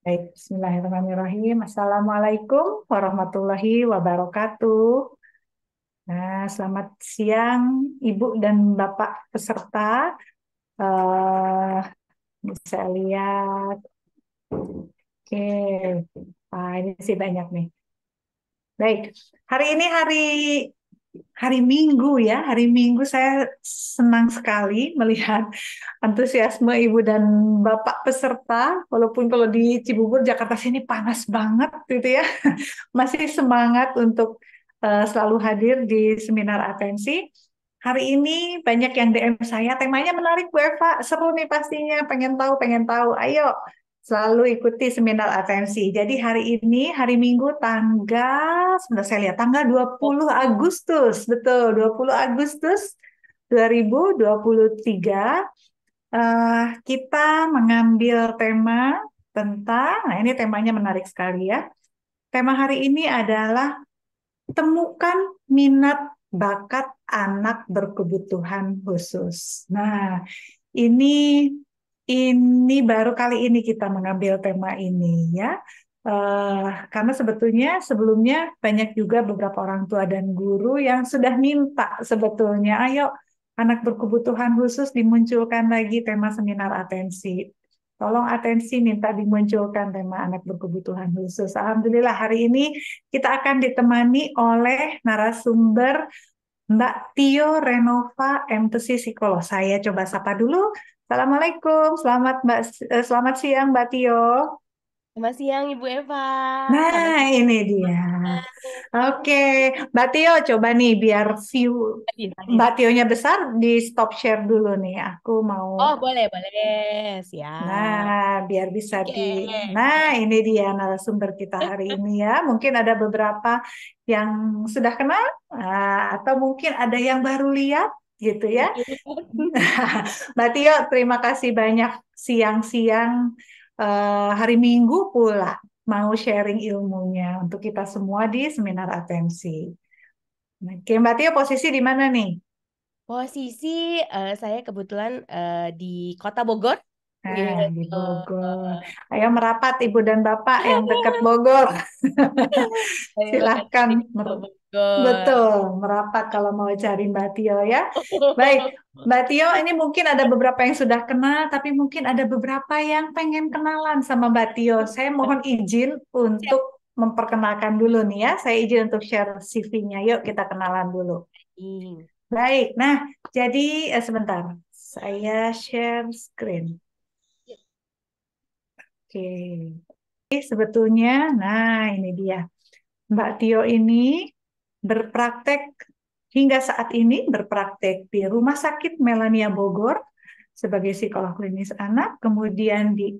Baik, Bismillahirrahmanirrahim. Assalamualaikum warahmatullahi wabarakatuh. Nah, selamat siang Ibu dan Bapak peserta. Eh, Bisa lihat. Oke, ini sih banyak nih. Baik, hari ini hari Minggu ya. Hari Minggu saya senang sekali melihat antusiasme Ibu dan Bapak peserta. Walaupun kalau di Cibubur, Jakarta sini panas banget gitu ya. Masih semangat untuk selalu hadir di seminar atensi. Hari ini banyak yang DM saya, temanya menarik Bu Eva, seru nih pastinya, pengen tahu. Ayo, selalu ikuti seminar atensi. Jadi hari ini, hari Minggu sebentar saya lihat, tanggal 20 Agustus, betul, 20 Agustus 2023, kita mengambil tema tentang, nah ini temanya menarik sekali ya. Tema hari ini adalah temukan minat bakat anak berkebutuhan khusus. Nah, ini baru kali ini kita mengambil tema ini ya. Karena sebetulnya sebelumnya banyak juga beberapa orang tua dan guru yang sudah minta sebetulnya, ayo anak berkebutuhan khusus dimunculkan lagi tema seminar atensi. Tolong atensi minta dimunculkan tema anak berkebutuhan khusus. Alhamdulillah hari ini kita akan ditemani oleh narasumber Mbak Tio Renova, MTC Psikolog. Saya coba sapa dulu. Assalamualaikum, selamat siang Mbak Tio. Selamat siang Ibu Eva. Selamat Nah, siang. ini dia. Oke, Mbak Tio, coba nih biar view Hadir, hadir. Mbak Tionya besar, di stop share dulu nih. Aku mau. Oh, boleh, boleh. Siap. Nah, biar bisa Oke. Nah, ini dia narasumber kita hari ini ya. Mungkin ada beberapa yang sudah kenal, atau mungkin ada yang baru lihat, gitu ya. Mbak Tio, terima kasih banyak siang-siang hari Minggu pula mau sharing ilmunya untuk kita semua di seminar atensi. Oke, Mbak Tio posisi di mana nih? Posisi saya kebetulan di Kota Bogor. Nah, Gitu. di Bogor. Ayo merapat Ibu dan Bapak yang dekat Bogor. Saya lokasi Silahkan. di Kota Bogor. Betul, merapat kalau mau cari Mbak Tio ya. Baik, Mbak Tio, ini mungkin ada beberapa yang sudah kenal, tapi mungkin ada beberapa yang pengen kenalan sama Mbak Tio. Saya mohon izin Siap. untuk memperkenalkan dulu nih ya. Saya izin untuk share CV-nya. Yuk kita kenalan dulu. Baik, nah jadi sebentar. Saya share screen. Oke. Sebetulnya, nah ini dia. Mbak Tio ini berpraktek hingga saat ini berpraktek di Rumah Sakit Melania Bogor sebagai psikolog klinis anak, kemudian di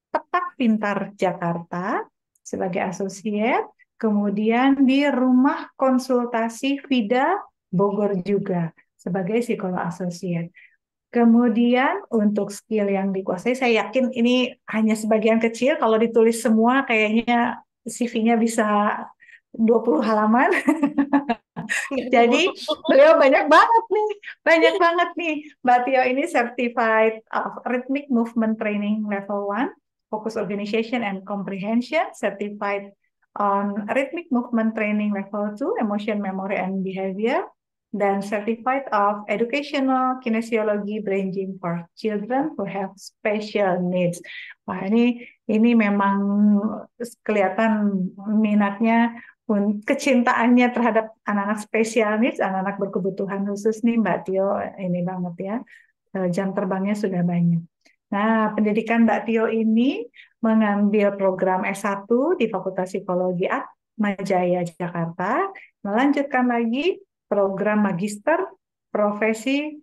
Petak Pintar Jakarta sebagai asosiat, kemudian di Rumah Konsultasi Vida Bogor juga sebagai psikolog asosiat. Kemudian untuk skill yang dikuasai, saya yakin ini hanya sebagian kecil. Kalau ditulis semua, kayaknya CV-nya bisa 20 halaman. Jadi beliau banyak banget nih. Mbak Tio ini certified of Rhythmic Movement Training Level 1, Focus Organization and Comprehension, certified on Rhythmic Movement Training Level 2, Emotion, Memory and Behavior, dan certified of Educational Kinesiology Brain Gym for Children who have special needs. Wah, ini memang kelihatan minatnya kecintaannya terhadap anak-anak spesial needs, anak-anak berkebutuhan khusus nih Mbak Tio, ini banget ya. Jam terbangnya sudah banyak. Nah, pendidikan Mbak Tio ini mengambil program S1 di Fakultas Psikologi Atma Jaya Jakarta, melanjutkan lagi program Magister Profesi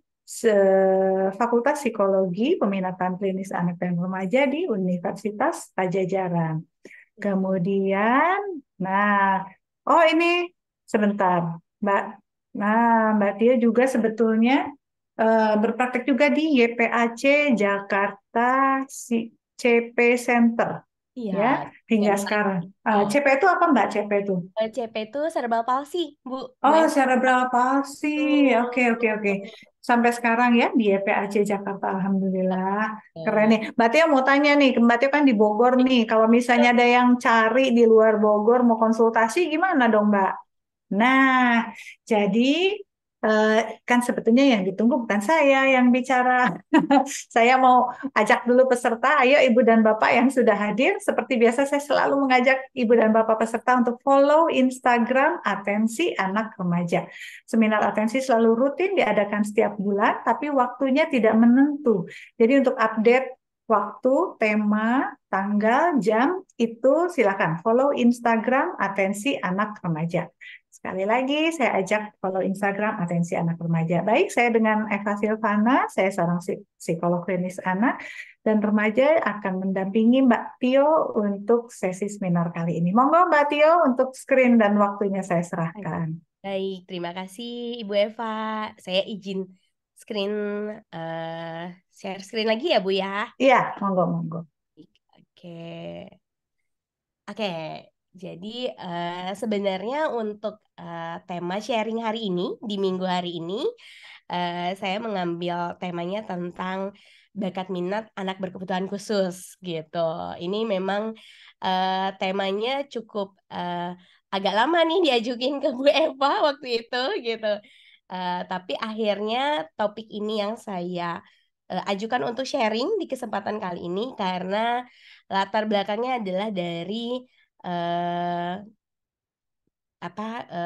Fakultas Psikologi Peminatan Klinis Anak dan Remaja di Universitas Pajajaran. Kemudian, nah, oh ini sebentar, Mbak. Nah, Mbak Tia juga sebetulnya berpraktek juga di YPAC Jakarta CP Center, Iya, ya, hingga center. sekarang. Oh, CP itu apa, Mbak? CP itu? CP itu cerebral palsy, Bu Oh, Eva. cerebral palsy. Tuh. Oke, oke, oke. sampai sekarang ya di YPAC Jakarta. Alhamdulillah. Keren nih. Mbak Tio mau tanya nih, Mbak Tio kan di Bogor nih. Kalau misalnya ada yang cari di luar Bogor mau konsultasi gimana dong, Mbak? Nah, jadi eh, kan sebetulnya yang ditunggu bukan saya yang bicara. Saya mau ajak dulu peserta, ayo Ibu dan Bapak yang sudah hadir. Seperti biasa saya selalu mengajak Ibu dan Bapak peserta untuk follow Instagram Atensi Anak Remaja. Seminar atensi selalu rutin diadakan setiap bulan, tapi waktunya tidak menentu. Jadi untuk update waktu, tema, tanggal, jam, itu silakan follow Instagram Atensi Anak Remaja. Sekali lagi, saya ajak follow Instagram Atensi Anak Remaja. Baik, saya dengan Eva Silvana, saya seorang psikolog klinis anak, dan remaja akan mendampingi Mbak Tio untuk sesi seminar kali ini. Monggo Mbak Tio untuk screen dan waktunya saya serahkan. Baik, terima kasih Ibu Eva. Saya izin screen share screen lagi ya Bu ya. Iya, monggo, monggo. Oke. Oke, jadi sebenarnya untuk tema sharing hari ini, di minggu hari ini, saya mengambil temanya tentang bakat minat anak berkebutuhan khusus gitu. Ini memang temanya cukup agak lama nih diajukin ke Bu Eva waktu itu gitu. Tapi akhirnya topik ini yang saya ajukan untuk sharing di kesempatan kali ini karena latar belakangnya adalah dari eh,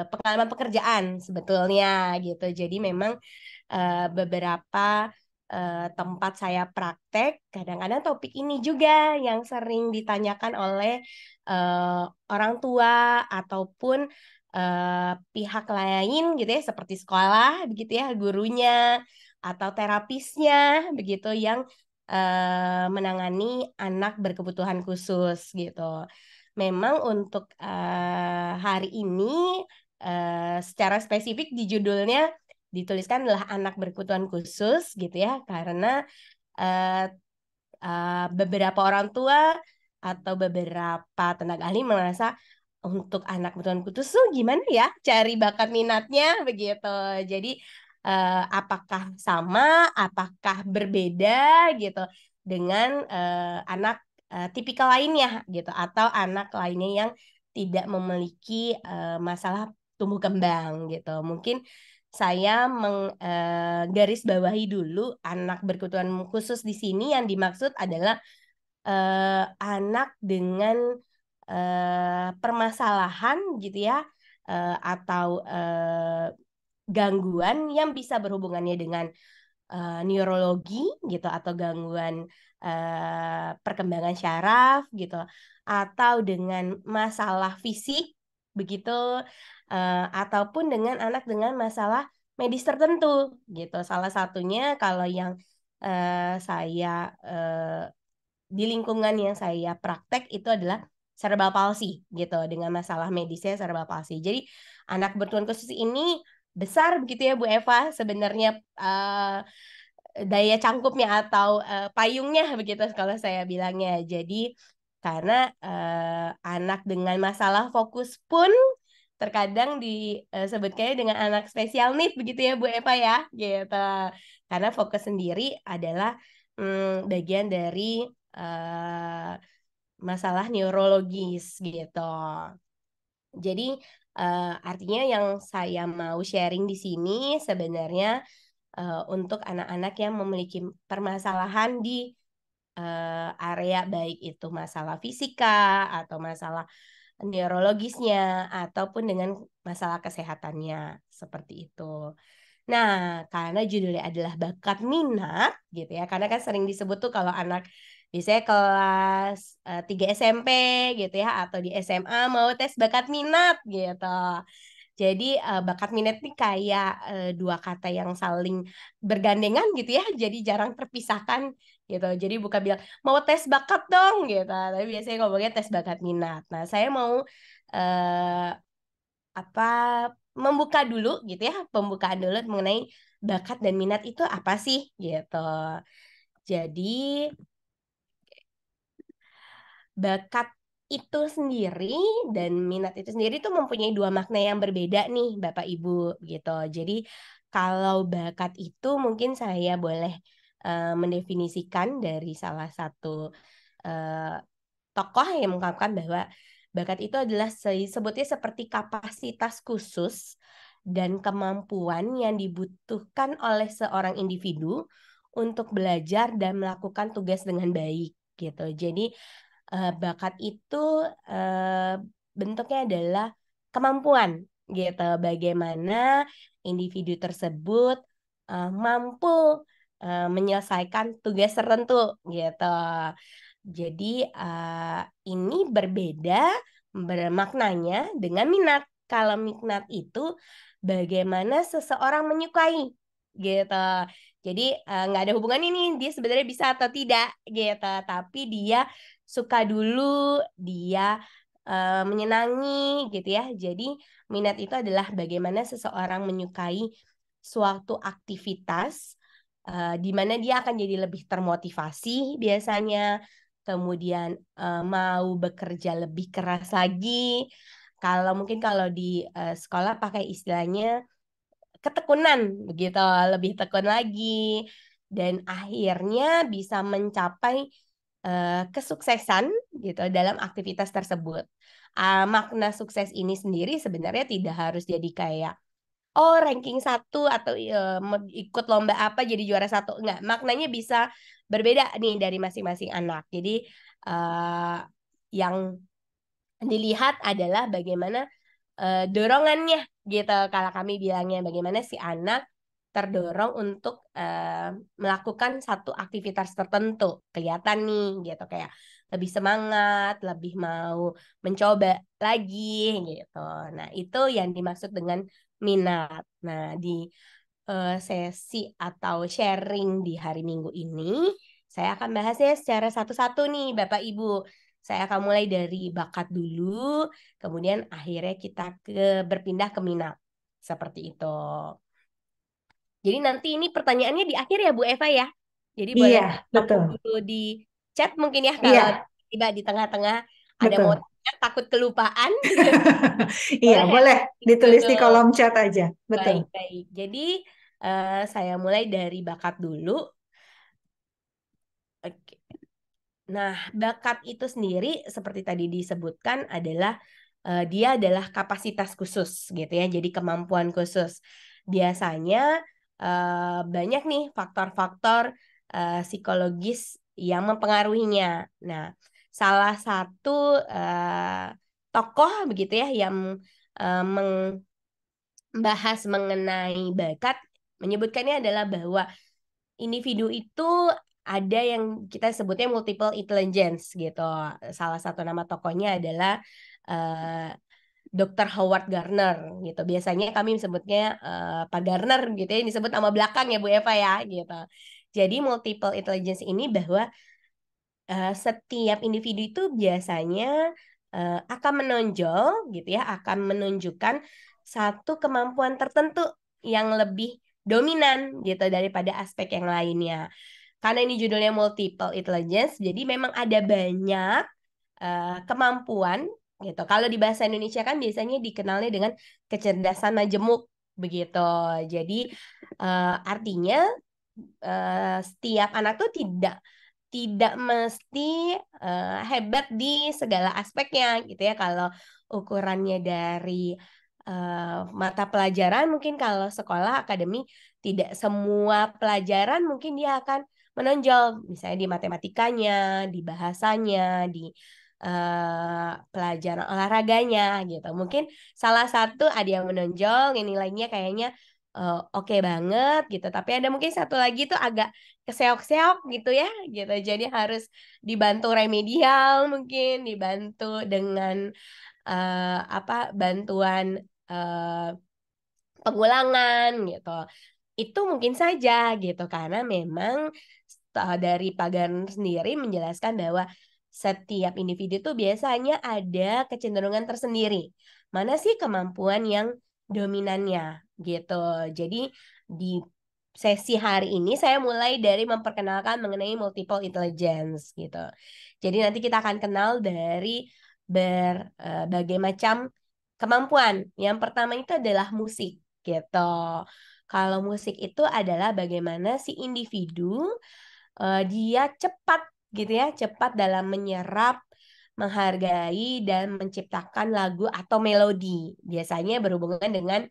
pengalaman pekerjaan sebetulnya gitu. Jadi memang beberapa tempat saya praktek, kadang-kadang topik ini juga yang sering ditanyakan oleh eh, orang tua ataupun pihak lain gitu ya, seperti sekolah begitu ya, gurunya atau terapisnya begitu yang menangani anak berkebutuhan khusus gitu. Memang untuk hari ini secara spesifik di judulnya dituliskan adalah anak berkebutuhan khusus gitu ya karena eh, beberapa orang tua atau beberapa tenaga ahli merasa untuk anak berkebutuhan khusus tuh gimana ya cari bakat minatnya begitu. Jadi apakah sama, apakah berbeda gitu dengan anak tipikal lainnya gitu atau anak lainnya yang tidak memiliki masalah tumbuh kembang gitu. Mungkin saya menggaris bawahi dulu anak berkebutuhan khusus di sini yang dimaksud adalah anak dengan permasalahan gitu ya atau gangguan yang bisa berhubungannya dengan neurologi gitu atau gangguan perkembangan syaraf gitu atau dengan masalah fisik begitu ataupun dengan anak dengan masalah medis tertentu gitu. Salah satunya kalau yang saya di lingkungan yang saya praktek itu adalah cerebral palsy gitu dengan masalah medisnya cerebral palsy. Jadi anak berkebutuhan khusus ini besar begitu ya Bu Eva sebenarnya daya cangkupnya atau payungnya begitu kalau saya bilangnya. Jadi karena anak dengan masalah fokus pun terkadang disebutkannya dengan anak spesial need begitu ya Bu Eva ya gitu. Karena fokus sendiri adalah bagian dari eh, masalah neurologis gitu. Jadi artinya yang saya mau sharing di sini sebenarnya untuk anak-anak yang memiliki permasalahan di area baik itu masalah fisika atau masalah neurologisnya ataupun dengan masalah kesehatannya seperti itu. Nah, karena judulnya adalah bakat minat gitu ya. Karena kan sering disebut tuh kalau anak biasanya kelas 3 SMP gitu ya atau di SMA mau tes bakat minat gitu. Jadi bakat minat ini kayak dua kata yang saling bergandengan gitu ya. Jadi jarang terpisahkan gitu. Jadi bukan bilang mau tes bakat dong gitu. Tapi biasanya ngomongnya tes bakat minat. Nah, saya mau eh, apa membuka dulu gitu ya, pembukaan dulu mengenai bakat dan minat itu apa sih gitu. Jadi bakat itu sendiri dan minat itu sendiri tuh mempunyai dua makna yang berbeda nih Bapak Ibu gitu. Jadi Kalau bakat itu mungkin saya boleh mendefinisikan dari salah satu eh, tokoh yang mengungkapkan bahwa bakat itu adalah sebutnya seperti kapasitas khusus dan kemampuan yang dibutuhkan oleh seorang individu untuk belajar dan melakukan tugas dengan baik gitu. Jadi bakat itu eh, bentuknya adalah kemampuan gitu. Bagaimana individu tersebut mampu menyelesaikan tugas tertentu gitu. Jadi ini berbeda bermaknanya dengan minat. Kalau minat itu bagaimana seseorang menyukai gitu. Jadi nggak ada hubungan ini dia sebenarnya bisa atau tidak gitu. Tapi dia suka dulu, dia menyenangi gitu ya. Jadi minat itu adalah bagaimana seseorang menyukai suatu aktivitas di mana dia akan jadi lebih termotivasi biasanya, kemudian mau bekerja lebih keras lagi. Kalau mungkin kalau di sekolah pakai istilahnya ketekunan begitu, lebih tekun lagi dan akhirnya bisa mencapai kesuksesan gitu dalam aktivitas tersebut. Makna sukses ini sendiri sebenarnya tidak harus jadi kayak ranking satu atau ikut lomba apa jadi juara satu. Enggak, maknanya bisa berbeda nih dari masing-masing anak. Jadi eh, yang dilihat adalah bagaimana dorongannya gitu. Kalau kami bilangnya bagaimana si anak terdorong untuk melakukan satu aktivitas tertentu. Kelihatan nih gitu kayak lebih semangat, lebih mau mencoba lagi gitu. Nah, itu yang dimaksud dengan minat. Nah, di sesi atau sharing di hari Minggu ini, saya akan bahasnya secara satu-satu nih, Bapak Ibu. Saya akan mulai dari bakat dulu, kemudian akhirnya kita berpindah ke minat. Seperti itu. Jadi nanti ini pertanyaannya di akhir ya Bu Eva ya. Jadi boleh Iya, campur betul. dulu di chat mungkin ya kalau Iya, tiba di tengah-tengah ada mau betul. tanya, takut kelupaan. Iya, Boleh ya boleh tulis ditulis dulu. di kolom chat aja. Betul. Baik-baik. Jadi saya mulai dari bakat dulu. Oke. Nah, bakat itu sendiri seperti tadi disebutkan adalah dia adalah kapasitas khusus gitu ya. Jadi kemampuan khusus. Biasanya banyak nih faktor-faktor psikologis yang mempengaruhinya. Nah, salah satu tokoh begitu ya yang membahas mengenai bakat menyebutkannya adalah bahwa individu itu ada yang kita sebutnya multiple intelligence gitu. Salah satu nama tokohnya adalah eh, Dr. Howard Gardner gitu. Biasanya kami sebutnya Pak Gardner gitu ya, disebut nama belakang ya Bu Eva ya gitu. Jadi multiple intelligence ini bahwa setiap individu itu biasanya akan menonjol gitu ya, akan menunjukkan satu kemampuan tertentu yang lebih dominan gitu daripada aspek yang lainnya. Karena ini judulnya multiple intelligence, jadi memang ada banyak kemampuan gitu. Kalau di bahasa Indonesia kan biasanya dikenalnya dengan kecerdasan majemuk begitu. Jadi artinya setiap anak tuh tidak tidak mesti hebat di segala aspeknya gitu ya. Kalau ukurannya dari mata pelajaran mungkin kalau sekolah akademi tidak semua pelajaran mungkin dia akan menonjol misalnya di matematikanya, di bahasanya, di pelajaran olahraganya gitu. Mungkin salah satu ada yang menonjol, yang nilainya kayaknya oke banget gitu. Tapi ada mungkin satu lagi tuh agak keseok-seok gitu ya gitu. Jadi harus dibantu remedial mungkin, dibantu dengan apa bantuan eh, pengulangan gitu. Itu mungkin saja gitu karena memang dari Pagan sendiri menjelaskan bahwa setiap individu itu biasanya ada kecenderungan tersendiri. Mana sih kemampuan yang dominannya gitu. Jadi di sesi hari ini saya mulai dari memperkenalkan mengenai multiple intelligence gitu. Jadi nanti kita akan kenal dari berbagai macam kemampuan. Yang pertama itu adalah musik gitu. Kalau musik itu adalah bagaimana si individu dia cepat gitu ya, cepat dalam menyerap, menghargai dan menciptakan lagu atau melodi. Biasanya berhubungan dengan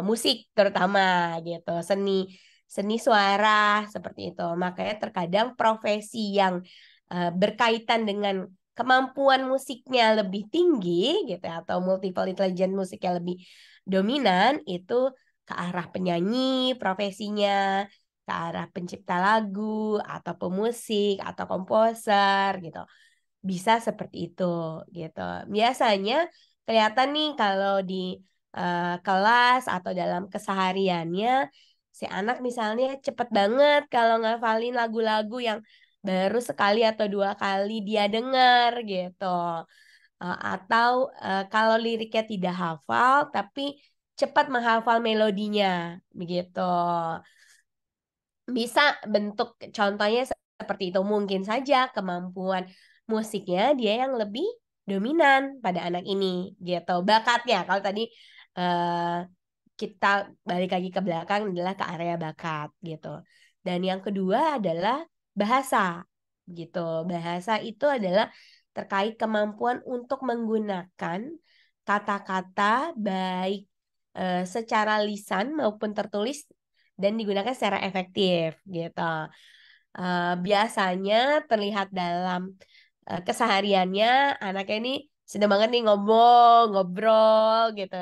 musik terutama gitu, seni seni suara seperti itu. Makanya terkadang profesi yang berkaitan dengan kemampuan musiknya lebih tinggi gitu ya, atau multiple intelligence musiknya lebih dominan itu ke arah penyanyi profesinya, ke arah pencipta lagu atau pemusik atau komposer gitu. Bisa seperti itu gitu. Biasanya kelihatan nih kalau di kelas atau dalam kesehariannya si anak misalnya cepet banget kalau ngafalin lagu-lagu yang baru sekali atau dua kali dia dengar gitu. Atau kalau liriknya tidak hafal tapi cepat menghafal melodinya begitu. Bisa bentuk contohnya seperti itu. Mungkin saja kemampuan musiknya dia yang lebih dominan pada anak ini gitu. Bakatnya kalau tadi eh, kita balik lagi ke belakang adalah ke area bakat gitu. Dan yang kedua adalah bahasa gitu. Bahasa itu adalah terkait kemampuan untuk menggunakan kata-kata baik secara lisan maupun tertulis dan digunakan secara efektif gitu. Biasanya terlihat dalam kesehariannya anaknya ini sedang banget nih ngomong, ngobrol gitu,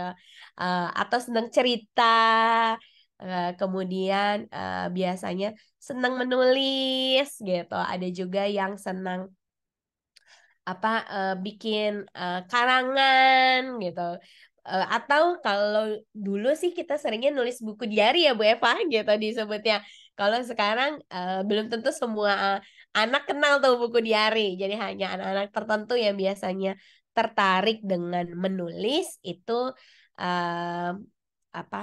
atau sedang cerita. Kemudian biasanya senang menulis gitu. Ada juga yang senang bikin karangan gitu. Atau kalau dulu sih kita seringnya nulis buku diari ya Bu Eva gitu disebutnya. Kalau sekarang belum tentu semua anak kenal tuh buku diari. Jadi hanya anak-anak tertentu yang biasanya tertarik dengan menulis itu eh, apa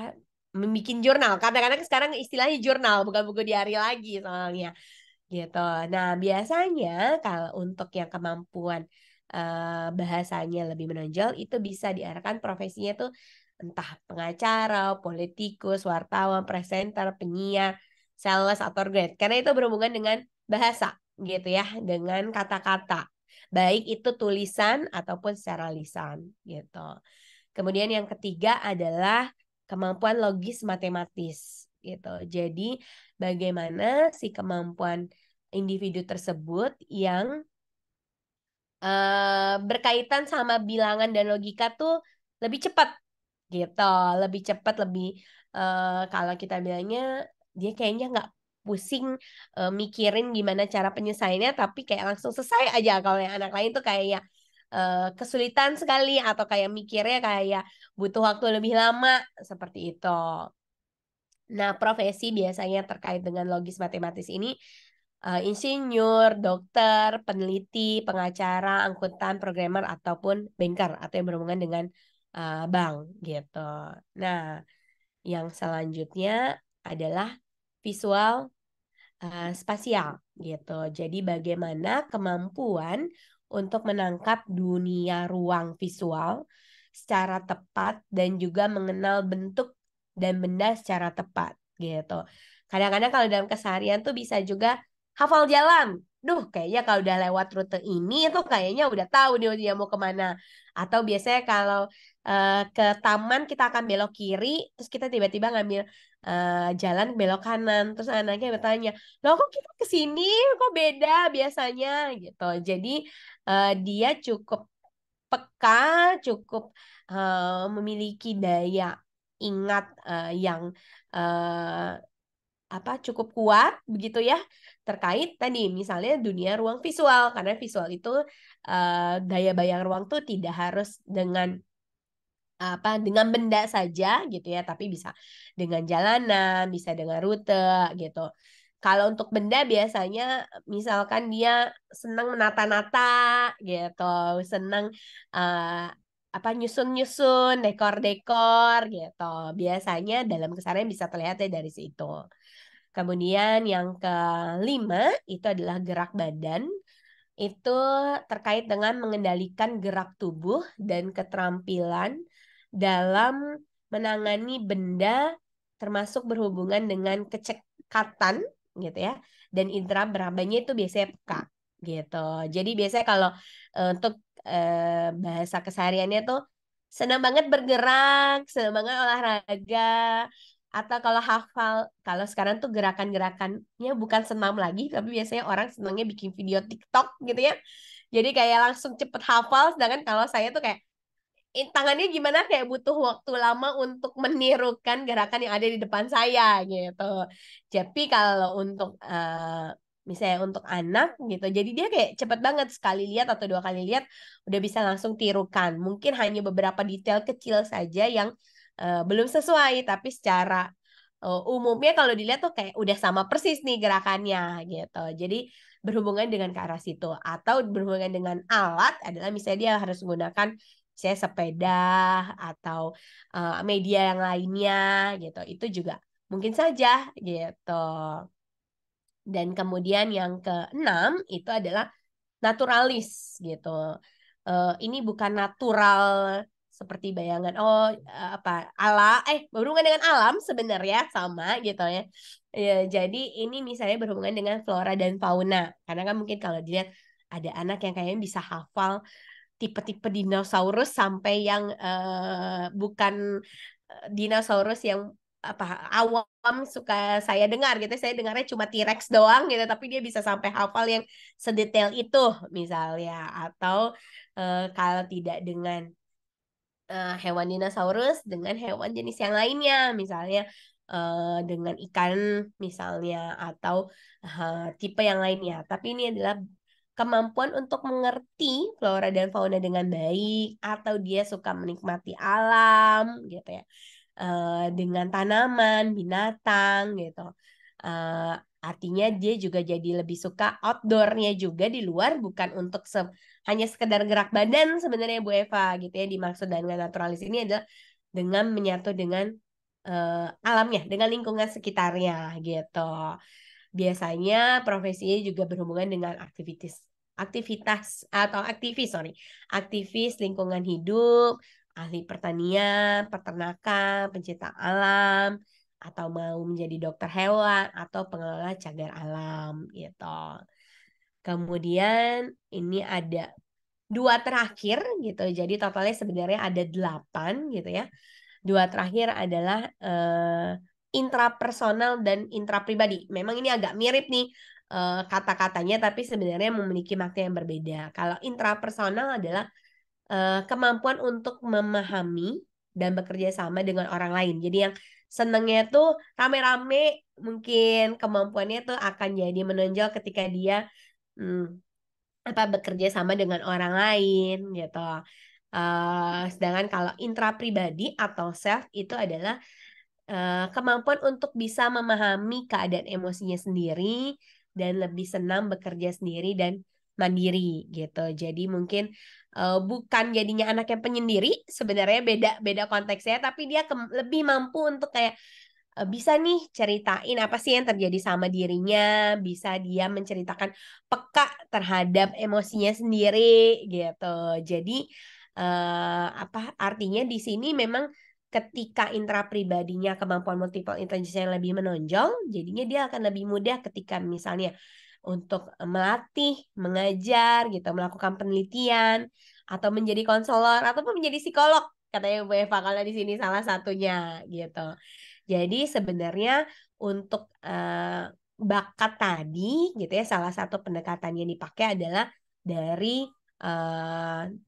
membuat jurnal. Kadang-kadang sekarang istilahnya jurnal bukan buku diari lagi soalnya gitu. Nah, biasanya kalau untuk yang kemampuan bahasanya lebih menonjol itu bisa diarahkan profesinya tuh entah pengacara, politikus, wartawan, presenter, penyiar, sales atau grade. Karena itu berhubungan dengan bahasa gitu ya, dengan kata-kata. Baik itu tulisan ataupun secara lisan gitu. Kemudian yang ketiga adalah kemampuan logis matematis gitu. Jadi bagaimana si kemampuan individu tersebut yang berkaitan sama bilangan dan logika tuh lebih cepat gitu, lebih cepat, lebih kalau kita bilangnya dia kayaknya nggak pusing mikirin gimana cara penyelesaiannya, tapi kayak langsung selesai aja. Kalau yang anak lain tuh kayak kesulitan sekali atau kayak mikirnya kayak butuh waktu lebih lama seperti itu. Nah, profesi biasanya terkait dengan logis matematis ini insinyur, dokter, peneliti, pengacara, angkutan, programmer ataupun banker atau yang berhubungan dengan bank gitu. Nah, yang selanjutnya adalah visual spasial gitu. Jadi bagaimana kemampuan untuk menangkap dunia ruang visual secara tepat dan juga mengenal bentuk dan benda secara tepat gitu. Kadang-kadang kalau dalam keseharian tuh bisa juga hafal jalan. Duh, kayaknya kalau udah lewat rute ini tuh kayaknya udah tahu dia mau kemana. Atau biasanya kalau ke taman kita akan belok kiri, terus kita tiba-tiba ngambil jalan belok kanan. Terus anaknya bertanya, loh kok kita ke sini kok beda biasanya gitu. Jadi dia cukup peka, cukup memiliki daya ingat yang eh, cukup kuat begitu ya terkait tadi misalnya dunia ruang visual karena visual itu daya bayang ruang tuh tidak harus dengan benda saja gitu ya, tapi bisa dengan jalanan, bisa dengan rute gitu. Kalau untuk benda biasanya misalkan dia senang menata-nata gitu, senang eh, nyusun-nyusun, dekor-dekor gitu. Biasanya dalam keseharian bisa terlihat ya dari situ. Kemudian yang kelima itu adalah gerak badan itu terkait dengan mengendalikan gerak tubuh dan keterampilan dalam menangani benda termasuk berhubungan dengan kecekatan gitu ya, dan indera perabanya itu biasanya peka gitu. Jadi biasanya kalau untuk bahasa kesehariannya tuh senang banget bergerak, senang banget olahraga, atau kalau hafal, kalau sekarang tuh gerakan-gerakannya bukan senam lagi, tapi biasanya orang senangnya bikin video TikTok gitu ya. Jadi kayak langsung cepet hafal, sedangkan kalau saya tuh kayak tangannya gimana kayak butuh waktu lama untuk menirukan gerakan yang ada di depan saya gitu. Tapi kalau untuk misalnya untuk anak gitu, jadi dia kayak cepet banget sekali lihat atau dua kali lihat udah bisa langsung tirukan. Mungkin hanya beberapa detail kecil saja yang belum sesuai, tapi secara umumnya kalau dilihat tuh kayak udah sama persis nih gerakannya gitu. Jadi berhubungan dengan ke arah situ atau berhubungan dengan alat adalah misalnya dia harus menggunakan saya sepeda atau media yang lainnya gitu. Itu juga mungkin saja gitu. Dan kemudian yang keenam itu adalah naturalis gitu. Ini bukan natural seperti bayangan apa berhubungan dengan alam sebenarnya sama gitu ya. Ya, jadi ini misalnya berhubungan dengan flora dan fauna. Karena kan mungkin kalau dilihat ada anak yang kayaknya bisa hafal tipe-tipe dinosaurus sampai yang bukan dinosaurus yang apa awam suka saya dengar gitu. Saya dengarnya cuma T-Rex doang gitu, tapi dia bisa sampai hafal yang sedetail itu misalnya. Atau kalau tidak dengan hewan dinosaurus, dengan hewan jenis yang lainnya, misalnya dengan ikan misalnya, atau tipe yang lainnya. Tapi ini adalah kemampuan untuk mengerti flora dan fauna dengan baik, atau dia suka menikmati alam gitu ya, dengan tanaman, binatang gitu. Eh, Artinya dia juga jadi lebih suka outdoornya juga di luar, bukan untuk hanya sekedar gerak badan sebenarnya Bu Eva gitu ya. Dimaksud dengan naturalis ini adalah dengan menyatu dengan alamnya, dengan lingkungan sekitarnya gitu. Biasanya profesinya juga berhubungan dengan aktivitas atau aktivis lingkungan hidup, ahli pertanian, peternakan, pencinta alam, atau mau menjadi dokter hewan atau pengelola cagar alam gitu. Kemudian ini ada dua terakhir gitu. Jadi totalnya sebenarnya ada 8 gitu ya. Dua terakhir adalah intrapersonal dan intrapribadi. Memang ini agak mirip nih kata-katanya, tapi sebenarnya memiliki makna yang berbeda. Kalau intrapersonal adalah kemampuan untuk memahami dan bekerja sama dengan orang lain. Jadi yang senengnya tuh rame-rame, mungkin kemampuannya tuh akan jadi menonjol ketika dia hmm, bekerja sama dengan orang lain gitu. Sedangkan kalau intra pribadi atau self itu adalah kemampuan untuk bisa memahami keadaan emosinya sendiri dan lebih senang bekerja sendiri dan mandiri gitu. Jadi mungkin bukan jadinya anak yang penyendiri, sebenarnya beda beda konteksnya, tapi dia lebih mampu untuk kayak bisa nih ceritain apa sih yang terjadi sama dirinya, bisa dia menceritakan peka terhadap emosinya sendiri gitu. Jadi apa artinya di sini memang ketika intrapribadinya kemampuan multiple intelligence yang lebih menonjol, jadinya dia akan lebih mudah ketika misalnya untuk melatih, mengajar gitu, melakukan penelitian atau menjadi konselor ataupun menjadi psikolog katanya Bu Eva kalau di sini salah satunya gitu. Jadi sebenarnya untuk bakat tadi gitu ya, salah satu pendekatan yang dipakai adalah dari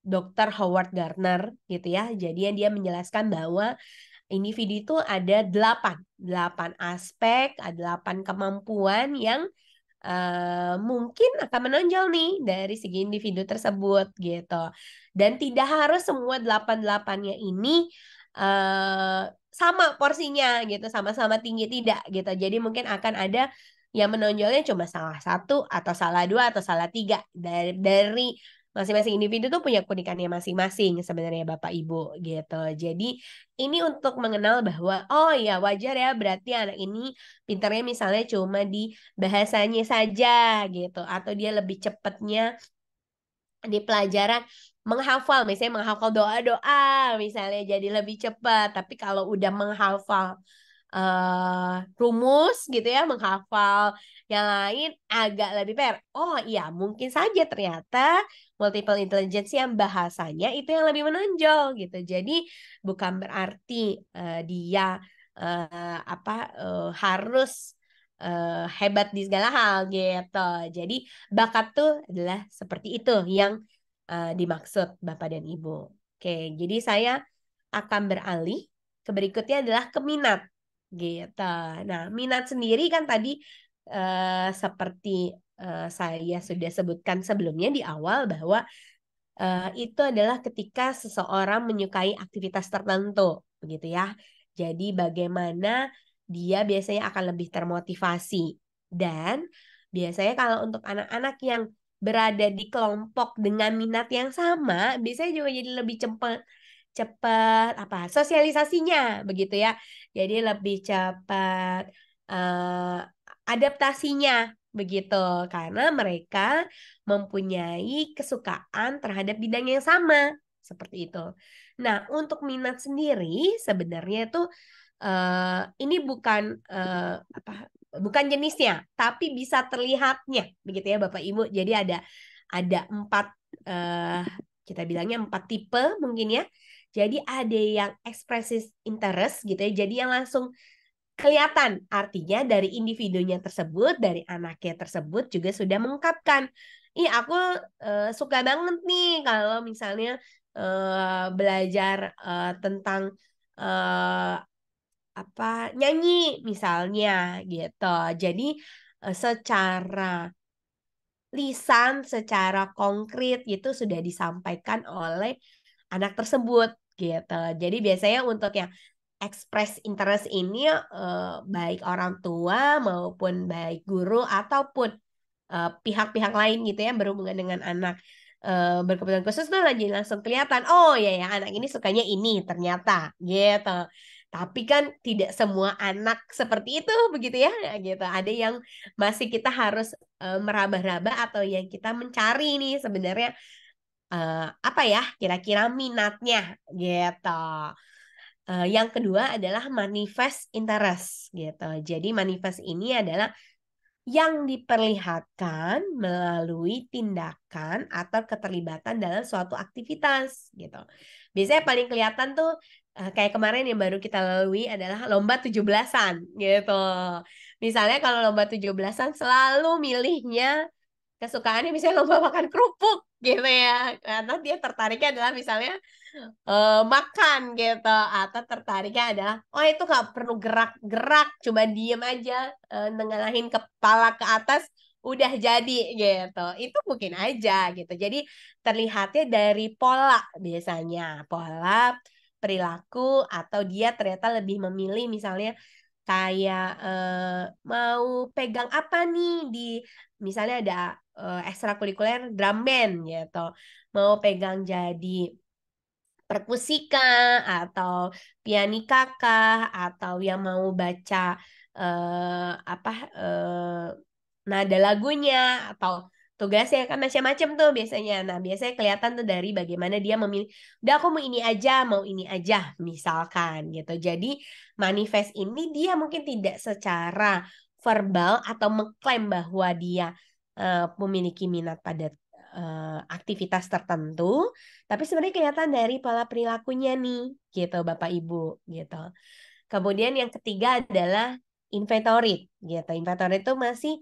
Dr. Howard Gardner gitu ya. Jadi dia menjelaskan bahwa individu itu ada 8 aspek, ada 8 kemampuan yang mungkin akan menonjol nih dari segi individu tersebut gitu. Dan tidak harus semua 8-8-nya ini eh, sama porsinya gitu, sama-sama tinggi tidak gitu. Jadi mungkin akan ada yang menonjolnya cuma salah satu atau salah dua atau salah tiga dari masing-masing individu tuh punya keunikannya masing-masing sebenarnya Bapak Ibu gitu. Jadi ini untuk mengenal bahwa oh ya wajar ya berarti anak ini pintarnya misalnya cuma di bahasanya saja gitu atau dia lebih cepatnya di pelajaran menghafal misalnya menghafal doa-doa misalnya jadi lebih cepat tapi kalau udah menghafal rumus gitu ya, menghafal yang lain agak lebih PR. Oh iya, mungkin saja ternyata multiple intelligence yang bahasanya itu yang lebih menonjol gitu. Jadi bukan berarti dia harus hebat di segala hal gitu. Jadi bakat tuh adalah seperti itu yang dimaksud Bapak dan Ibu. Oke, jadi saya akan beralih ke berikutnya adalah ke minat gitu. Nah, minat sendiri kan tadi seperti saya sudah sebutkan sebelumnya di awal bahwa itu adalah ketika seseorang menyukai aktivitas tertentu, begitu ya. Jadi bagaimana dia biasanya akan lebih termotivasi dan biasanya kalau untuk anak-anak yang berada di kelompok dengan minat yang sama, biasanya juga jadi lebih cepat cepat sosialisasinya begitu ya. Jadi lebih cepat eh, adaptasinya begitu karena mereka mempunyai kesukaan terhadap bidang yang sama seperti itu. Nah, untuk minat sendiri sebenarnya itu ini bukan bukan jenisnya, tapi bisa terlihatnya begitu ya Bapak Ibu. Jadi ada empat eh, kita bilangnya empat tipe mungkin ya. Jadi ada yang expresses interest gitu ya. Jadi yang langsung kelihatan artinya dari individunya tersebut, dari anaknya tersebut juga sudah mengungkapkan, ih aku suka banget nih kalau misalnya belajar tentang eh, nyanyi misalnya gitu. Jadi secara lisan, secara konkret itu sudah disampaikan oleh anak tersebut gitu. Jadi biasanya untuk yang express interest ini baik orang tua maupun baik guru ataupun pihak-pihak lain gitu ya berhubungan dengan anak berkebutuhan khusus tuh lagi langsung kelihatan. Oh ya ya anak ini sukanya ini ternyata gitu. Tapi kan tidak semua anak seperti itu begitu ya gitu. Ada yang masih kita harus meraba-raba atau yang kita mencari nih sebenarnya apa ya kira-kira minatnya gitu. Yang kedua adalah manifest interest gitu. Jadi manifest ini adalah yang diperlihatkan melalui tindakan atau keterlibatan dalam suatu aktivitas gitu. Biasanya paling kelihatan tuh kayak kemarin yang baru kita lalui adalah lomba 17-an gitu. Misalnya kalau lomba 17-an selalu milihnya kesukaannya misalnya lomba makan kerupuk gitu ya. Karena dia tertariknya adalah misalnya makan gitu atau tertariknya adalah oh itu nggak perlu gerak-gerak coba diem aja nengahin kepala ke atas udah jadi gitu itu mungkin aja gitu jadi terlihatnya dari pola biasanya pola perilaku atau dia ternyata lebih memilih misalnya kayak mau pegang apa nih di misalnya ada ekstrakurikuler drum band gitu mau pegang jadi perkusika atau pianika kah atau yang mau baca apa nada lagunya atau tugasnya kan macam-macam tuh biasanya. Nah, biasanya kelihatan tuh dari bagaimana dia memilih, udah aku mau ini aja, misalkan gitu. Jadi manifest ini dia mungkin tidak secara verbal atau mengklaim bahwa dia memiliki minat pada aktivitas tertentu, tapi sebenarnya kelihatan dari pola perilakunya nih, gitu Bapak Ibu, gitu. Kemudian yang ketiga adalah inventory, gitu. Inventory itu masih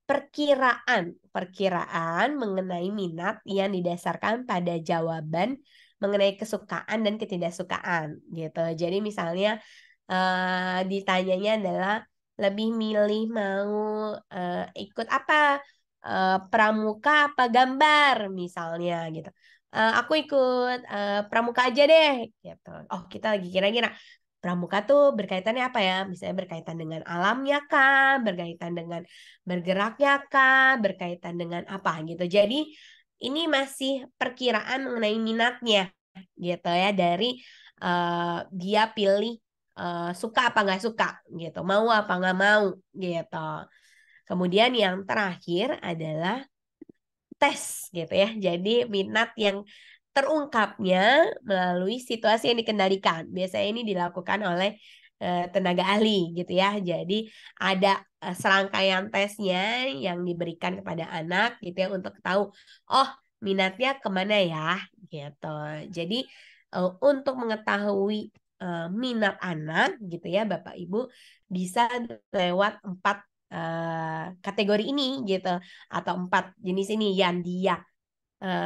perkiraan, perkiraan mengenai minat yang didasarkan pada jawaban mengenai kesukaan dan ketidaksukaan, gitu. Jadi misalnya ditanyanya adalah lebih milih mau ikut apa pramuka apa gambar misalnya gitu. Aku ikut pramuka aja deh gitu. Oh, kita lagi kira-kira pramuka tuh berkaitannya apa ya? Misalnya berkaitan dengan alamnya kah, berkaitan dengan bergeraknya kah, berkaitan dengan apa gitu. Jadi ini masih perkiraan mengenai minatnya gitu ya dari dia pilih suka apa nggak suka gitu, mau apa nggak mau gitu. Kemudian yang terakhir adalah tes gitu ya. Jadi minat yang terungkapnya melalui situasi yang dikendalikan. Biasanya ini dilakukan oleh tenaga ahli gitu ya. Jadi ada serangkaian tesnya yang diberikan kepada anak gitu ya untuk tahu, oh minatnya kemana ya gitu. Jadi untuk mengetahui minat anak gitu ya Bapak Ibu bisa lewat 4 kategori ini gitu atau 4 jenis ini yang dia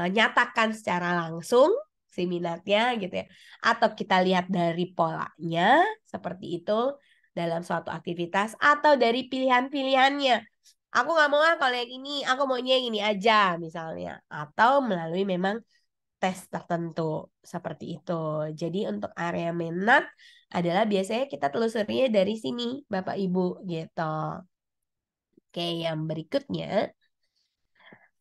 nyatakan secara langsung si minatnya gitu ya. Atau kita lihat dari polanya seperti itu dalam suatu aktivitas atau dari pilihan-pilihannya. Aku nggak mau kalau yang ini, aku maunya yang ini aja misalnya. Atau melalui memang tes tertentu seperti itu. Jadi untuk area minat adalah biasanya kita telusurinya dari sini, Bapak Ibu gitu. Oke, yang berikutnya.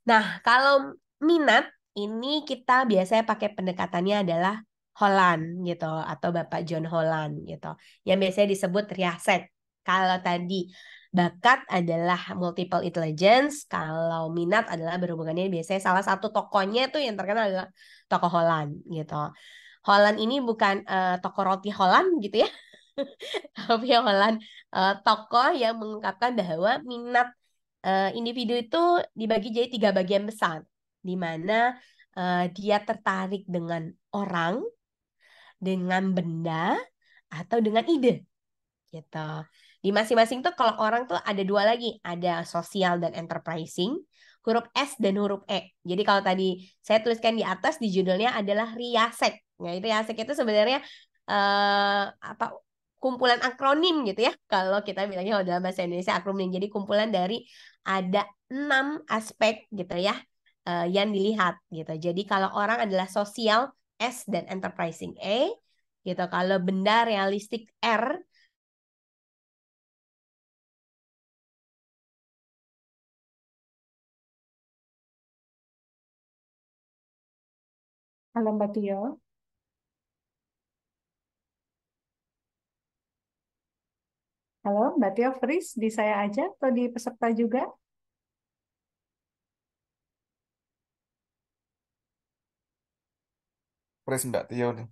Nah, kalau minat ini kita biasanya pakai pendekatannya adalah Holland gitu atau Bapak John Holland gitu. Yang biasanya disebut riasek. Kalau tadi bakat adalah multiple intelligence, kalau minat adalah berhubungannya biasanya salah satu tokohnya tuh yang terkenal adalah tokoh Holland gitu. Holland ini bukan toko roti Holland gitu ya, tapi Holland tokoh yang mengungkapkan bahwa minat individu itu dibagi jadi 3 bagian besar, di mana dia tertarik dengan orang, dengan benda, atau dengan ide, gitu. Di masing-masing tuh kalau orang tuh ada 2 lagi, ada sosial dan enterprising, huruf S dan huruf E. Jadi kalau tadi saya tuliskan di atas di judulnya adalah Riasek. Nah, itu Riasek itu sebenarnya apa kumpulan akronim gitu ya. Kalau kita bilangnya kalau dalam bahasa Indonesia akronim. Jadi kumpulan dari ada 6 aspek gitu ya yang dilihat gitu. Jadi kalau orang adalah sosial S dan enterprising E gitu. Kalau benda realistik R. Halo Mbak Tio. Halo Mbak Tio, Fris, di saya aja atau di peserta juga? Pres Mbak Tio nih.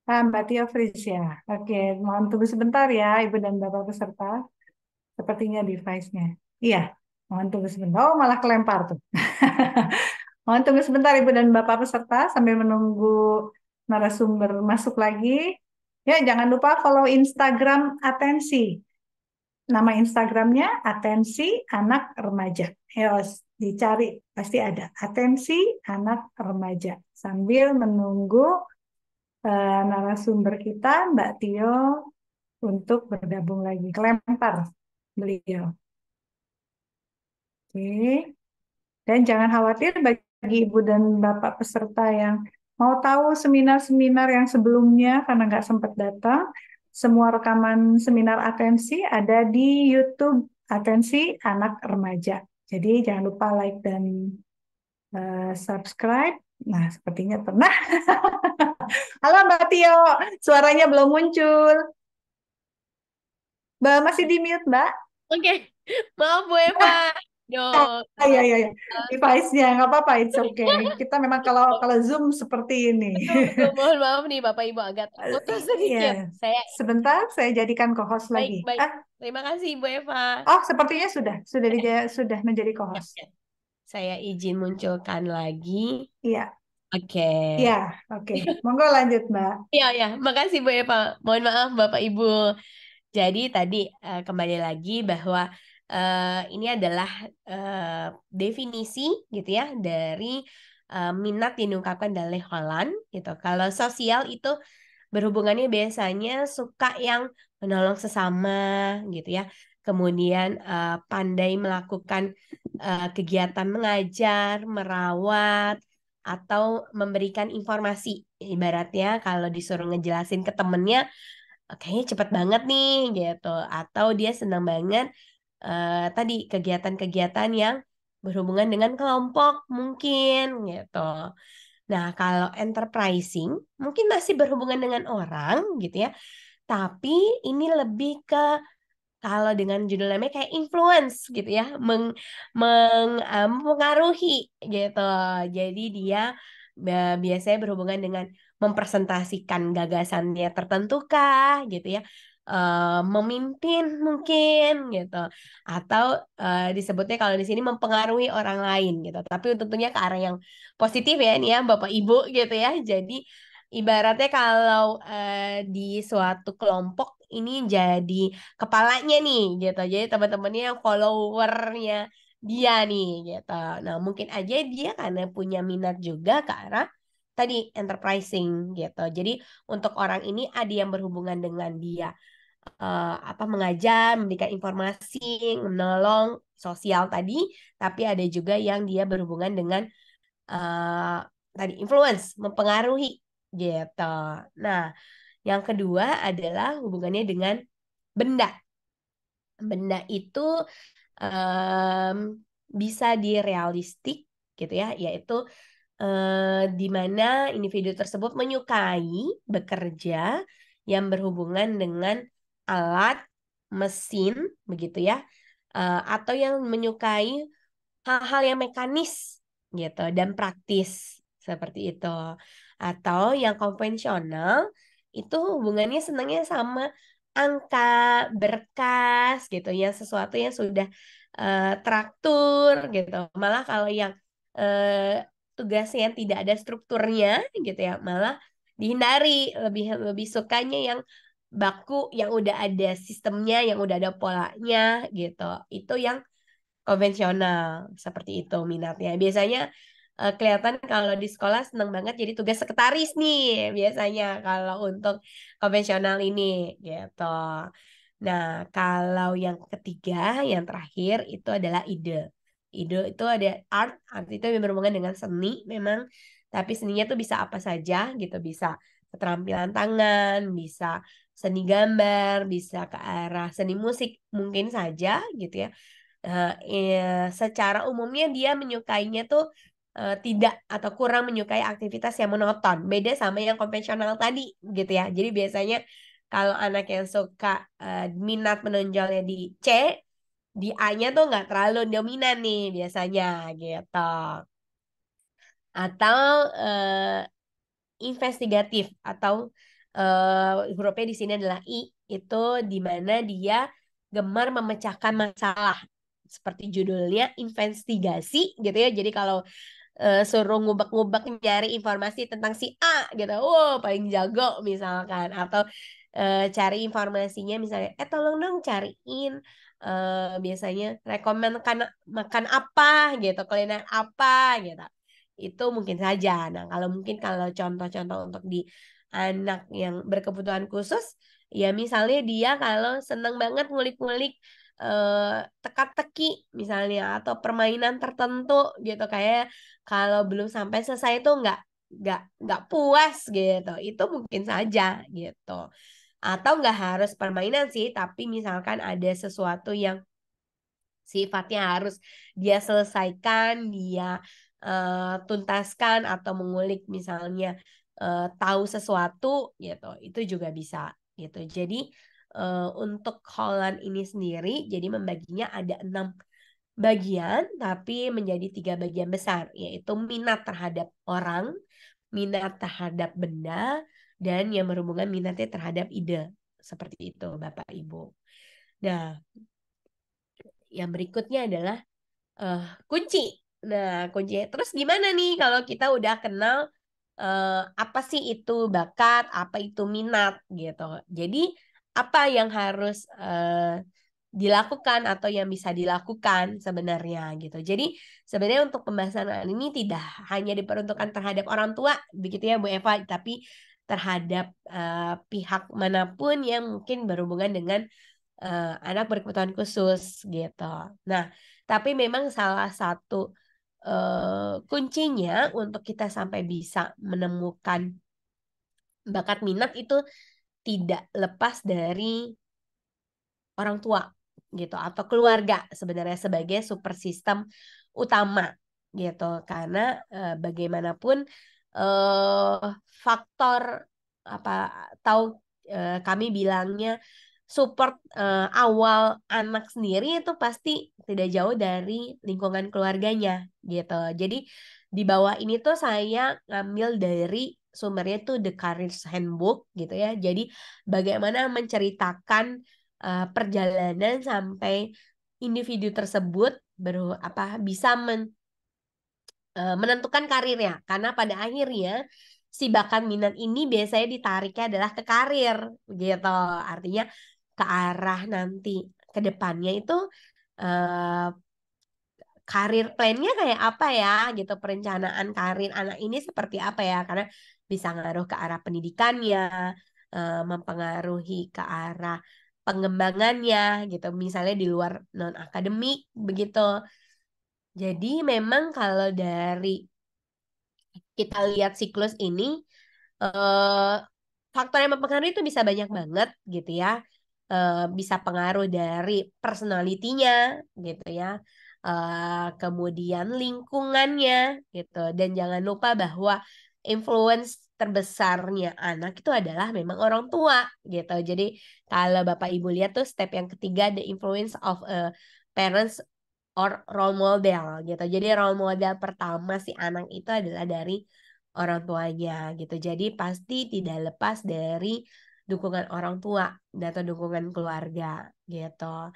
Ah, Mbak Tio Fris ya. Oke, mohon tunggu sebentar ya Ibu dan Bapak peserta. Sepertinya device-nya. Iya, mohon tunggu sebentar. Oh, malah kelempar tuh. Mohon tunggu sebentar Ibu dan Bapak peserta sambil menunggu narasumber masuk lagi. Ya, jangan lupa follow Instagram Atensi. Nama Instagramnya Atensi Anak Remaja. Ya, dicari pasti ada. Atensi Anak Remaja. Sambil menunggu narasumber kita, Mbak Tio, untuk bergabung lagi. Kelempar beliau. Oke. Dan jangan khawatir bagi Ibu dan Bapak peserta yang mau tahu seminar-seminar yang sebelumnya karena nggak sempat datang, semua rekaman seminar Atensi ada di YouTube Atensi Anak Remaja. Jadi jangan lupa like dan subscribe. Nah, sepertinya pernah. Halo Mbak Tio, suaranya belum muncul. Mbak masih di mute, Mbak. Oke, maaf Bu Eva. Dong. Ah, iya, iya, iya. Device-nya nggak apa-apa, it's okay. Kita memang kalau kalau Zoom seperti ini. Aduh, mohon maaf nih Bapak Ibu agak terputus Iya. sedikit. Saya Sebentar, saya jadikan co-host lagi. baik-baik. Ah, Terima kasih Bu Eva. oh, sepertinya sudah menjadi Ya, co-host. ya. Saya izin munculkan lagi. Iya, Oke. iya, oke. Monggo lanjut, Mbak. Iya, ya. Makasih Bu Eva. Mohon maaf Bapak Ibu. Jadi tadi kembali lagi bahwa ini adalah definisi gitu ya dari minat yang diungkapkan oleh Holland gitu. Kalau sosial itu berhubungannya biasanya suka yang menolong sesama gitu ya. Kemudian pandai melakukan kegiatan mengajar, merawat, atau memberikan informasi. Ibaratnya kalau disuruh ngejelasin ke temennya, kayaknya cepet banget nih gitu. Atau dia senang banget tadi kegiatan-kegiatan yang berhubungan dengan kelompok mungkin gitu. Nah, kalau enterprising mungkin masih berhubungan dengan orang gitu ya. Tapi ini lebih ke kalau dengan judul namanya kayak influence gitu ya, mempengaruhi gitu. Jadi dia biasanya berhubungan dengan mempresentasikan gagasannya tertentu kah gitu ya. memimpin mungkin gitu, atau disebutnya kalau di sini mempengaruhi orang lain gitu. Tapi tentunya ke arah yang positif ya nih ya Bapak Ibu gitu ya. Jadi ibaratnya kalau di suatu kelompok ini jadi kepalanya nih gitu. Jadi teman-temannya yang followernya dia nih gitu. Nah, mungkin aja dia karena punya minat juga ke arah tadi enterprising gitu. Jadi untuk orang ini ada yang berhubungan dengan dia apa mengajar, memberikan informasi, menolong sosial tadi, tapi ada juga yang dia berhubungan dengan eh, tadi influence, mempengaruhi gitu. Nah, yang kedua adalah hubungannya dengan benda. Benda itu em, bisa direalistik gitu ya, yaitu di mana individu tersebut menyukai bekerja yang berhubungan dengan alat, mesin, begitu ya, atau yang menyukai hal-hal yang mekanis gitu dan praktis seperti itu. Atau yang konvensional itu hubungannya senangnya sama angka, berkas gitu ya, sesuatu yang sudah traktur gitu. Malah kalau yang tugasnya yang tidak ada strukturnya gitu ya, malah dihindari, lebih lebih sukanya yang baku yang udah ada sistemnya, yang udah ada polanya gitu. Itu yang konvensional seperti itu minatnya. Biasanya kelihatan kalau di sekolah senang banget jadi tugas sekretaris nih biasanya kalau untuk konvensional ini gitu. Nah, kalau yang ketiga, yang terakhir itu adalah ide. Ide itu ada art itu yang berhubungan dengan seni memang, tapi seninya tuh bisa apa saja gitu, bisa keterampilan tangan, bisa seni gambar, bisa ke arah seni musik mungkin saja gitu ya. Secara umumnya dia menyukainya tuh tidak atau kurang menyukai aktivitas yang monoton. Beda sama yang konvensional tadi gitu ya. Jadi biasanya kalau anak yang suka minat menonjolnya di C, di A-nya tuh nggak terlalu dominan nih biasanya gitu. Atau investigatif atau hurufnya di sini adalah I, itu di mana dia gemar memecahkan masalah seperti judulnya investigasi gitu ya. Jadi kalau suruh ngubek-ngubek nyari informasi tentang si A gitu, wow paling jago misalkan. Atau cari informasinya misalnya, tolong dong cariin biasanya rekomenkan makan apa gitu, kuliner apa gitu. Itu mungkin saja. Nah, kalau mungkin kalau contoh-contoh untuk di anak yang berkebutuhan khusus, ya misalnya dia kalau seneng banget ngulik-ngulik teka-teki misalnya atau permainan tertentu gitu, kayak kalau belum sampai selesai itu nggak puas gitu, itu mungkin saja gitu. Atau nggak harus permainan sih, tapi misalkan ada sesuatu yang sifatnya harus dia selesaikan, dia tuntaskan atau mengulik misalnya tahu sesuatu gitu, itu juga bisa gitu. Jadi untuk Holland ini sendiri, jadi membaginya ada 6 bagian, tapi menjadi 3 bagian besar, yaitu minat terhadap orang, minat terhadap benda, dan yang berhubungan minatnya terhadap ide. Seperti itu, Bapak Ibu. Nah, yang berikutnya adalah eh, kunci. Nah, kunci. Terus gimana nih kalau kita udah kenal apa sih itu bakat, apa itu minat gitu. Jadi apa yang harus dilakukan atau yang bisa dilakukan sebenarnya gitu. Jadi sebenarnya untuk pembahasan ini tidak hanya diperuntukkan terhadap orang tua begitu ya Bu Eva, tapi terhadap pihak manapun yang mungkin berhubungan dengan anak berkebutuhan khusus gitu. Nah, tapi memang salah satu kuncinya untuk kita sampai bisa menemukan bakat minat itu tidak lepas dari orang tua gitu atau keluarga sebenarnya sebagai super sistem utama gitu, karena bagaimanapun eh faktor apa tahu kami bilangnya support awal anak sendiri itu pasti tidak jauh dari lingkungan keluarganya gitu. Jadi di bawah ini tuh saya ngambil dari sumbernya itu The Careers Handbook gitu ya. Jadi bagaimana menceritakan perjalanan sampai individu tersebut bisa menentukan karirnya. Karena pada akhirnya si bakat minat ini biasanya ditariknya adalah ke karir gitu. Artinya ke arah nanti ke depannya itu eh, karir plannya kayak apa ya gitu, perencanaan karir anak ini seperti apa ya, karena bisa ngaruh ke arah pendidikannya, mempengaruhi ke arah pengembangannya gitu, misalnya di luar non akademik begitu. Jadi memang kalau dari kita lihat siklus ini, eh, faktor yang mempengaruhi itu bisa banyak banget gitu ya. Bisa pengaruh dari personalitinya gitu ya. Kemudian lingkungannya gitu. Dan jangan lupa bahwa influence terbesarnya anak itu adalah memang orang tua gitu. Jadi kalau Bapak Ibu lihat tuh step yang ketiga, the influence of a parents or role model gitu. Jadi role model pertama si anak itu adalah dari orang tuanya gitu. Jadi pasti tidak lepas dari dukungan orang tua atau dukungan keluarga gitu.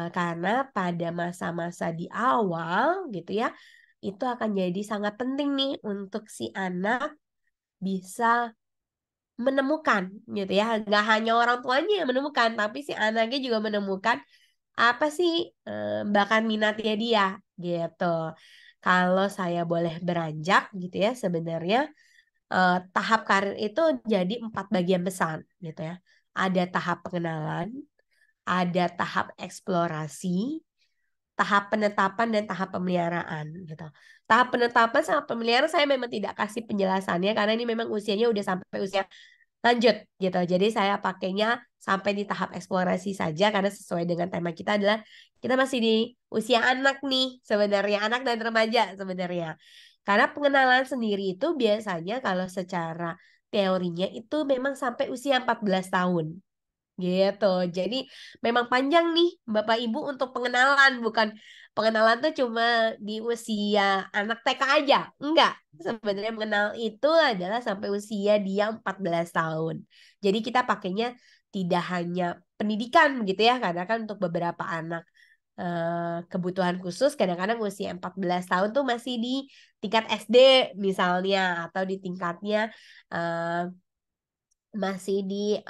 Karena pada masa-masa di awal gitu ya, itu akan jadi sangat penting nih untuk si anak bisa menemukan gitu ya. Nggak hanya orang tuanya yang menemukan, tapi si anaknya juga menemukan apa sih bakat minatnya dia gitu. Kalau saya boleh beranjak gitu ya, sebenarnya tahap karir itu jadi 4 bagian besar gitu ya. Ada tahap pengenalan, ada tahap eksplorasi, tahap penetapan dan tahap pemeliharaan gitu. Tahap penetapan sama pemeliharaan saya memang tidak kasih penjelasannya karena ini memang usianya udah sampai usia lanjut gitu. Jadi saya pakainya sampai di tahap eksplorasi saja karena sesuai dengan tema kita adalah kita masih di usia anak nih sebenarnya, anak dan remaja sebenarnya. Karena pengenalan sendiri itu biasanya kalau secara teorinya itu memang sampai usia 14 tahun. Gitu. Jadi memang panjang nih Bapak Ibu untuk pengenalan, bukan pengenalan tuh cuma di usia anak TK aja. Enggak. Sebenarnya mengenal itu adalah sampai usia dia 14 tahun. Jadi kita pakainya tidak hanya pendidikan gitu ya, karena kan untuk beberapa anak kebutuhan khusus kadang-kadang usia 14 tahun tuh masih di tingkat SD misalnya atau di tingkatnya eh, masih di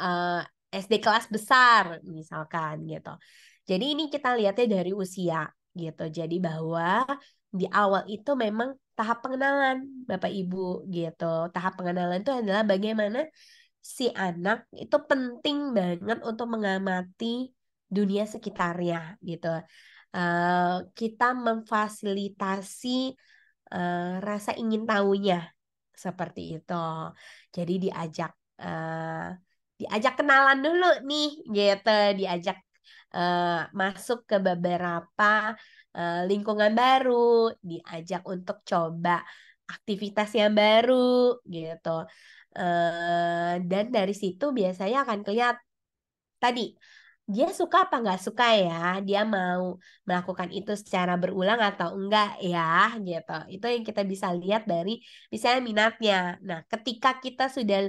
SD kelas besar misalkan gitu. Jadi ini kita lihatnya dari usia gitu. Jadi bahwa di awal itu memang tahap pengenalan Bapak Ibu gitu. Tahap pengenalan itu adalah bagaimana si anak itu penting banget untuk mengamati dunia sekitarnya gitu. Kita memfasilitasi rasa ingin tahunya seperti itu. Jadi diajak kenalan dulu nih gitu, diajak eh, masuk ke beberapa lingkungan baru, diajak untuk coba aktivitas yang baru gitu. Dan dari situ biasanya akan kelihatan tadi dia suka apa nggak suka ya, dia mau melakukan itu secara berulang atau enggak ya gitu. Itu yang kita bisa lihat dari misalnya minatnya. Nah, ketika kita sudah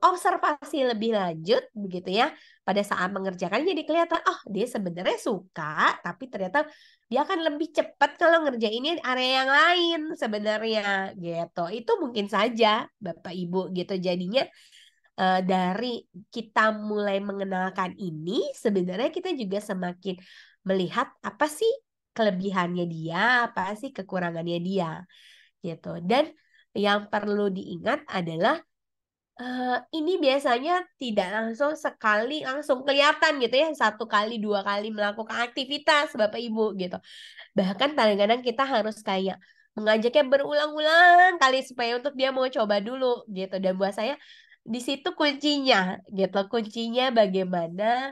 observasi lebih lanjut begitu ya, pada saat mengerjakan jadi kelihatan oh dia sebenarnya suka, tapi ternyata dia akan lebih cepat kalau ngerjainnya di area yang lain sebenarnya gitu. Itu mungkin saja Bapak Ibu gitu. Jadinya dari kita mulai mengenalkan ini, sebenarnya kita juga semakin melihat apa sih kelebihannya dia, apa sih kekurangannya dia, gitu. Dan yang perlu diingat adalah ini biasanya tidak langsung sekali langsung kelihatan gitu ya, satu kali dua kali melakukan aktivitas Bapak Ibu gitu. Bahkan kadang-kadang kita harus kayak mengajaknya berulang-ulang kali supaya untuk dia mau coba dulu gitu. Dan buat saya di situ kuncinya gitu. Kuncinya bagaimana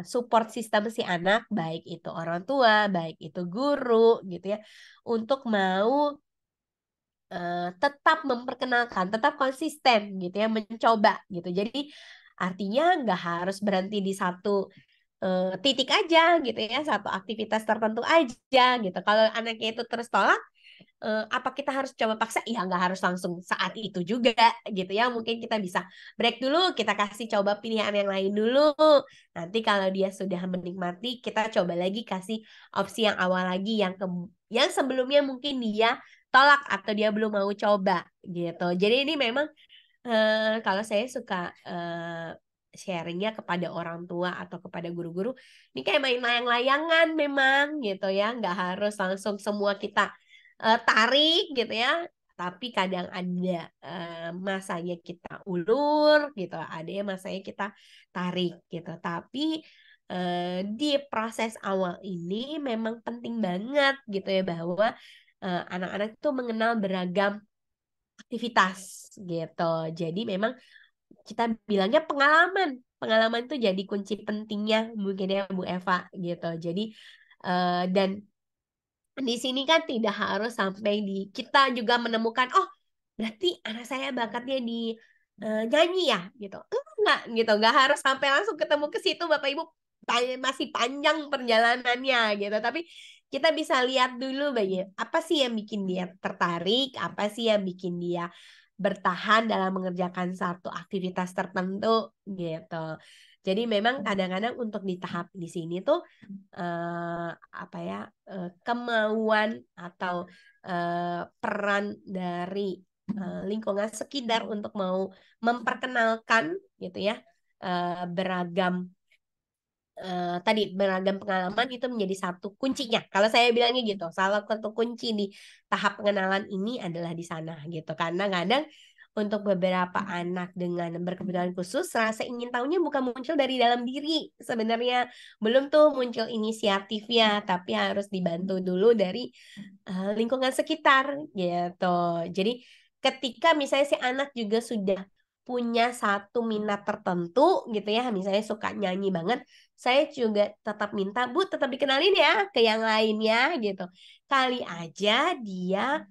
support sistem si anak, baik itu orang tua, baik itu guru gitu ya, untuk mau tetap memperkenalkan, tetap konsisten gitu ya, mencoba gitu. Jadi artinya nggak harus berhenti di satu titik aja gitu ya, satu aktivitas tertentu aja gitu. Kalau anaknya itu terus tolak, apa kita harus coba paksa? Ya nggak harus langsung saat itu juga gitu ya. Mungkin kita bisa break dulu, kita kasih coba pilihan yang lain dulu. Nanti kalau dia sudah menikmati, kita coba lagi kasih opsi yang awal lagi yang sebelumnya mungkin dia tolak atau dia belum mau coba gitu. Jadi ini memang kalau saya suka sharingnya kepada orang tua atau kepada guru-guru, ini kayak main layang-layangan memang gitu ya, nggak harus langsung semua kita tarik gitu ya. Tapi kadang ada masanya kita ulur gitu, ada yang masanya kita tarik gitu. Tapi di proses awal ini memang penting banget gitu ya bahwa anak-anak itu mengenal beragam aktivitas gitu. Jadi memang kita bilangnya pengalaman. Pengalaman itu jadi kunci pentingnya mungkin ya Bu Eva gitu. Jadi dan di sini kan tidak harus sampai kita juga menemukan oh berarti anak saya bakatnya di nyanyi ya gitu. Enggak gitu, enggak harus sampai langsung ketemu ke situ Bapak Ibu masih panjang perjalanannya gitu. Tapi kita bisa lihat dulu apa sih yang bikin dia tertarik, apa sih yang bikin dia bertahan dalam mengerjakan satu aktivitas tertentu gitu. Jadi memang kadang-kadang untuk di tahap di sini tuh apa ya kemauan atau peran dari lingkungan sekitar untuk mau memperkenalkan gitu ya beragam tadi beragam pengalaman itu menjadi satu kuncinya. Kalau saya bilangnya gitu, salah satu kunci di tahap pengenalan ini adalah di sana gitu. Karena kadang untuk beberapa anak dengan berkebutuhan khusus, rasa ingin tahunya bukan muncul dari dalam diri. Sebenarnya belum tuh muncul inisiatifnya, tapi harus dibantu dulu dari lingkungan sekitar gitu. Jadi ketika misalnya si anak juga sudah punya satu minat tertentu gitu ya, misalnya suka nyanyi banget, saya juga tetap minta, Bu, tetap dikenalin ya ke yang lainnya gitu. Kali aja dia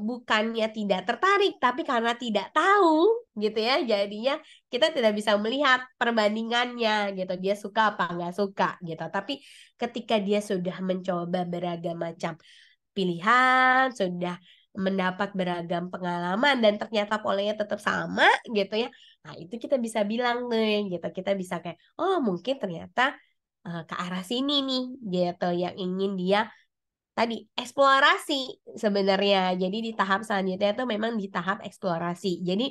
bukannya tidak tertarik, tapi karena tidak tahu gitu ya, jadinya kita tidak bisa melihat perbandingannya gitu. Dia suka apa nggak suka gitu. Tapi ketika dia sudah mencoba beragam macam pilihan, sudah mendapat beragam pengalaman dan ternyata polanya tetap sama gitu ya. Nah, itu kita bisa bilang nih gitu. Kita bisa kayak, oh mungkin ternyata ke arah sini nih gitu yang ingin dia tadi eksplorasi sebenarnya. Jadi di tahap selanjutnya itu memang di tahap eksplorasi. Jadi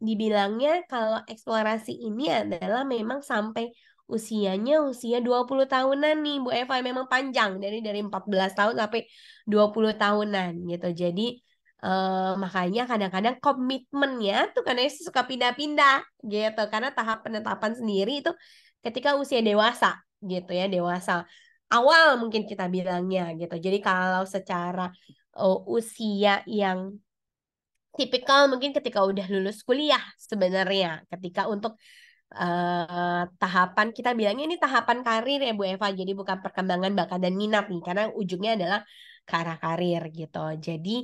dibilangnya kalau eksplorasi ini adalah memang sampai usianya usia 20 tahunan nih Bu Eva memang panjang dari 14 tahun sampai 20 tahunan gitu. Jadi makanya kadang-kadang komitmennya tuh karena suka pindah-pindah gitu karena tahap penetapan sendiri itu ketika usia dewasa gitu ya, dewasa awal mungkin kita bilangnya gitu. Jadi kalau secara usia yang tipikal mungkin ketika udah lulus kuliah sebenarnya ketika untuk tahapan kita bilangnya ini tahapan karir ya Bu Eva jadi bukan perkembangan bakat dan minat nih karena ujungnya adalah ke arah karir gitu jadi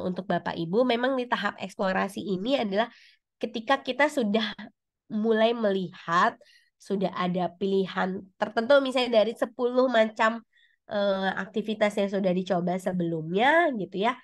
untuk Bapak Ibu memang di tahap eksplorasi ini adalah ketika kita sudah mulai melihat sudah ada pilihan tertentu misalnya dari 10 macam aktivitas yang sudah dicoba sebelumnya gitu ya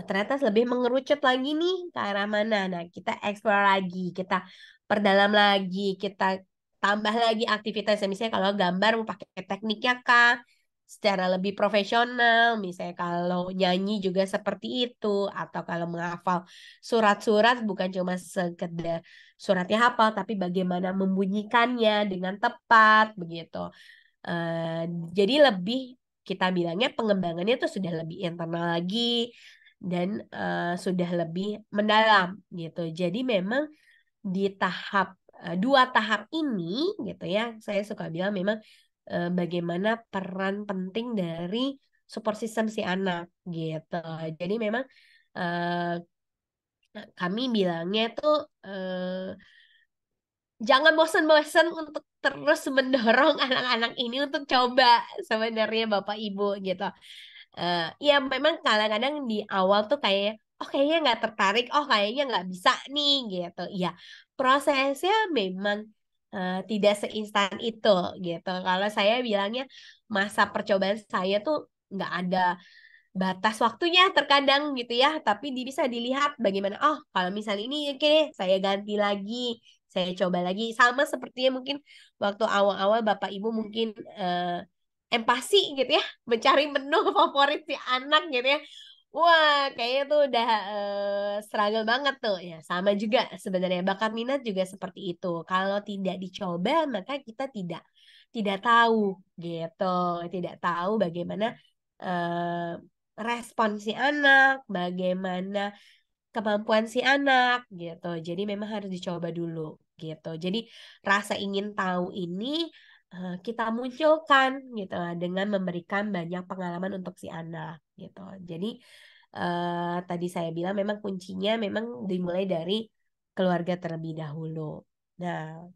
ternyata lebih mengerucut lagi nih ke arah mana. Nah, kita explore lagi, kita perdalam lagi, kita tambah lagi aktivitasnya. Misalnya kalau gambar mau pakai tekniknya kah? Secara lebih profesional, misalnya kalau nyanyi juga seperti itu, atau kalau menghafal surat-surat bukan cuma sekedar suratnya hafal, tapi bagaimana membunyikannya dengan tepat, begitu. Eh, jadi lebih kita bilangnya pengembangannya itu sudah lebih internal lagi dan sudah lebih mendalam gitu. Jadi memang di tahap dua tahap ini gitu ya, saya suka bilang memang bagaimana peran penting dari support system si anak gitu. Jadi memang eh, kami bilangnya tuh jangan bosan-bosan untuk terus mendorong anak-anak ini untuk coba sebenarnya Bapak Ibu gitu. Ya memang kadang-kadang di awal tuh kayak oh kayaknya nggak tertarik, oh kayaknya nggak bisa nih gitu. Ya prosesnya memang tidak seinstan itu gitu. Kalau saya bilangnya masa percobaan saya tuh nggak ada batas waktunya terkadang gitu ya, tapi bisa dilihat bagaimana, oh kalau misalnya ini oke deh, saya ganti lagi, saya coba lagi. Sama sepertinya mungkin waktu awal-awal Bapak Ibu mungkin empati gitu ya, mencari menu favorit si anak gitu ya. Wah, kayaknya tuh udah struggle banget tuh ya. Sama juga sebenarnya bakat minat juga seperti itu. Kalau tidak dicoba, maka kita tidak tahu gitu, tidak tahu bagaimana respon si anak, bagaimana kemampuan si anak gitu. Jadi memang harus dicoba dulu gitu. Jadi rasa ingin tahu ini kita munculkan gitu dengan memberikan banyak pengalaman untuk si anak gitu. Jadi tadi saya bilang memang kuncinya memang dimulai dari keluarga terlebih dahulu. Nah,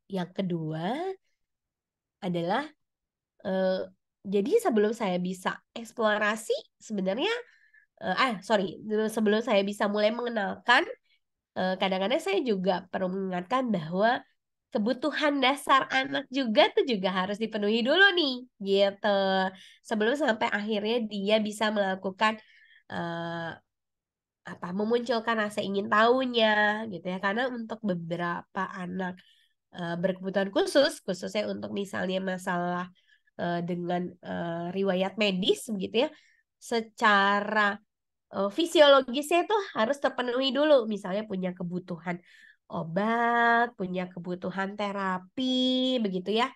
yang kedua adalah eh, jadi sebelum saya bisa eksplorasi sebenarnya sorry, sebelum saya bisa mulai mengenalkan, kadang-kadang saya juga perlu mengingatkan bahwa kebutuhan dasar anak juga tuh juga harus dipenuhi dulu nih, gitu. Sebelum sampai akhirnya dia bisa melakukan eh, memunculkan rasa ingin tahunya, gitu ya. Karena untuk beberapa anak berkebutuhan khusus, khususnya untuk misalnya masalah dengan riwayat medis, begitu ya, secara fisiologisnya itu harus terpenuhi dulu. Misalnya punya kebutuhan obat, punya kebutuhan terapi, begitu ya.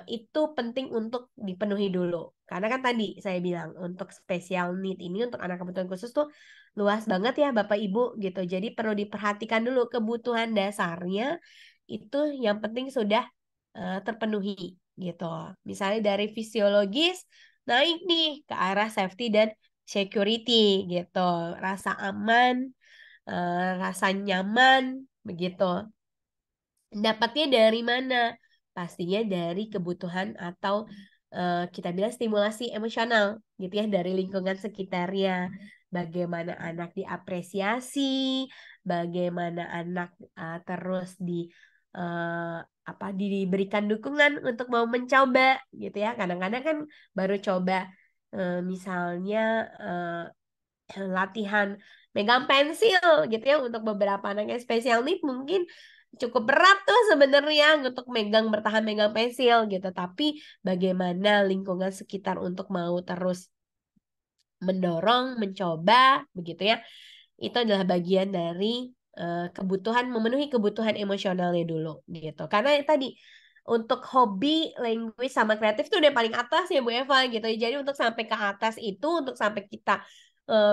Itu penting untuk dipenuhi dulu. Karena kan tadi saya bilang untuk special need ini untuk anak kebutuhan khusus tuh luas banget ya Bapak Ibu gitu. Jadi perlu diperhatikan dulu kebutuhan dasarnya itu yang penting sudah terpenuhi gitu. Misalnya dari fisiologis naik nih ke arah safety dan security gitu. Rasa aman, rasa nyaman begitu. Dapatnya dari mana? Pastinya dari kebutuhan atau kita bilang stimulasi emosional gitu ya dari lingkungan sekitarnya. Bagaimana anak diapresiasi, bagaimana anak terus eh, diberikan dukungan untuk mau mencoba gitu ya. Kadang-kadang kan baru coba misalnya latihan megang pensil gitu ya untuk beberapa anak yang spesial need mungkin cukup berat tuh sebenarnya untuk bertahan megang pensil gitu tapi bagaimana lingkungan sekitar untuk mau terus mendorong mencoba begitu ya itu adalah bagian dari kebutuhan memenuhi kebutuhan emosionalnya dulu gitu karena tadi untuk hobi, language sama kreatif itu udah paling atas ya Bu Eva gitu. Jadi untuk sampai ke atas itu untuk sampai kita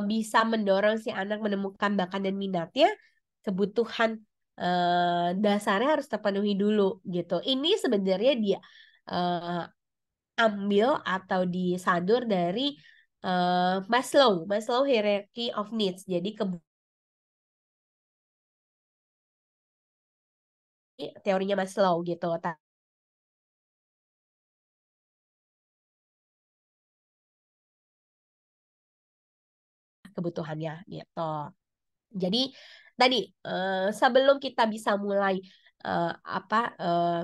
bisa mendorong si anak menemukan bakat dan minatnya, kebutuhan dasarnya harus terpenuhi dulu gitu. Ini sebenarnya dia eh, ambil atau disadur dari Maslow Hierarchy of Needs. Jadi teorinya Maslow gitu. Kebutuhannya gitu. Jadi tadi sebelum kita bisa mulai eh, apa eh,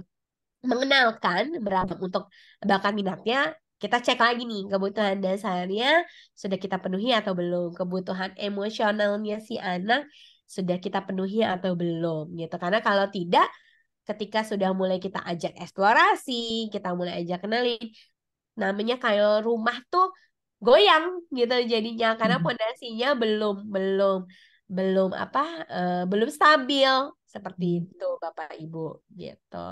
mengenalkan beragam untuk bakat minatnya, kita cek lagi nih kebutuhan dasarnya sudah kita penuhi atau belum, kebutuhan emosionalnya si anak sudah kita penuhi atau belum gitu. Karena kalau tidak, ketika sudah mulai kita ajak eksplorasi, kita mulai ajak kenalin, namanya kayak rumah tuh goyang gitu jadinya karena Hmm. pondasinya belum belum belum belum stabil seperti Hmm. itu Bapak Ibu gitu.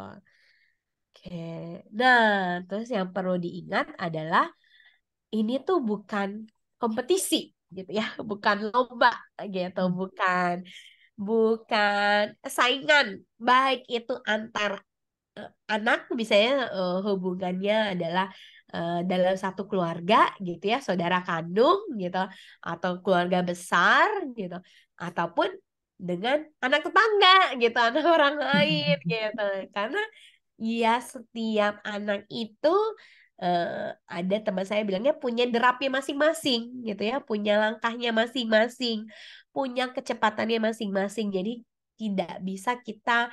Oke. Nah, terus yang perlu diingat adalah ini tuh bukan kompetisi gitu ya, bukan lomba gitu, Hmm. bukan bukan saingan baik itu antar anak misalnya hubungannya adalah dalam satu keluarga gitu ya, saudara kandung gitu, atau keluarga besar gitu, ataupun dengan anak tetangga gitu, anak orang lain gitu. Karena ya setiap anak itu eh, ada teman saya bilangnya punya derapnya masing-masing gitu ya, punya langkahnya masing-masing, punya kecepatannya masing-masing. Jadi tidak bisa kita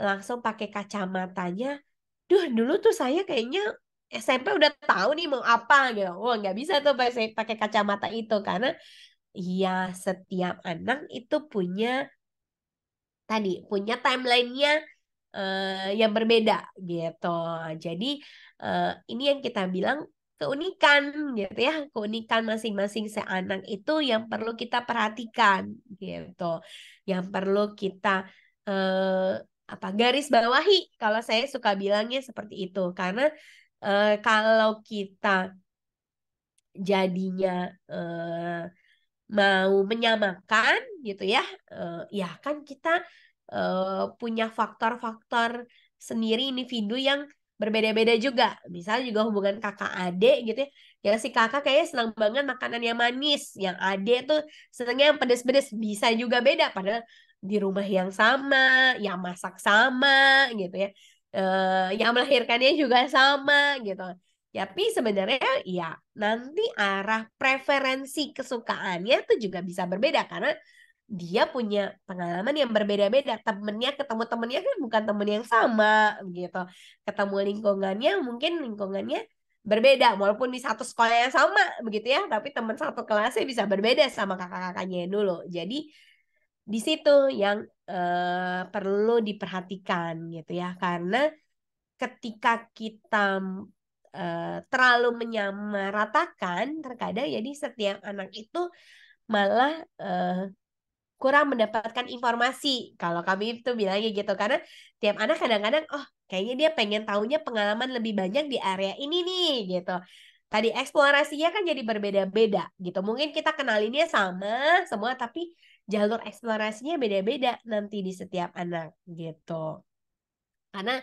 langsung pakai kacamatanya. Duh, dulu tuh saya kayaknya SMP udah tahu nih mau apa gitu. Wah, nggak bisa tuh pakai kacamata itu karena ya setiap anak itu punya timelinenya yang berbeda gitu. Jadi ini yang kita bilang keunikan gitu ya, keunikan masing-masing si anak itu yang perlu kita perhatikan gitu, yang perlu kita eh, garis bawahi. Kalau saya suka bilangnya seperti itu, karena kalau kita jadinya mau menyamakan gitu ya, ya kan kita punya faktor-faktor sendiri individu yang berbeda-beda juga. Misalnya juga hubungan kakak adik gitu ya. Ya si kakak kayaknya senang banget makanan yang manis, yang adik tuh senangnya yang pedes-pedes. Bisa juga beda padahal di rumah yang sama, yang masak sama gitu ya. Yang melahirkannya juga sama gitu. Tapi sebenarnya ya nanti arah preferensi kesukaannya tuh juga bisa berbeda karena dia punya pengalaman yang berbeda-beda. Temennya ketemu temennya kan bukan temen yang sama gitu. Ketemu lingkungannya mungkin lingkungannya berbeda walaupun di satu sekolah yang sama begitu ya, tapi teman satu kelasnya bisa berbeda sama kakak-kakaknya yang dulu. Jadi di situ yang perlu diperhatikan gitu ya, karena ketika kita terlalu menyamaratakan terkadang jadi setiap anak itu malah kurang mendapatkan informasi. Kalau kami itu bilangnya gitu karena tiap anak kadang-kadang oh kayaknya dia pengen tahunya pengalaman lebih banyak di area ini nih gitu. Tadi eksplorasinya kan jadi berbeda-beda gitu. Mungkin kita kenalinnya sama semua tapi jalur eksplorasinya beda-beda nanti di setiap anak gitu. Karena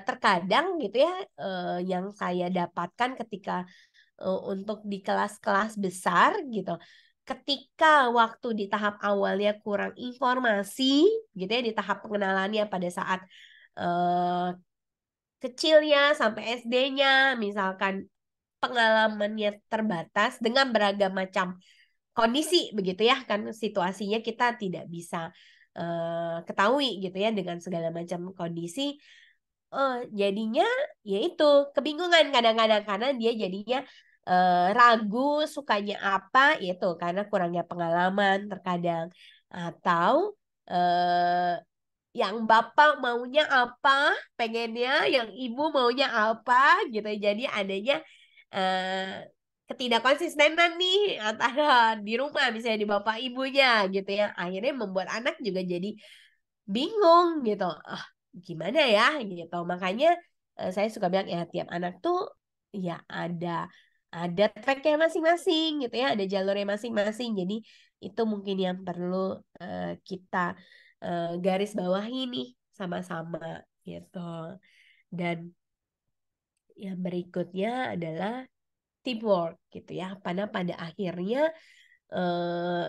terkadang gitu ya yang saya dapatkan ketika untuk di kelas-kelas besar gitu. Ketika waktu di tahap awalnya kurang informasi gitu ya di tahap pengenalannya pada saat eh, kecilnya sampai SD-nya misalkan pengalamannya terbatas dengan beragam macam kondisi begitu ya kan situasinya kita tidak bisa ketahui gitu ya dengan segala macam kondisi. Jadinya yaitu kebingungan kadang-kadang karena dia jadinya ragu sukanya apa yaitu karena kurangnya pengalaman terkadang atau eh, yang bapak maunya apa pengennya yang ibu maunya apa gitu jadi adanya eh, ketidakkonsistenan nih antara di rumah misalnya di bapak ibunya gitu ya akhirnya membuat anak juga jadi bingung gitu gimana ya gitu. Makanya saya suka bilang ya tiap anak tuh ya ada tracknya masing-masing gitu ya, ada jalurnya masing-masing. Jadi itu mungkin yang perlu kita garis bawahi nih sama-sama gitu. Dan yang berikutnya adalah teamwork gitu ya. Karena pada akhirnya eh,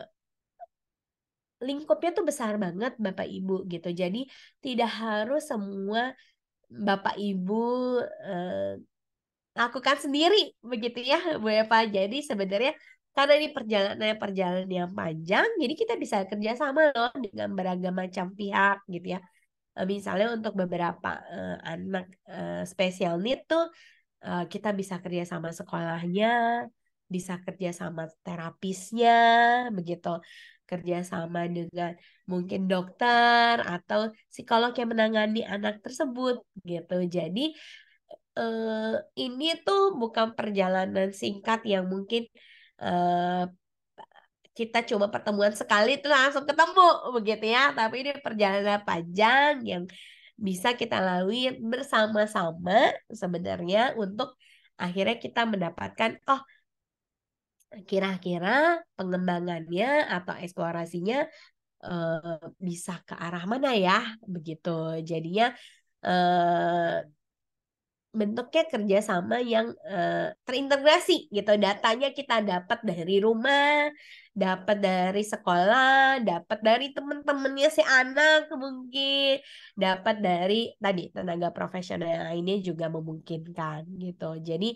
lingkupnya tuh besar banget Bapak Ibu gitu. Jadi tidak harus semua Bapak Ibu eh, lakukan sendiri begitu ya Bu Eva. Jadi sebenarnya karena ini perjalanan yang panjang, jadi kita bisa kerjasama loh dengan beragam macam pihak gitu ya. Misalnya untuk beberapa anak special need tuh kita bisa kerja sama sekolahnya, bisa kerja sama terapisnya, begitu. Kerja sama dengan mungkin dokter atau psikolog yang menangani anak tersebut gitu. Jadi eh, ini tuh bukan perjalanan singkat yang mungkin eh, kita cuma pertemuan sekali itu langsung ketemu begitu ya. Tapi ini perjalanan panjang yang bisa kita lalui bersama-sama sebenarnya untuk akhirnya kita mendapatkan oh kira-kira pengembangannya atau eksplorasinya bisa ke arah mana ya begitu. Jadinya eh, bentuknya kerjasama yang terintegrasi gitu. Datanya kita dapat dari rumah, dapat dari sekolah, dapat dari teman-temannya si anak mungkin, dapat dari tadi tenaga profesional yang lainnya juga memungkinkan gitu. Jadi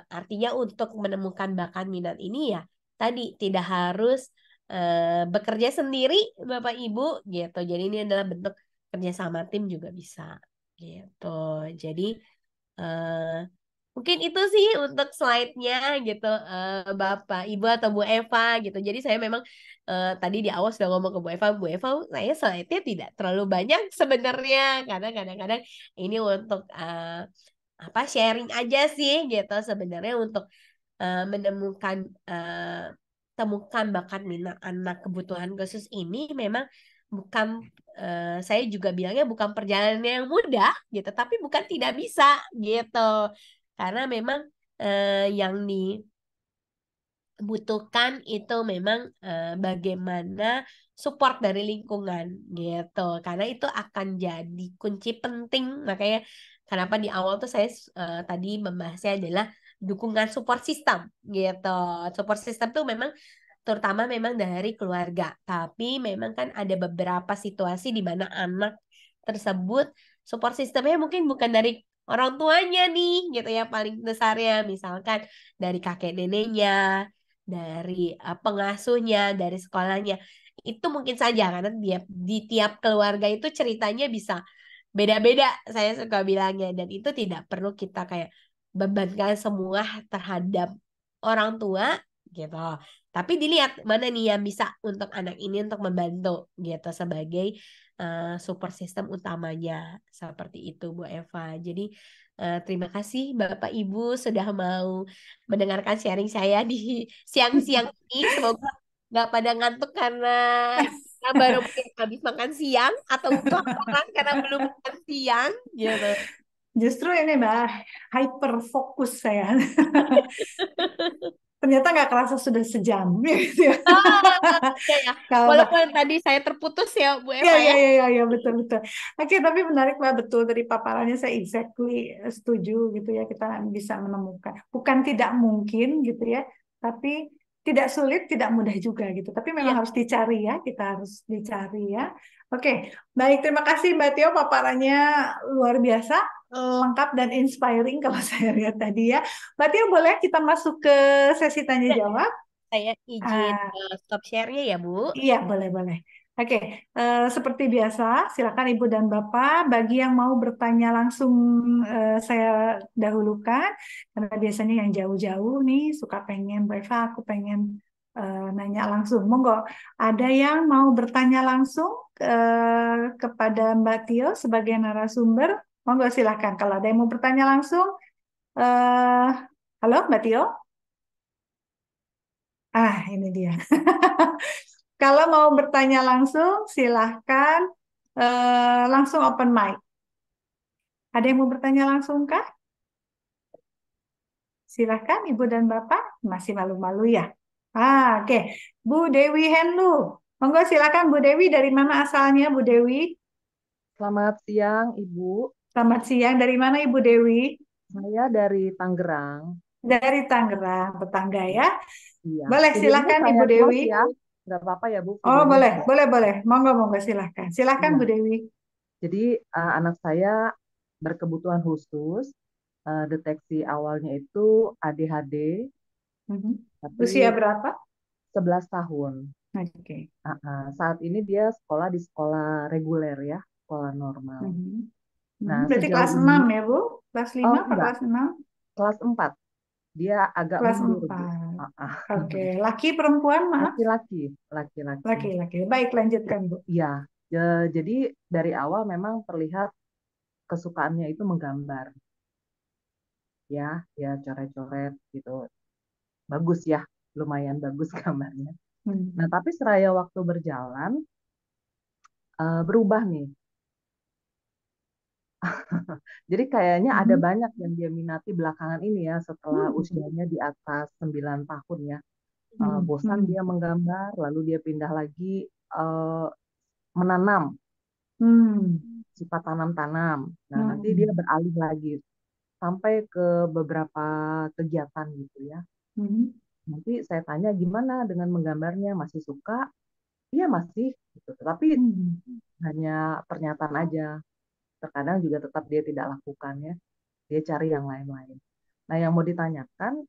artinya untuk menemukan bakat minat ini ya tadi tidak harus bekerja sendiri Bapak Ibu gitu. Jadi ini adalah bentuk kerjasama tim juga bisa gitu. Jadi Eh, Mungkin itu sih untuk slide-nya gitu, Bapak, Ibu atau Bu Eva gitu. Jadi saya memang tadi di awal sudah ngomong ke Bu Eva, saya slide-nya tidak terlalu banyak sebenarnya, karena kadang-kadang ini untuk apa sharing aja sih gitu sebenarnya untuk menemukan temukan bakat minat anak kebutuhan khusus ini memang bukan saya juga bilangnya bukan perjalanan yang mudah gitu, tapi bukan tidak bisa gitu. Karena memang yang dibutuhkan itu memang bagaimana support dari lingkungan gitu. Karena itu akan jadi kunci penting. Makanya kenapa di awal tuh saya tadi membahasnya adalah dukungan support system gitu. Support system tuh memang terutama memang dari keluarga. Tapi memang kan ada beberapa situasi di mana anak tersebut support sistemnya mungkin bukan dari orang tuanya nih gitu ya, paling besarnya misalkan dari kakek neneknya, dari pengasuhnya, dari sekolahnya. Itu mungkin saja karena dia di tiap keluarga itu ceritanya bisa beda-beda, saya suka bilangnya, dan itu tidak perlu kita kayak bebankan semua terhadap orang tua gitu. Tapi dilihat mana nih yang bisa untuk anak ini untuk membantu gitu sebagai support system utamanya seperti itu Bu Eva. Jadi terima kasih Bapak Ibu sudah mau mendengarkan sharing saya di siang-siang ini. Semoga nggak pada ngantuk karena kita baru mungkin habis makan siang atau kelaparan karena belum makan siang gitu. Justru ini Mbak, hyper fokus saya. Ternyata nggak kerasa sudah sejam gitu ya. Ya, ya. Kalau Mbak, Walaupun tadi saya terputus ya Bu ya, Eva ya, ya. ya, ya, ya, betul, betul. Oke, tapi menarik Mbak, betul dari paparannya saya exactly setuju gitu ya, kita bisa menemukan. Bukan tidak mungkin gitu ya, tapi tidak sulit, tidak mudah juga gitu. Tapi memang Iya. harus dicari ya, kita harus dicari ya. Oke, baik, terima kasih Mbak Tio, paparannya luar biasa, lengkap dan inspiring kalau saya lihat tadi ya. Mbak Tio, boleh kita masuk ke sesi tanya Ya, jawab? saya izin Ah, stop share-nya ya Bu. iya, boleh-boleh. Oke, seperti biasa, silakan Ibu dan Bapak. Bagi yang mau bertanya langsung, saya dahulukan. Karena biasanya yang jauh-jauh nih, suka pengen, Bu Eva, aku pengen nanya langsung. Monggo, ada yang mau bertanya langsung kepada Mbak Tio sebagai narasumber? Monggo, silakan. Kalau ada yang mau bertanya langsung, eh, halo Mbak Tio? Ah, ini dia. Kalau mau bertanya langsung, silahkan langsung open mic. Ada yang mau bertanya langsung kah? Silahkan Ibu dan Bapak. Masih malu-malu ya? Ah, oke. Bu Dewi Henlu. Monggo silakan Bu Dewi. Dari mana asalnya Bu Dewi? Selamat siang, Ibu. Selamat siang. Dari mana Ibu Dewi? Saya dari Tangerang. Dari Tangerang, tetangga ya. Iya. Boleh Videonya silakan saya Ibu Dewi. close ya. Nggak apa-apa ya, Bu. Oh, Videonya boleh, juga. boleh, boleh. Monggo, monggo silahkan. Silahkan Bu Iya. Dewi. Jadi anak saya berkebutuhan khusus. Deteksi awalnya itu ADHD, Mhm. Usia tapi berapa? 11 tahun. Oke. Saat ini dia sekolah di sekolah reguler ya, sekolah normal. Mhm. Nah, Berarti sejauh kelas ini, 6 ya, Bu? Kelas 5 oh apa enggak, kelas 6? kelas 4. Dia agak Kelas mundur, Bu. 4. Ah, ah. Oke. Laki, perempuan, maaf? Laki-laki, laki-laki. Laki-laki. Baik, lanjutkan, Bu. Iya, jadi dari awal memang terlihat kesukaannya itu menggambar, ya, ya coret-coret gitu. Bagus ya, lumayan bagus gambarnya. Nah, Hmm. tapi seraya waktu berjalan, berubah nih. Jadi kayaknya ada Mhm. banyak yang dia minati belakangan ini ya, setelah Hmm. usianya di atas 9 tahun ya. Hmm. Bosan Hmm. dia menggambar, lalu dia pindah lagi eh, menanam, Hmm. sifat tanam-tanam. Nah, nanti dia Hmm. beralih lagi sampai ke beberapa kegiatan gitu ya. Hmm. Nanti saya tanya gimana dengan menggambarnya, masih suka? Iya masih, gitu. Tapi Hmm. hanya pernyataan aja. Terkadang juga tetap dia tidak lakukan ya. Dia cari yang lain-lain. Nah yang mau ditanyakan,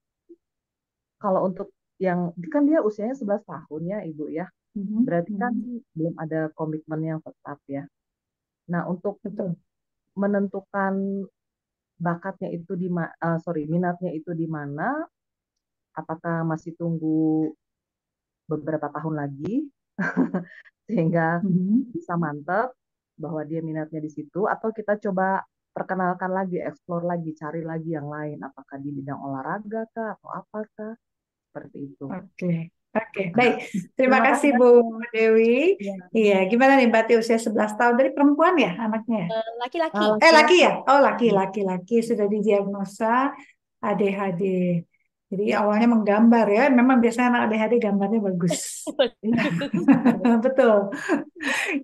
kalau untuk yang, kan dia usianya 11 tahun ya Ibu ya. Hmm. Berarti kan Hmm. belum ada komitmen yang tetap ya. Nah untuk Betul. menentukan bakatnya itu minatnya itu di mana, apakah masih tunggu beberapa tahun lagi sehingga Mhm. bisa mantap bahwa dia minatnya di situ, atau kita coba perkenalkan lagi, explore lagi, cari lagi yang lain, apakah di bidang olahraga kah atau apakah, seperti itu. Oke, oke, baik. Terima Terima kasih kasih Bu banyak. Dewi. Ya. Iya, gimana nih Mbak Ti usia 11 tahun dari perempuan ya anaknya? Laki-laki. Laki Laki-laki. ya? Oh, laki sudah didiagnosa ADHD. Jadi awalnya menggambar ya. Memang biasanya anak ADHD gambarnya bagus. Iya. Betul.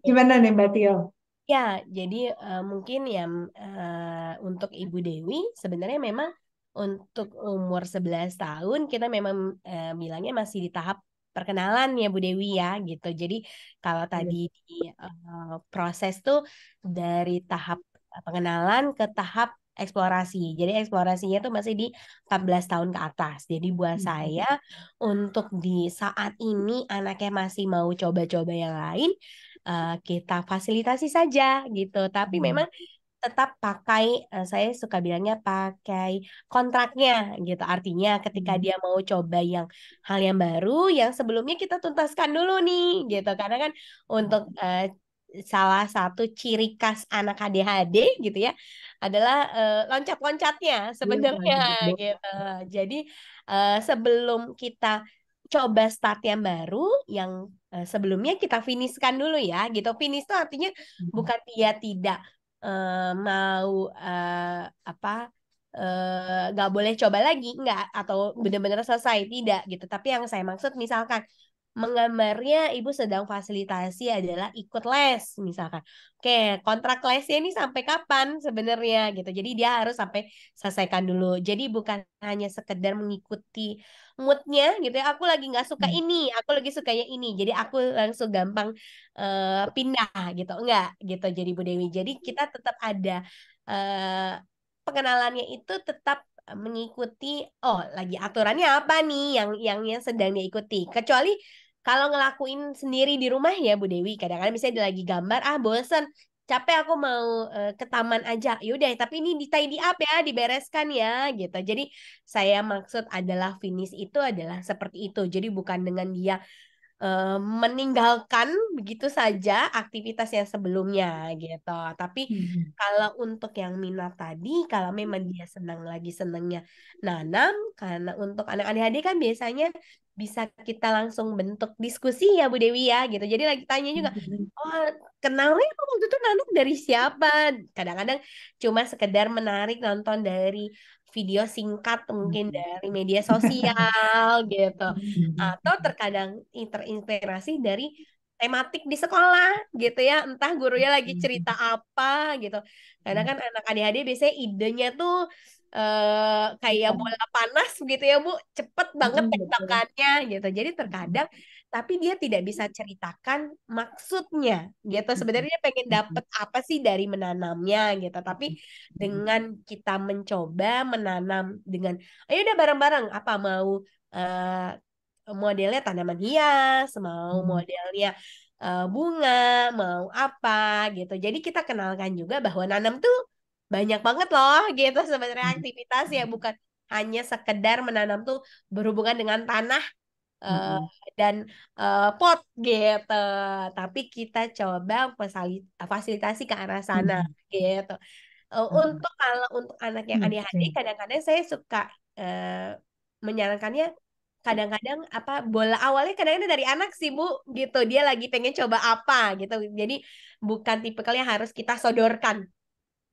Gimana nih Mbak Tio? Ya, jadi mungkin ya untuk Ibu Dewi sebenarnya memang untuk umur 11 tahun kita memang bilangnya masih di tahap perkenalan ya Bu Dewi ya gitu. Jadi kalau tadi Iya. di proses tuh dari tahap pengenalan ke tahap eksplorasi. Jadi eksplorasinya tuh masih di 14 tahun ke atas. Jadi buat saya untuk di saat ini anaknya masih mau coba-coba yang lain, kita fasilitasi saja gitu. Tapi memang tetap pakai, saya suka bilangnya pakai kontraknya gitu. Artinya ketika dia mau coba yang hal yang baru, yang sebelumnya kita tuntaskan dulu nih gitu. Karena kan untuk salah satu ciri khas anak ADHD gitu ya adalah loncat-loncatnya Iya, sebenarnya betul. gitu. Jadi sebelum kita coba start yang baru, yang sebelumnya kita finishkan dulu ya gitu. Finish itu artinya bukan dia tidak mau apa nggak boleh coba lagi nggak atau benar-benar selesai tidak gitu, tapi yang saya maksud misalkan menggambarnya ibu sedang fasilitasi adalah ikut les misalkan, oke, kontrak lesnya ini sampai kapan sebenarnya gitu, jadi dia harus sampai selesaikan dulu, jadi bukan hanya sekedar mengikuti moodnya gitu ya, aku lagi nggak suka ini, aku lagi sukanya ini, jadi aku langsung gampang pindah gitu, enggak gitu. Jadi Bu Dewi, jadi kita tetap ada eh, pengenalannya itu tetap mengikuti, oh lagi aturannya apa nih yang sedang diikuti, kecuali kalau ngelakuin sendiri di rumah ya Bu Dewi, kadang-kadang misalnya dia lagi gambar, ah bosen, capek aku mau ke taman aja, yaudah tapi ini di tidy up ya, dibereskan ya gitu. Jadi saya maksud adalah finish itu adalah seperti itu, jadi bukan dengan dia meninggalkan begitu saja aktivitas yang sebelumnya gitu. Tapi kalau untuk yang minat tadi, kalau memang dia senang lagi senangnya nanam, karena untuk anak ADHD kan biasanya bisa kita langsung bentuk diskusi ya Bu Dewi ya gitu. Jadi lagi tanya juga, oh kenalnya kamu waktu itu nanam dari siapa? Kadang-kadang cuma sekedar menarik nonton dari video singkat mungkin dari media sosial gitu, atau terkadang terinspirasi dari tematik di sekolah gitu ya, entah gurunya lagi cerita apa gitu, karena kan anak ADHD biasanya idenya tuh kayak bola panas gitu ya Bu, cepet banget Betul. tektokannya gitu, jadi terkadang tapi dia tidak bisa ceritakan maksudnya gitu, sebenarnya dia pengen dapet apa sih dari menanamnya gitu, tapi dengan kita mencoba menanam dengan, ayo udah bareng-bareng, apa mau modelnya tanaman hias, mau modelnya bunga, mau apa gitu. Jadi kita kenalkan juga bahwa nanam tuh banyak banget loh gitu sebenarnya aktivitas ya, bukan hanya sekedar menanam tuh berhubungan dengan tanah eh, dan pot gitu. Tapi kita coba fasilitasi ke arah sana gitu. Untuk kalau untuk anak yang ADHD, Oke. kadang-kadang saya suka menyarankannya, kadang-kadang apa, bola awalnya kadang-kadang dari anak sih Bu gitu, dia lagi pengen coba apa gitu, jadi bukan tipikalnya harus kita sodorkan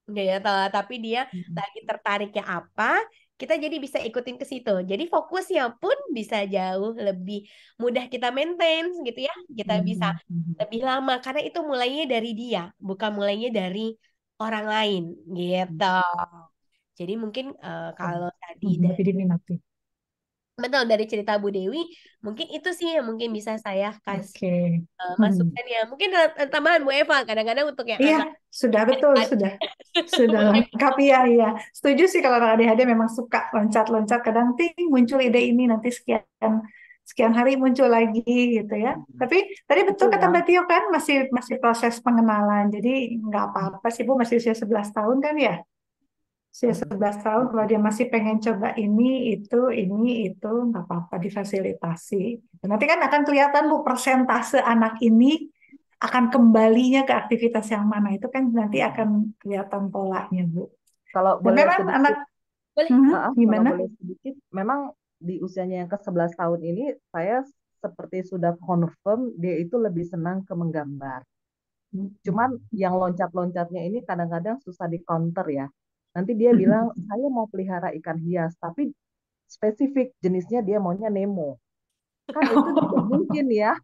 gitu, tapi dia lagi tertariknya apa, kita jadi bisa ikutin ke situ, jadi fokusnya pun bisa jauh lebih mudah kita maintain gitu ya, kita bisa lebih lama karena itu mulainya dari dia, bukan mulainya dari orang lain gitu. Jadi mungkin kalau tadi Lebih diminati. betul dari cerita Bu Dewi, mungkin itu sih yang mungkin bisa saya kasih Oke. masukan ya. Mungkin tambahan Bu Eva, kadang-kadang untuk yang Iya, anak sudah betul, sudah lengkap ya, iya. Setuju sih kalau anak ADHD memang suka loncat-loncat, kadang ting muncul ide ini nanti sekian sekian hari muncul lagi gitu ya. Tapi tadi betul Itu kata ya. Mbak Tio kan masih masih proses pengenalan, jadi nggak apa-apa sih Bu, masih usia 11 tahun kan ya. Usia 11 tahun, kalau dia masih pengen coba ini, itu, nggak apa-apa, difasilitasi. Nanti kan akan kelihatan Bu, persentase anak ini akan kembalinya ke aktivitas yang mana. Itu kan nanti akan kelihatan polanya, Bu. Kalau Dan boleh memang sedikit, anak, Boleh. kalau gimana? boleh sedikit, memang di usianya yang ke-11 tahun ini, saya seperti sudah confirm dia itu lebih senang ke menggambar. Cuman yang loncat-loncatnya ini kadang-kadang susah di-counter ya. Nanti dia bilang, saya mau pelihara ikan hias, tapi spesifik jenisnya dia maunya Nemo. Kan itu tidak mungkin ya.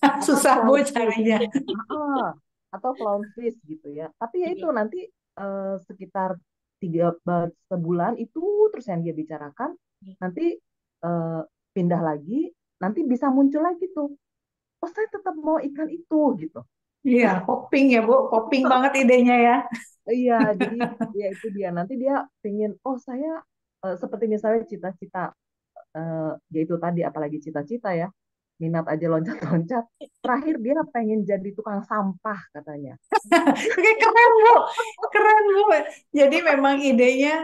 Atau Susah Bu clownfish. carinya. Ah, atau clownfish gitu ya. Tapi ya itu nanti sekitar 3 sebulan itu terus yang dia bicarakan. Nanti eh, pindah lagi, nanti bisa muncul lagi tuh. Oh, saya tetap mau ikan itu gitu. Iya, popping ya Bu, popping banget idenya ya. Iya, jadi ya itu dia. Nanti dia pengen, oh saya seperti misalnya cita-cita, yaitu tadi apalagi cita-cita ya, minat aja loncat-loncat. Terakhir dia pengen jadi tukang sampah katanya. Oke, keren Bu, keren Bu. Jadi memang idenya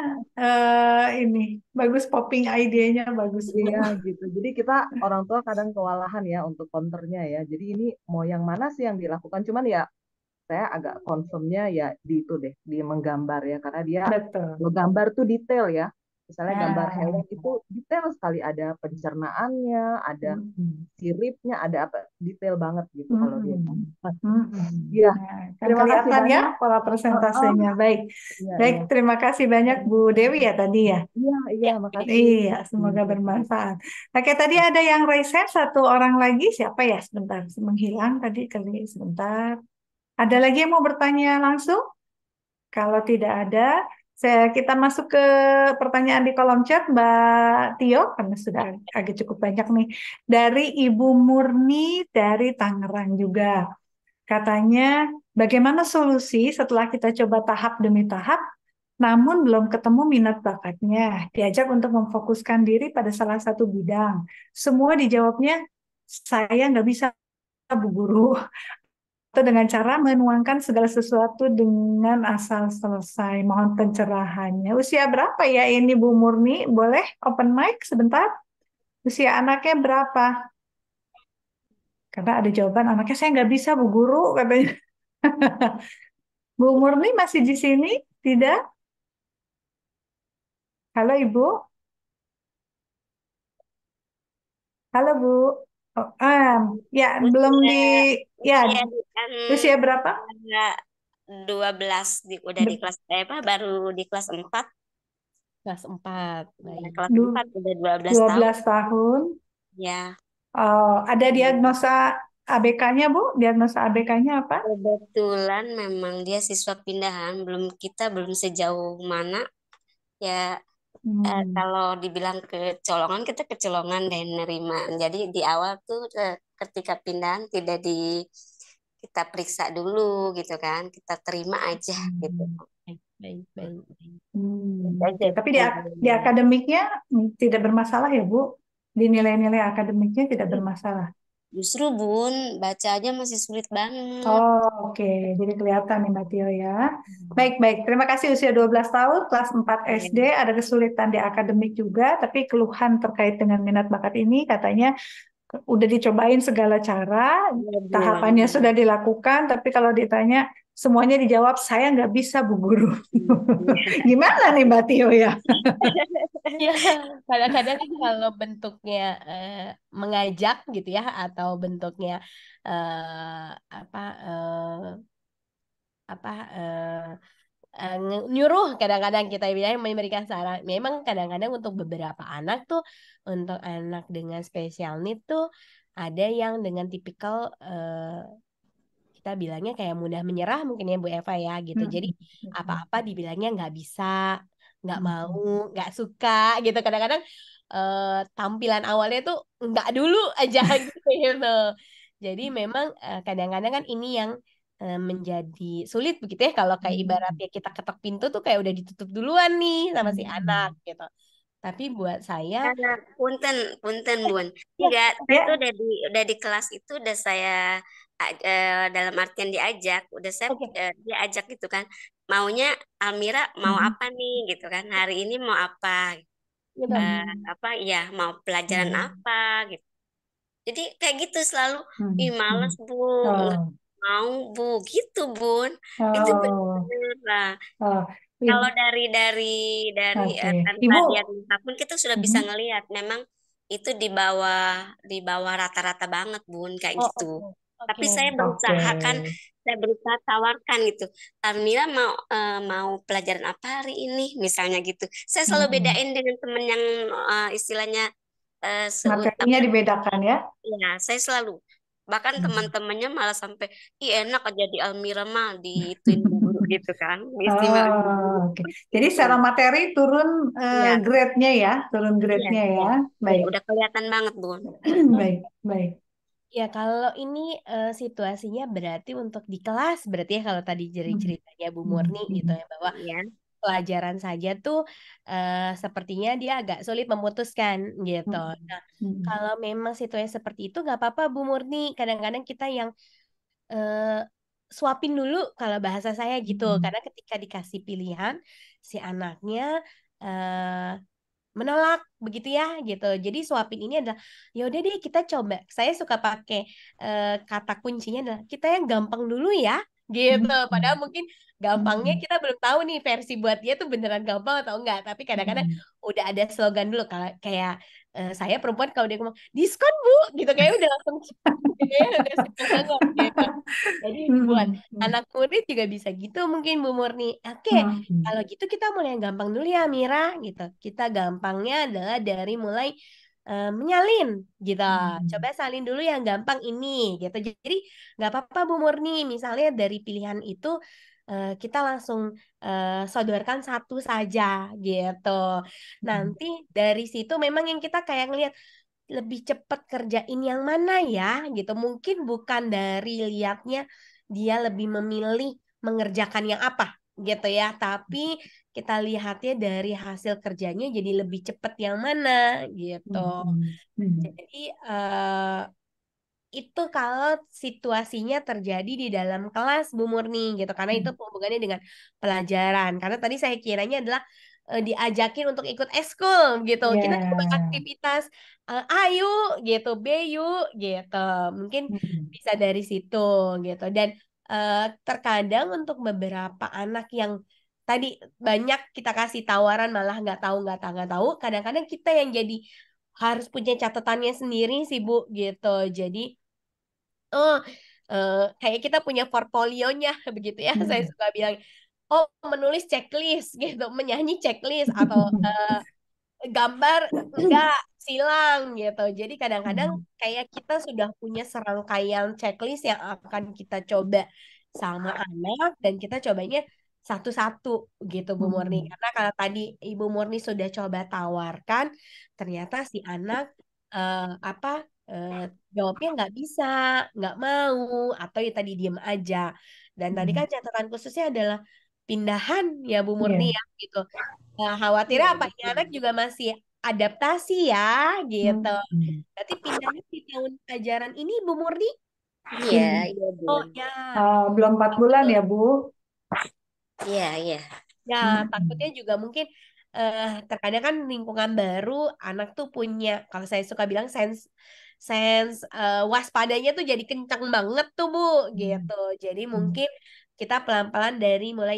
ini bagus, popping idenya bagus Bu. Iya gitu. Jadi kita orang tua kadang kewalahan ya untuk counternya ya. Jadi ini mau yang mana sih yang dilakukan? Cuman ya saya agak confirmnya ya di itu deh, di menggambar ya. Karena dia Betul. kalau gambar tuh detail ya. Misalnya gambar Nah, hewan itu detail sekali. Ada pencernaannya, ada mm-mm. siripnya, ada apa, detail banget gitu kalau dia. Mm-mm. Mm-mm. Iya, Nah, kan terima kasih kelihatan ya banyak. pola Oh, oh, presentasenya. Baik, iya, baik. iya. Terima kasih banyak Bu Dewi ya tadi ya. Iya, iya, Ya, makasih. Iya, Terima semoga kasih. bermanfaat. Oke, tadi ada yang raise hand, satu orang lagi. Siapa ya? Sebentar, menghilang tadi kali sebentar. Ada lagi yang mau bertanya langsung? Kalau tidak ada, kita masuk ke pertanyaan di kolom chat, Mbak Tio, karena sudah agak cukup banyak nih. Dari Ibu Murni dari Tangerang juga. Katanya, bagaimana solusi setelah kita coba tahap demi tahap, namun belum ketemu minat bakatnya, diajak untuk memfokuskan diri pada salah satu bidang. Semua dijawabnya, saya nggak bisa, Bu Guru. Atau dengan cara menuangkan segala sesuatu dengan asal selesai. Mohon pencerahannya. Usia berapa ya ini Bu Murni? Boleh open mic sebentar? Usia anaknya berapa? Karena ada jawaban anaknya saya nggak bisa Bu Guru katanya. Bu Murni masih di sini? Tidak? Halo Ibu? Halo Bu? Oh, ya belum di Usia ya usia kan usia berapa? 12 udah di kelas apa baru di kelas 4. Kelas 4. Ya, Baik. kelas 4 udah 12 tahun 12 tahun. ya. Ada diagnosa ABK-nya Bu? Diagnosa ABK-nya apa? Kebetulan memang dia siswa pindahan, kita belum sejauh mana ya. Hmm. Kalau dibilang kecolongan, kita kecolongan dan nerima. Jadi di awal tuh ketika pindahan tidak kita periksa dulu gitu kan, kita terima aja gitu. Baik, baik, baik, baik. Itu aja Oke. Tapi di, di sebetulnya. akademiknya tidak bermasalah ya, Bu? Di nilai-nilai akademiknya tidak bermasalah. Justru Bun, bacanya masih sulit banget. Oh, oke. Jadi kelihatan nih Mbak Tio ya. Baik, baik. Terima kasih usia 12 tahun, kelas 4 SD, Ya, ada kesulitan di akademik juga, tapi keluhan terkait dengan minat bakat ini katanya udah dicobain segala cara, ya Bun. tahapannya sudah dilakukan, tapi kalau ditanya semuanya dijawab saya nggak bisa Bu Guru. Gimana nih Mbak Tio ya? Ya, kadang-kadang kan kalau bentuknya mengajak gitu ya, atau bentuknya apa apa nyuruh, kadang-kadang kita bilang memberikan saran. Memang kadang-kadang untuk beberapa anak tuh, untuk anak dengan special need tuh ada yang dengan tipikal kita bilangnya kayak mudah menyerah mungkin ya Bu Eva ya gitu. Jadi apa-apa dibilangnya nggak bisa, nggak mau, nggak suka gitu. Kadang-kadang eh, tampilan awalnya tuh nggak dulu aja gitu. Jadi memang kadang-kadang kan ini yang menjadi sulit begitu ya, kalau kayak ibaratnya kita ketok pintu tuh kayak udah ditutup duluan nih sama si anak gitu. Tapi buat saya Punten, punten Bun. ya, Enggak, saya Ya, tuh udah di kelas itu udah saya dalam artian diajak, udah saya oke. diajak gitu kan. maunya Almira mau Mhm. apa nih gitu kan, hari ini mau apa, Gitu. Mhm. apa ya, mau pelajaran Mhm. apa gitu. Jadi kayak gitu selalu, ih Mhm. males Mhm. Bu, nggak Oh, mau Bu, gitu Bun. Itu oh, benar lah. oh. Kalau Ibu, dari oke. tanpa Ibu, diagnosa pun kita sudah bisa mhm. ngelihat memang itu di bawah rata-rata banget Bun kayak Oh, gitu. oke. Tapi Oke. Oke. saya berusaha tawarkan gitu. Almira mau pelajaran apa hari ini misalnya gitu. Saya selalu Mhm. bedain dengan temen yang istilahnya Materinya apa, dibedakan ya. ya saya selalu, bahkan Mhm. teman-temannya malah sampai, ih enak aja di Almira mah diituin guru gitu kan, diistimewain Oh, guru oke. Jadi gitu. secara materi turun Iya, grade-nya ya, turun iya, grade-nya iya, ya. iya, Baik, udah kelihatan banget Bun. baik, baik. Ya kalau ini situasinya berarti untuk di kelas berarti ya kalau tadi Mhm. ceritanya Bu Mhm. Murni gitu Mhm. ya bahwa Ya, pelajaran saja tuh sepertinya dia agak sulit memutuskan gitu. Mhm. Nah Mhm. kalau memang situasi seperti itu nggak apa-apa Bu Murni. Kadang-kadang kita yang eh, suapin dulu kalau bahasa saya gitu. Mhm. Karena ketika dikasih pilihan si anaknya eh, menolak begitu ya gitu. Jadi suapin ini adalah ya udah deh kita coba. Saya suka pakai kata kuncinya adalah kita yang gampang dulu ya gitu. Padahal Mhm. mungkin gampangnya Mhm. kita belum tahu nih versi buat dia tuh beneran gampang atau enggak. Tapi kadang-kadang Mhm. udah ada slogan dulu kalau kayak saya perempuan kalau dia ngomong diskon Bu gitu kayak udah langsung gitu ya udah seneng banget gitu. Jadi buat Mhm. Mhm. anak murid juga bisa gitu mungkin Bu Murni. Oke, Mhm. kalau gitu kita mulai yang gampang dulu ya Mira gitu. Kita gampangnya adalah dari mulai menyalin gitu. Coba Mhm. salin dulu yang gampang ini gitu. Jadi nggak apa-apa Bu Murni. Misalnya dari pilihan itu kita langsung sodorkan satu saja gitu. Mhm. Nanti dari situ memang yang kita kayak ngelihat lebih cepat kerjain yang mana ya gitu. Mungkin bukan dari lihatnya dia lebih memilih mengerjakan yang apa gitu ya, tapi kita lihatnya dari hasil kerjanya jadi lebih cepat yang mana gitu. Mhm. Mhm. Jadi itu kalau situasinya terjadi di dalam kelas Bu Murni gitu karena itu Mhm. hubungannya dengan pelajaran karena tadi saya kiranya adalah diajakin untuk ikut eskul gitu kita coba Ya. aktivitas ayo gitu B yuk gitu mungkin Mhm. bisa dari situ gitu dan eh, terkadang untuk beberapa anak yang tadi banyak kita kasih tawaran malah nggak tahu kadang-kadang kita yang jadi harus punya catatannya sendiri sih Bu gitu jadi oh, kayak kita punya portfolionya begitu ya. Saya Mhm. suka bilang, oh menulis checklist gitu, menyanyi checklist atau gambar enggak silang gitu. Jadi kadang-kadang Mhm. kayak kita sudah punya serangkaian checklist yang akan kita coba sama anak dan kita cobanya satu-satu gitu Bu Murni. Mhm. Karena kalau tadi Ibu Murni sudah coba tawarkan, ternyata si anak apa eh, jawabnya nggak bisa, nggak mau, atau ya tadi diem aja. Dan tadi kan Mhm. catatan khususnya adalah pindahan ya Bu Murni Iya. ya gitu. Nah, khawatirnya Iya, apa ini betul. anak juga masih adaptasi ya gitu. Mhm. Berarti pindahnya di tahun ajaran ini Bu Murni? iya, Pin- iya Oh Bun. ya, belum 4 bulan ya, Bu? Iya, iya. ya takutnya Mhm. juga mungkin terkadang kan lingkungan baru anak tuh punya kalau saya suka bilang sense sense waspadanya tuh jadi kencang banget tuh Bu gitu. Jadi Mhm. mungkin kita pelan-pelan dari mulai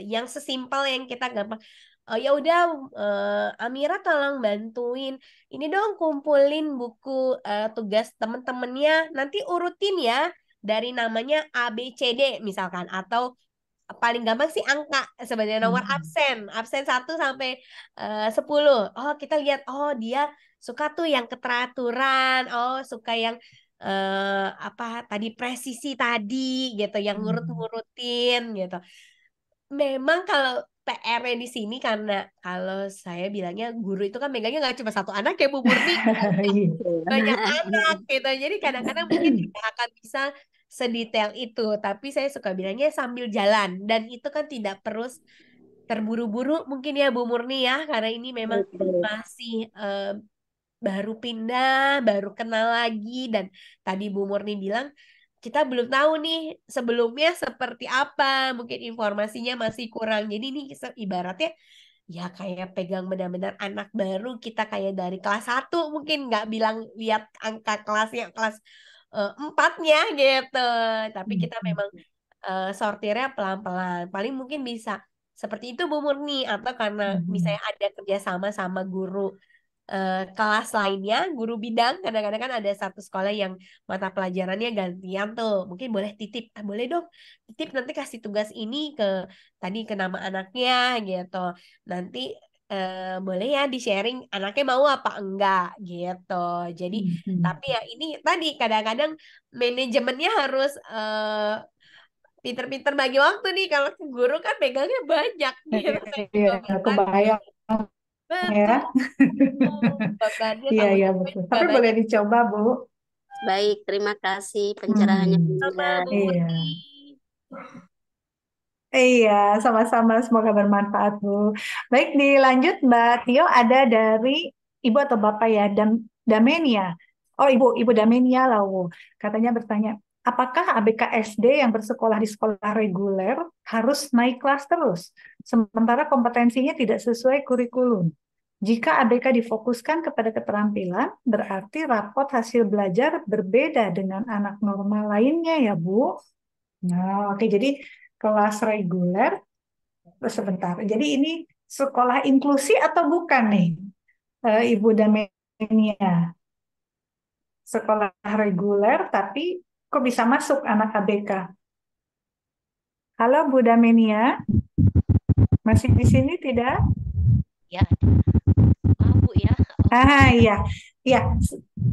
yang sesimpel yang kita gampang. Oh ya udah Amira tolong bantuin ini dong kumpulin buku tugas temen-temennya nanti urutin ya dari namanya A B C D misalkan atau paling gampang sih angka sebenarnya nomor Mhm. absen absen 1 sampai 10 oh kita lihat oh dia suka tuh yang keteraturan oh suka yang apa tadi presisi tadi gitu yang Mhm. ngurut-ngurutin gitu memang kalau PR-nya di sini karena kalau saya bilangnya guru itu kan megangnya nggak cuma satu anak ya Bu Murni Iya. banyak anak gitu. Jadi kadang-kadang mungkin tidak akan bisa sedetail itu, tapi saya suka bilangnya sambil jalan dan itu kan tidak terus terburu-buru mungkin ya Bu Murni ya karena ini memang Betul. masih baru pindah, baru kenal lagi dan tadi Bu Murni bilang kita belum tahu nih sebelumnya seperti apa, mungkin informasinya masih kurang. Jadi ini ibaratnya ya kayak pegang benar-benar anak baru kita kayak dari kelas 1 mungkin nggak bilang lihat angka kelasnya kelas 4-nya gitu. Tapi kita memang sortirnya pelan-pelan. Paling mungkin bisa seperti itu Bu Murni atau karena misalnya ada kerjasama sama guru kelas lainnya, guru bidang, kadang-kadang kan ada satu sekolah yang mata pelajarannya gantian tuh. Mungkin boleh titip, boleh dong, titip nanti kasih tugas ini ke tadi ke nama anaknya gitu. Nanti boleh ya di-sharing anaknya mau apa enggak gitu. Jadi, tapi ya ini tadi kadang-kadang manajemennya harus pinter-pinter bagi waktu nih. Kalau guru kan pegangnya banyak gitu. Iya, kebayang ya. Betul. Bebannya Iya, tanggung iya jawabnya betul. juga Tapi boleh banyak. dicoba, Bu. Baik, terima kasih pencerahannya Sama Bunda. Bu Iya. Murni. Iya, sama-sama. Semoga bermanfaat, Bu. Baik, dilanjut Mbak Tio, ada dari Ibu atau Bapak ya, Damenia. Oh, Ibu Damenia lah, Bu. Katanya bertanya, apakah ABK SD yang bersekolah di sekolah reguler harus naik kelas terus, sementara kompetensinya tidak sesuai kurikulum? Jika ABK difokuskan kepada keterampilan, berarti rapot hasil belajar berbeda dengan anak normal lainnya ya, Bu. Nah, oke, jadi kelas reguler, sebentar. Jadi ini sekolah inklusi atau bukan nih, Ibu Damenia? Sekolah reguler, tapi kok bisa masuk anak ABK? Halo Bu Damenia, masih di sini tidak? Ya, Bu ya. Iya, iya,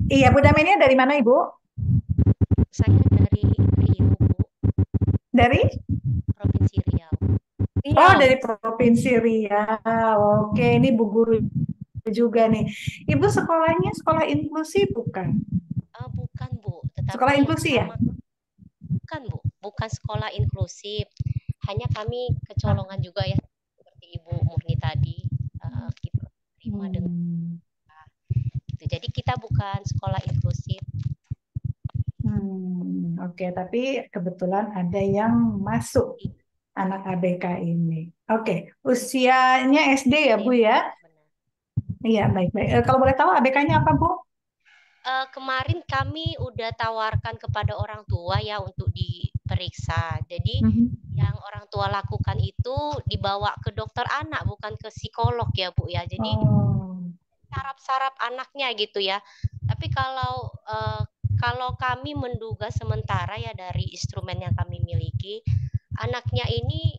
iya. Bu Damenia dari mana Ibu? Saya dari Riau, Bu. Dari? Provinsi Riau. Oh, dari Provinsi Riau. Oke, ini Bu Guru juga nih. Ibu sekolahnya sekolah inklusi bukan? Bukan, Bu. Tetapi Sekolah inklusi ya? Bukan, Bu. Bukan sekolah inklusif. Hanya kami kecolongan juga ya, seperti Ibu Murni tadi. Kita terima dengan gitu. Jadi kita bukan sekolah inklusif. Oke, tapi kebetulan ada yang masuk anak ABK ini. Oke, usianya SD ya Bu ya? Iya, baik-baik. Kalau boleh tahu ABK-nya apa Bu? Kemarin kami udah tawarkan kepada orang tua ya untuk diperiksa. Jadi yang orang tua lakukan itu dibawa ke dokter anak, bukan ke psikolog ya Bu ya. Jadi saraf-saraf anaknya gitu ya. Tapi kalau kami menduga sementara ya dari instrumen yang kami miliki, anaknya ini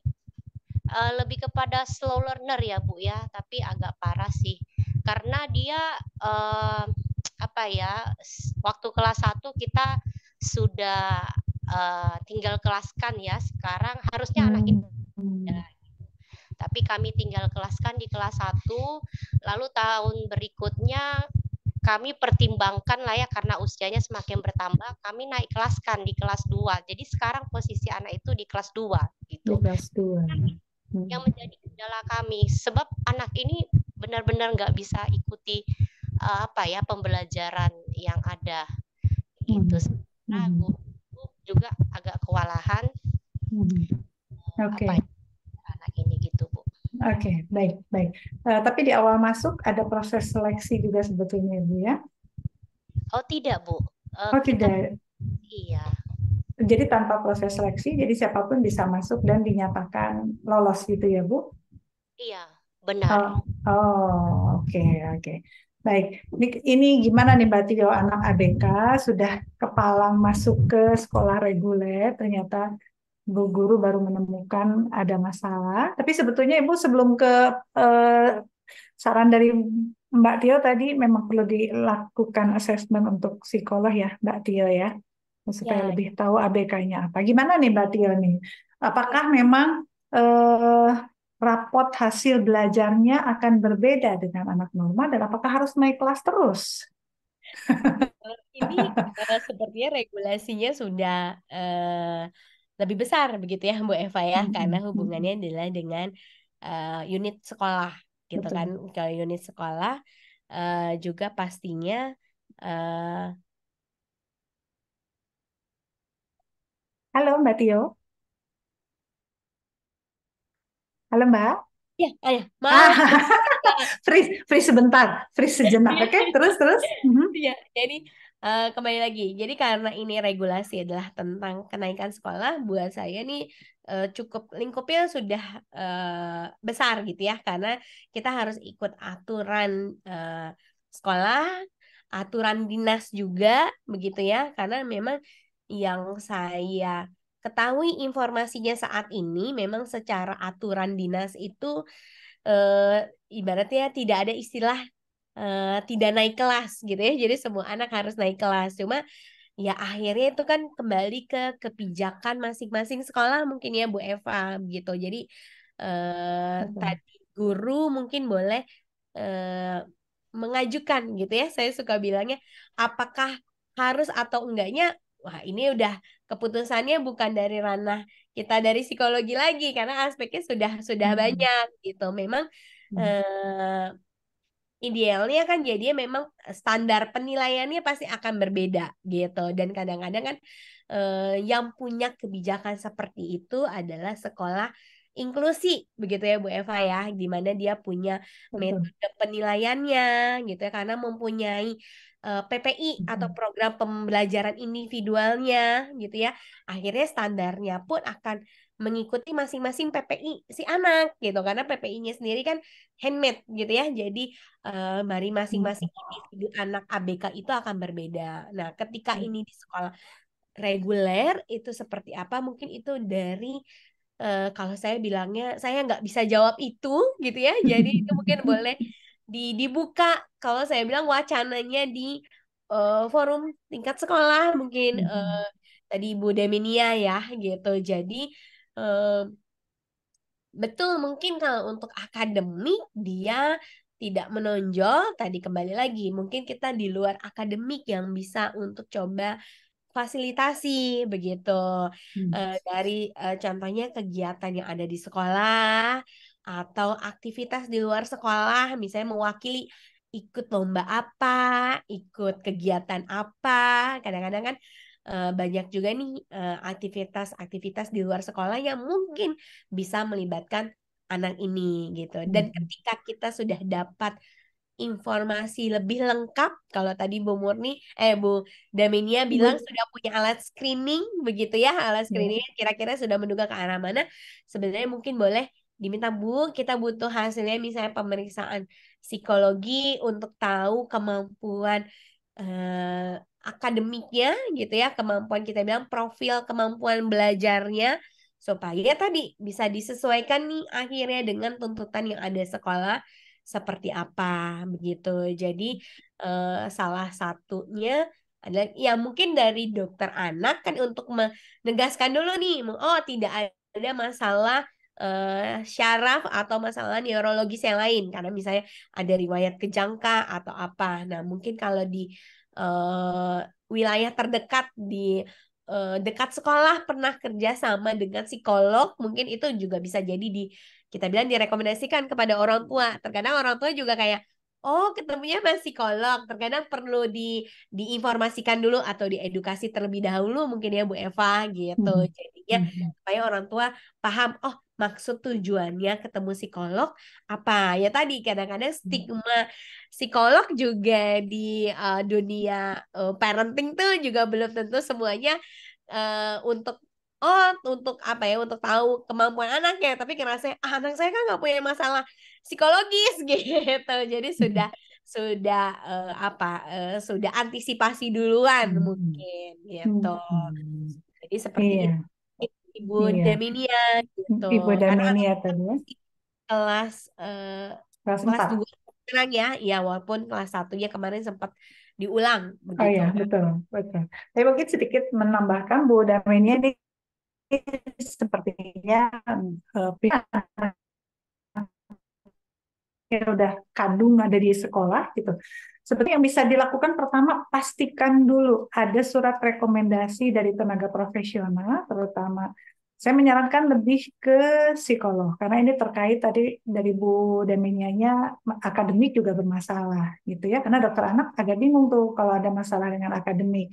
lebih kepada slow learner ya Bu ya, tapi agak parah sih. Karena dia waktu kelas 1 kita sudah tinggal kelaskan ya. Sekarang harusnya anak itu tapi kami tinggal kelaskan di kelas 1, lalu tahun berikutnya kami pertimbangkan lah ya karena usianya semakin bertambah, kami naik kelaskan di kelas 2. Jadi sekarang posisi anak itu di kelas 2 gitu. Di kelas 2. Yang menjadi kendala kami sebab anak ini benar-benar nggak bisa ikuti pembelajaran yang ada gitu. Nah, guru juga agak kewalahan. Oke. Anak ini gitu Bu. Oke, baik. Tapi di awal masuk ada proses seleksi juga sebetulnya Bu ya? Oh tidak Bu. Tidak. Iya. Jadi tanpa proses seleksi, jadi siapapun bisa masuk dan dinyatakan lolos gitu ya Bu? Iya, benar. Oke. Baik, ini gimana nih Mbak Tio, anak ABK sudah kepalang masuk ke sekolah reguler, ternyata Bu Guru baru menemukan ada masalah. Tapi sebetulnya Ibu sebelum ke saran dari Mbak Tio tadi memang perlu dilakukan asesmen untuk psikolog ya Mbak Tio ya, supaya lebih tahu ABK-nya apa. Gimana nih Mbak Tio nih? Apakah memang rapot hasil belajarnya akan berbeda dengan anak normal dan apakah harus naik kelas terus? Ini sepertinya regulasinya sudah lebih besar begitu ya Bu Eva ya, karena hubungannya adalah dengan unit sekolah gitu. Betul. Kan kalau unit sekolah juga pastinya Halo Mbak Tio. Halo Mbak. Ya, ayah, Ah, maaf. free sebentar, free sejenak. Oke, terus. Mhm. Iya, jadi kembali lagi. Jadi karena ini regulasi adalah tentang kenaikan sekolah, buat saya nih cukup lingkupnya sudah besar gitu ya, karena kita harus ikut aturan sekolah, aturan dinas juga, begitu ya. Karena memang yang saya ketahui informasinya saat ini, memang secara aturan dinas itu ibaratnya tidak ada istilah tidak naik kelas gitu ya. Jadi semua anak harus naik kelas. Cuma ya akhirnya itu kan kembali ke kebijakan masing-masing sekolah mungkin ya Bu Eva gitu. Jadi Betul. tadi guru mungkin boleh eh, mengajukan gitu ya. Saya suka bilangnya apakah harus atau enggaknya. Wah, ini udah keputusannya bukan dari ranah kita dari psikologi lagi karena aspeknya sudah Hmm. banyak gitu. Memang Hmm. eh, idealnya kan jadinya memang standar penilaiannya pasti akan berbeda gitu dan kadang-kadang kan yang punya kebijakan seperti itu adalah sekolah inklusi begitu ya Bu Eva ya di mana dia punya Betul. metode penilaiannya gitu ya karena mempunyai PPI atau Mhm. program pembelajaran individualnya gitu ya akhirnya standarnya pun akan mengikuti masing-masing PPI si anak gitu karena PPI-nya sendiri kan handmade gitu ya jadi dari masing-masing individu anak ABK itu akan berbeda. Nah, ketika ini di sekolah reguler itu seperti apa? Mungkin itu dari kalau saya bilangnya saya nggak bisa jawab itu gitu ya. Jadi itu mungkin boleh dibuka kalau saya bilang wacananya di forum tingkat sekolah mungkin Mhm. tadi Bu Deminia ya gitu. Jadi eh, betul, mungkin kalau untuk akademik dia tidak menonjol. Tadi kembali lagi, mungkin kita di luar akademik yang bisa untuk coba fasilitasi begitu. Hmm. Dari contohnya kegiatan yang ada di sekolah atau aktivitas di luar sekolah, misalnya mewakili ikut lomba apa, ikut kegiatan apa. Kadang-kadang kan banyak juga nih aktivitas-aktivitas di luar sekolah yang mungkin bisa melibatkan anak ini gitu. Dan Mhm. ketika kita sudah dapat informasi lebih lengkap, kalau tadi Bu Murni, Bu Daminia bilang Bu- sudah punya alat screening, begitu ya, alat ya. screening kira-kira sudah menduga ke arah mana, sebenarnya mungkin boleh diminta Bu, kita butuh hasilnya misalnya pemeriksaan psikologi untuk tahu kemampuan eh, akademiknya gitu ya, kemampuan kita bilang profil kemampuan belajarnya supaya tadi bisa disesuaikan nih akhirnya dengan tuntutan yang ada sekolah seperti apa begitu. Jadi salah satunya adalah ya mungkin dari dokter anak kan untuk menegaskan dulu nih, oh tidak ada masalah syaraf atau masalah neurologis yang lain karena misalnya ada riwayat kejangka atau apa. Nah, mungkin kalau di wilayah terdekat di dekat sekolah pernah kerja sama dengan psikolog, mungkin itu juga bisa jadi kita bilang direkomendasikan kepada orang tua. Terkadang orang tua juga kayak, oh ketemunya sama psikolog. Terkadang perlu diinformasikan dulu atau diedukasi terlebih dahulu mungkin ya Bu Eva gitu. Mhm. Jadinya Mhm. supaya orang tua paham, oh maksud tujuannya ketemu psikolog apa? Ya tadi kadang-kadang stigma psikolog juga di dunia parenting tuh juga belum tentu semuanya untuk untuk apa ya untuk tahu kemampuan anaknya tapi ngerasa anak saya kan nggak punya masalah psikologis gitu jadi sudah sudah antisipasi duluan Mhm. mungkin gitu Mhm. jadi seperti itu Iya, Ibu iya. Deminia gitu Ibu karena Daminia anak tadi ya, masih kelas eh, kelas kelas 4. 2 sekarang ya ya walaupun kelas satunya kemarin sempat diulang Oh begitu ya, betul, betul. Tapi mungkin sedikit menambahkan Bu Daminia ini sepertinya pihak yang udah kadung ada di sekolah gitu. Seperti yang bisa dilakukan pertama pastikan dulu ada surat rekomendasi dari tenaga profesional, terutama saya menyarankan lebih ke psikolog karena ini terkait tadi dari Bu Deminianya akademik juga bermasalah gitu ya karena dokter anak agak bingung tuh kalau ada masalah dengan akademik.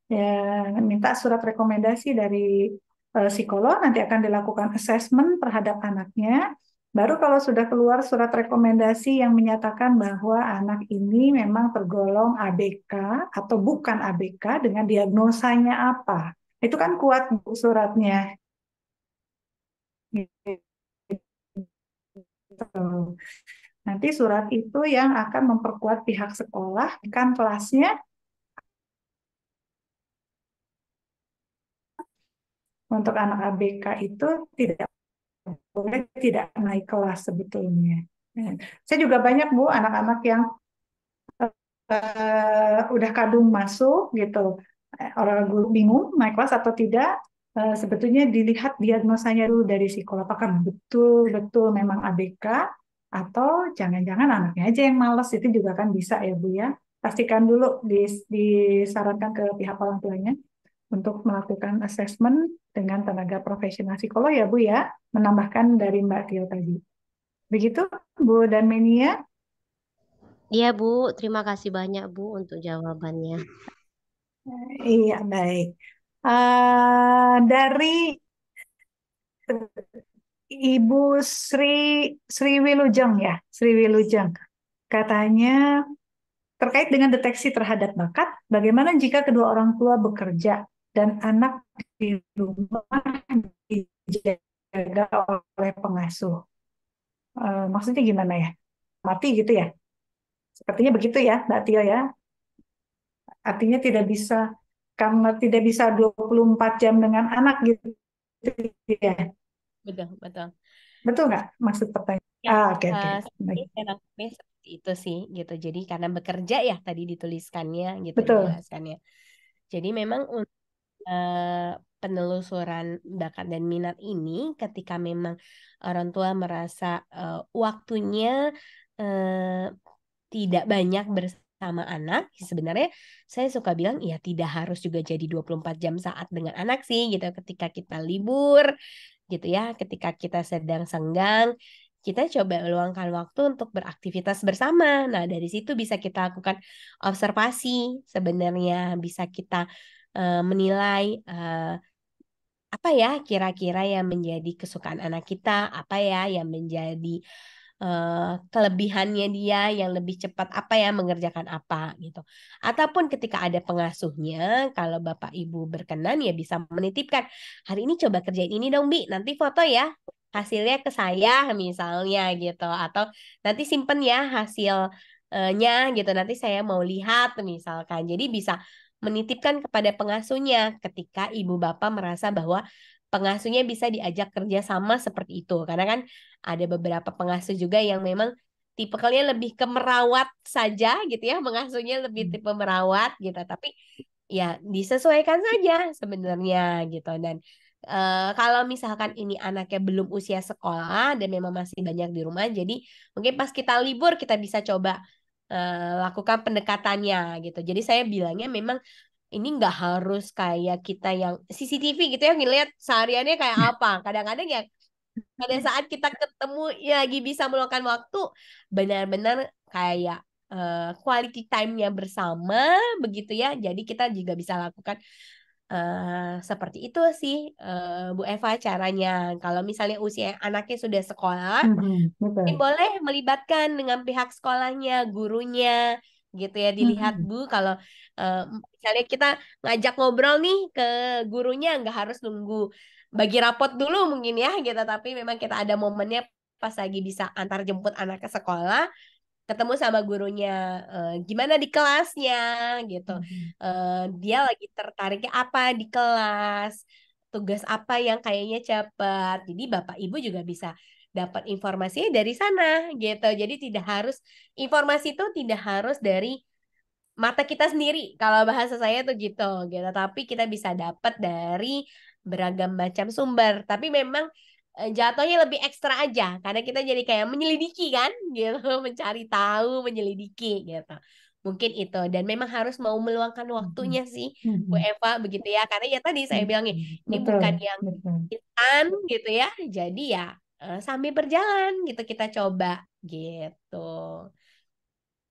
Ya, minta surat rekomendasi dari psikolog, nanti akan dilakukan assessment terhadap anaknya. Baru kalau sudah keluar surat rekomendasi yang menyatakan bahwa anak ini memang tergolong ABK atau bukan ABK dengan diagnosanya apa. Itu kan kuat Bu, suratnya. Gitu. Nanti surat itu yang akan memperkuat pihak sekolah, kan kelasnya untuk anak ABK itu tidak boleh tidak naik kelas sebetulnya. Saya juga banyak Bu anak-anak yang udah kadung masuk gitu. Orang guru bingung naik kelas atau tidak. Sebetulnya dilihat diagnosanya dulu dari psikolog apakah betul-betul memang ABK atau jangan-jangan anaknya aja yang malas, itu juga kan bisa ya Bu ya. Pastikan dulu disarankan ke pihak orang tuanya untuk melakukan assessment dengan tenaga profesional psikolog ya Bu ya, menambahkan dari Mbak Tio tadi. Begitu Bu dan Menia? Iya Bu, terima kasih banyak Bu untuk jawabannya. Iya, baik. Dari Ibu Sri Wilujeng ya, Sri Wilujeng. Katanya terkait dengan deteksi terhadap bakat, bagaimana jika kedua orang tua bekerja dan anak di rumah dijaga oleh pengasuh? Maksudnya gimana ya? Mati gitu ya? Sepertinya begitu ya, Mbak Tio ya. Artinya karena tidak bisa 24 jam dengan anak gitu ya. Betul, betul. Betul nggak maksud pertanyaan? Ya, Oke. seperti saya nangkepnya seperti itu sih, gitu. Jadi karena bekerja ya tadi dituliskannya, gitu, Betul. dijelaskannya. Jadi memang untuk penelusuran bakat dan minat ini, ketika memang orang tua merasa waktunya tidak banyak bersama anak, sebenarnya saya suka bilang ya tidak harus juga jadi 24 jam saat dengan anak sih, gitu. Ketika kita libur, gitu ya, ketika kita sedang senggang, kita coba luangkan waktu untuk beraktivitas bersama. Nah, dari situ bisa kita lakukan observasi, sebenarnya bisa kita menilai apa ya kira-kira yang menjadi kesukaan anak kita, apa ya yang menjadi kelebihannya dia yang lebih cepat apa ya mengerjakan apa gitu. Ataupun ketika ada pengasuhnya, kalau Bapak Ibu berkenan ya bisa menitipkan, hari ini coba kerjain ini dong Bi, nanti foto ya hasilnya ke saya misalnya gitu, atau nanti simpen ya hasilnya gitu, nanti saya mau lihat misalkan. Jadi bisa menitipkan kepada pengasuhnya ketika ibu bapak merasa bahwa pengasuhnya bisa diajak kerja sama seperti itu. Karena kan ada beberapa pengasuh juga yang memang tipikalnya lebih ke merawat saja gitu ya, mengasuhnya lebih tipe merawat gitu. Tapi ya disesuaikan saja sebenarnya gitu. Dan kalau misalkan ini anaknya belum usia sekolah dan memang masih banyak di rumah, jadi mungkin pas kita libur kita bisa coba lakukan pendekatannya gitu. Jadi saya bilangnya memang ini nggak harus kayak kita yang CCTV gitu ya ngelihat sehariannya kayak apa. Kadang-kadang ya pada saat kita ketemu ya lagi bisa meluangkan waktu benar-benar kayak quality time-nya bersama begitu ya. Jadi kita juga bisa lakukan seperti itu sih Bu Eva caranya. Kalau misalnya usia anaknya sudah sekolah, Betul. ini boleh melibatkan dengan pihak sekolahnya, gurunya, gitu ya. Dilihat Bu, kalau misalnya kita ngajak ngobrol nih ke gurunya, nggak harus nunggu bagi rapot dulu mungkin ya, gitu. Tapi memang kita ada momennya pas lagi bisa antar jemput anak ke sekolah, ketemu sama gurunya, gimana di kelasnya, gitu. Dia lagi tertariknya apa di kelas, tugas apa yang kayaknya cepat. Jadi Bapak Ibu juga bisa dapat informasinya dari sana gitu. Jadi tidak harus informasi itu tidak harus dari mata kita sendiri. Kalau bahasa saya tuh gitu. Tapi kita bisa dapat dari beragam macam sumber. Tapi memang jatuhnya lebih ekstra aja karena kita jadi kayak menyelidiki kan gitu, mencari tahu, menyelidiki gitu. Mungkin itu dan memang harus mau meluangkan waktunya sih Bu Eva begitu ya. Karena ya tadi saya bilangnya ini Betul, bukan yang betul. instan gitu ya. Jadi ya sambil berjalan gitu kita coba gitu.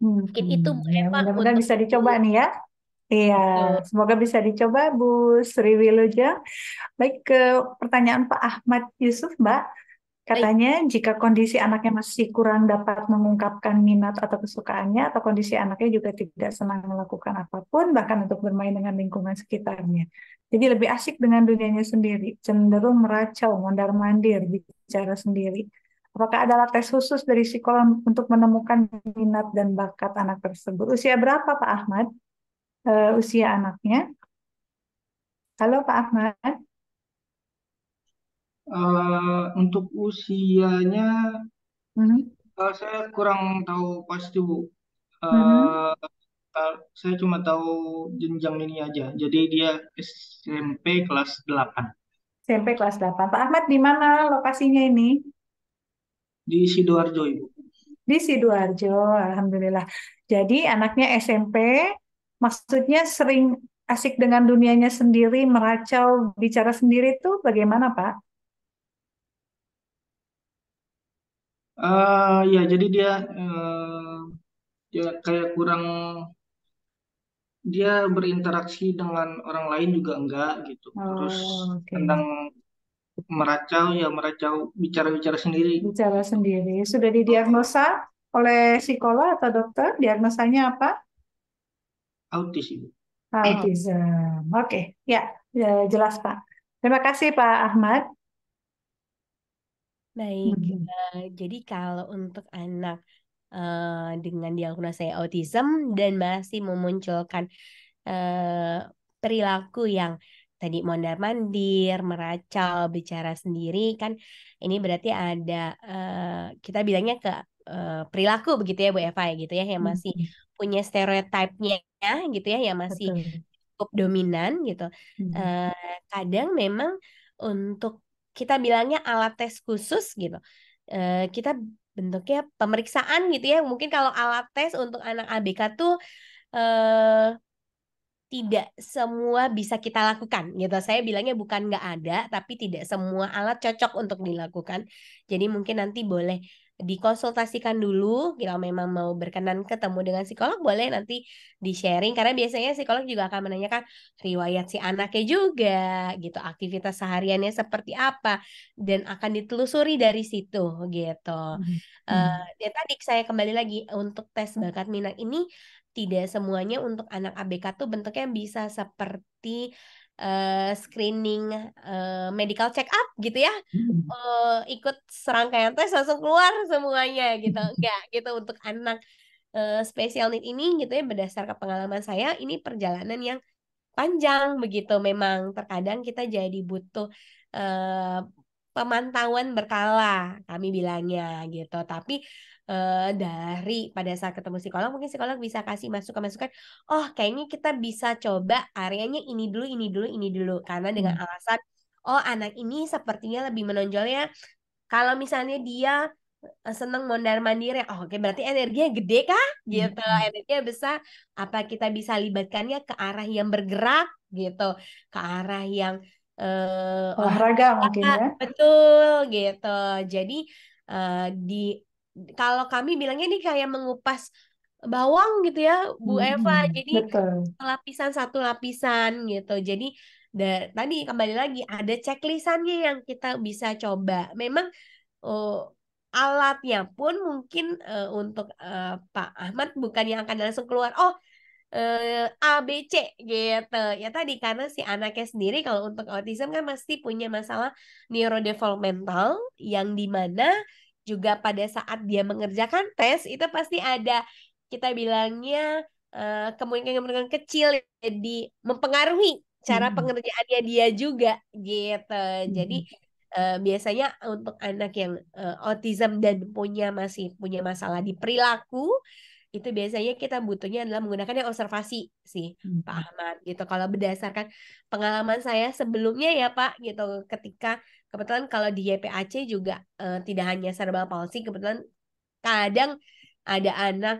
Mungkin itu Bu Ya, Eva mudah-mudahan untuk bisa dicoba nih ya. Iya, Gitu. semoga bisa dicoba Bu Sri Wilujeng. Baik, ke pertanyaan Pak Ahmad Yusuf, Mbak. Baik. Katanya jika kondisi anaknya masih kurang dapat mengungkapkan minat atau kesukaannya, atau kondisi anaknya juga tidak senang melakukan apapun, bahkan untuk bermain dengan lingkungan sekitarnya. Jadi lebih asik dengan dunianya sendiri, cenderung meracau, mondar-mandir, bicara sendiri. Apakah ada tes khusus dari psikolog untuk menemukan minat dan bakat anak tersebut? Usia berapa Pak Ahmad? Usia anaknya? Halo Pak Ahmad. Untuk usianya Mhm. saya kurang tahu pasti Bu. Mhm. Saya cuma tahu jenjang ini aja. Jadi dia SMP kelas 8 SMP kelas 8. Pak Ahmad di mana lokasinya ini? di Sidoarjo Ibu. Di Sidoarjo, Alhamdulillah. Jadi anaknya SMP, maksudnya sering asik dengan dunianya sendiri, meracau, bicara sendiri itu bagaimana Pak? Ya jadi dia kayak kurang, dia berinteraksi dengan orang lain juga enggak gitu. Terus Oh, oke. tentang meracau ya meracau bicara-bicara sendiri. Bicara sendiri. Sudah didiagnosa oleh psikolog atau dokter? Diagnosanya apa? Autis Ibu. Autism. Oke, ya, ya, jelas Pak. Terima kasih Pak Ahmad. Baik, Mhm. jadi kalau untuk anak dengan diagnosa autism dan masih memunculkan perilaku yang tadi mondar-mandir, meracau, bicara sendiri, kan ini berarti ada kita bilangnya ke perilaku begitu ya Bu Eva ya gitu ya, yang masih Mhm. punya stereotipnya gitu ya, yang masih Betul. cukup dominan gitu. Mhm. Kadang memang untuk kita bilangnya alat tes khusus gitu. Kita bentuknya pemeriksaan gitu ya. Mungkin kalau alat tes untuk anak ABK tuh eh, tidak semua bisa kita lakukan gitu. Saya bilangnya bukan nggak ada, tapi tidak semua alat cocok untuk dilakukan. Jadi mungkin nanti boleh dikonsultasikan dulu, kalau memang mau berkenan ketemu dengan psikolog, boleh nanti di-sharing. Karena biasanya psikolog juga akan menanyakan riwayat si anaknya juga, gitu, aktivitas sehariannya seperti apa, dan akan ditelusuri dari situ, gitu. Mhm. Eh, Mhm. ya tadi saya kembali lagi untuk tes bakat minat ini tidak semuanya untuk anak ABK tuh bentuknya bisa seperti screening medical check up gitu ya. Mhm. Ikut serangkaian tes langsung keluar semuanya gitu. Enggak gitu untuk anak special need ini gitu ya, berdasarkan pengalaman saya ini perjalanan yang panjang begitu. Memang terkadang kita jadi butuh eh, pemantauan berkala, kami bilangnya gitu. Tapi dari pada saat ketemu psikolog, mungkin psikolog bisa kasih masukan-masukan. Oh, kayaknya kita bisa coba areanya ini dulu, ini dulu, ini dulu. Karena dengan Mhm. alasan, oh anak ini sepertinya lebih menonjolnya kalau misalnya dia seneng mondar mandir ya, oh, oke berarti energinya gede kah? Gitu, Mhm. energinya besar. Apa kita bisa libatkannya ke arah yang bergerak gitu, ke arah yang Olahraga mungkin olahraga, ya. betul gitu. Jadi eh, di kalau kami bilangnya ini kayak mengupas bawang gitu ya, Bu Eva. Mhm. Jadi Betul. lapisan satu lapisan gitu. Jadi tadi kembali lagi ada checklistannya yang kita bisa coba. Memang oh, alatnya pun mungkin untuk Pak Ahmad bukan yang akan langsung keluar. Oh, A, B, C gitu. Ya tadi karena si anaknya sendiri kalau untuk autism kan pasti punya masalah neurodevelopmental yang dimana juga pada saat dia mengerjakan tes itu pasti ada kita bilangnya kemungkinan-kemungkinan kecil jadi mempengaruhi cara Mhm. pengerjaannya dia juga gitu. Jadi Mhm. biasanya untuk anak yang autism dan masih punya masalah di perilaku itu biasanya kita butuhnya adalah menggunakan yang observasi sih Pak Mhm. Ahmad gitu. Kalau berdasarkan pengalaman saya sebelumnya ya Pak gitu, ketika kebetulan kalau di YPAC juga tidak hanya cerebral palsy, kebetulan kadang ada anak